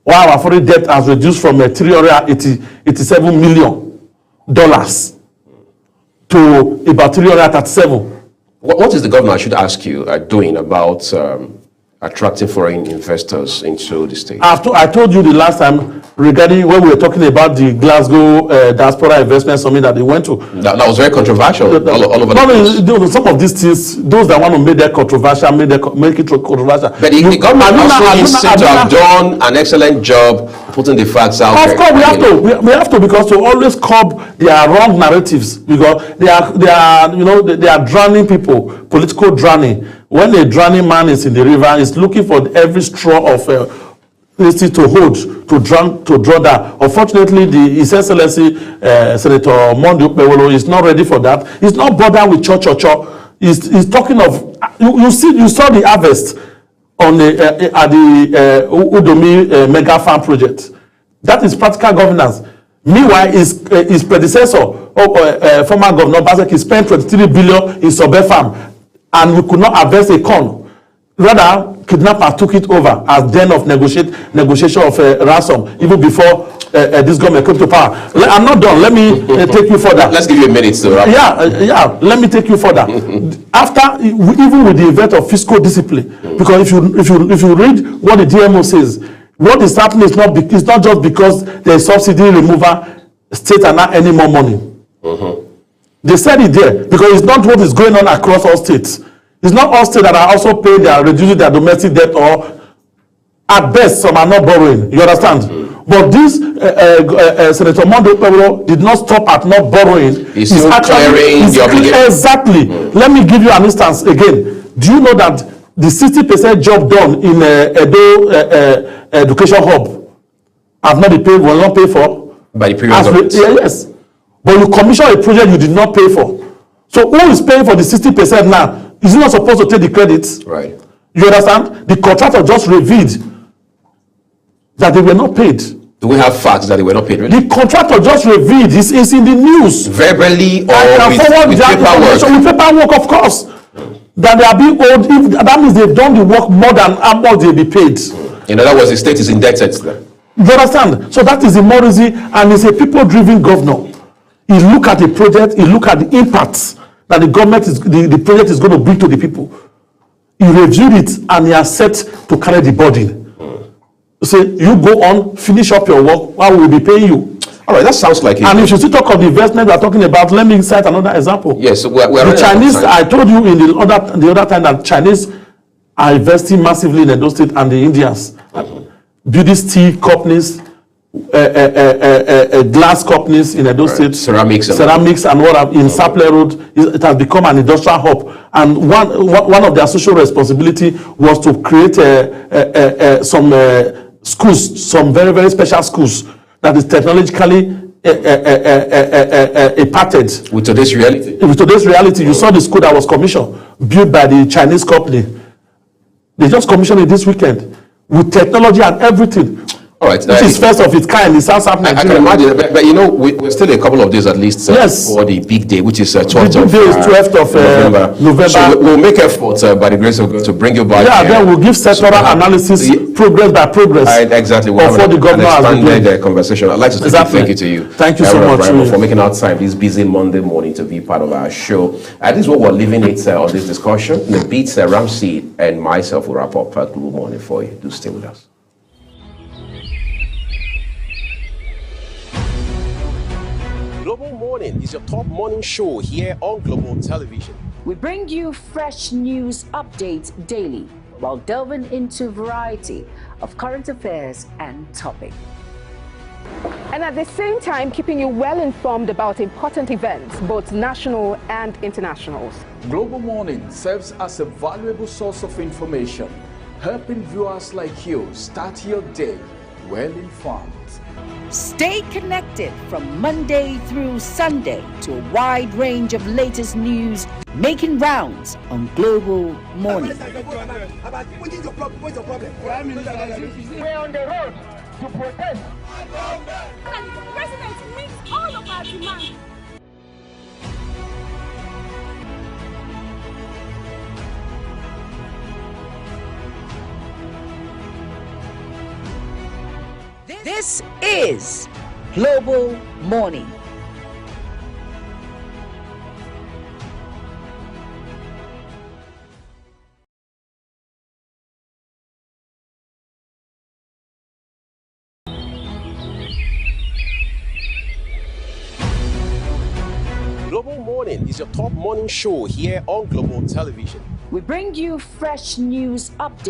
While our foreign debt has reduced from $387 million to about 337. What is the governor, I should ask you, doing about attracting foreign investors into the state? I told you the last time regarding when we were talking about the Glasgow Diaspora Investment Summit that they went to. That was very controversial all over the place. Some of these things, those that want to make that controversial, make it controversial. But the government also seems to have done an excellent job putting the facts out there. Of course, we have to because to always curb their wrong narratives, because they are drowning people, political drowning. When a drowning man is in the river, he's looking for every straw of to hold, to draw that. Unfortunately, His Excellency Senator Monday Okpebholo is not ready for that. He's not bothered with cho. He's talking of, you saw the harvest on at the Udomi mega farm project. That is practical governance. Meanwhile, his predecessor, former Governor Obaseki, spent 23 billion in Sobe farm, and we could not harvest a corn. Rather, kidnappers took it over as den of negotiation of ransom, even before this government came to power. I'm not done. Let me take you further. Let's give you a minute to wrap up. Let me take you further. After, even with the event of fiscal discipline, because if you read what the DMO says, what is happening is not just because there is subsidy removal, states are not any more money. They said it there because it's not what is going on across all states. It's not all states that are also paying, they are reducing their domestic debt, or at best some are not borrowing. You understand? But this Senator Monday Okpebholo did not stop at not borrowing. He's still clearing the obligation. Exactly. Let me give you an instance again. Do you know that the 60% job done in Edo Education Hub have not been paid, will not pay for? By the previous government? Yes. But you commission a project you did not pay for. So who is paying for the 60% now? Is he not supposed to take the credits? Right. You understand? The contractor just revealed that they were not paid. Do we have facts that they were not paid? Really? The contractor just revealed, it's in the news. Verbally or with paperwork? With paperwork, of course. That they are being owed, that means they've done the work more than how much they'll be paid. In other words, the state is indebted to them. You understand? So that is immorality, and it's a people-driven governor. He look at the project, he look at the impacts that the government is, the project is going to bring to the people. He reviewed it and he has set to carry the burden. Say, you go on, finish up your work, I will be paying you. All right, that sounds like it. And if you still talk of the investment we are talking about, let me cite another example. Yes, we're the Chinese, I told you in the other time that Chinese are investing massively in Edo State and the Indians. Building steel companies, glass companies in Edo State, ceramics and what in Sapele Road. It has become an industrial hub, and one of their social responsibility was to create some schools, some very, very special schools that is technologically imparted. With today's reality? With today's reality, you saw the school that was commissioned, built by the Chinese company. They just commissioned it this weekend with technology and everything. All right. Which is first of its kind in South I Nigeria. can imagine, but you know, we're still a couple of days at least Yes. for the big day, which is 12th The big day is 12th of November. So we'll make efforts by the grace of God to bring you back. Yeah, here. then we'll give sectoral analysis, progress by progress. Exactly. We'll of what the governor has been doing. expanded conversation. I'd like to say thank you to you. Thank you so much, Brian, for making out time this busy Monday morning to be part of our show. This is what we're leaving it on this discussion. The beats, Ramsey and myself will wrap up Global Morning for you. Do stay with us. Global Morning is your top morning show here on Global Television. We bring you fresh news updates daily while delving into a variety of current affairs and topics. And at the same time, keeping you well informed about important events, both national and internationals. Global Morning serves as a valuable source of information, helping viewers like you start your day well informed. Stay connected from Monday through Sunday to a wide range of latest news making rounds on Global Morning. We're on the road to protest. And the president meets all of our demands. This is Global Morning. Global Morning is your top morning show here on Global Television. We bring you fresh news updates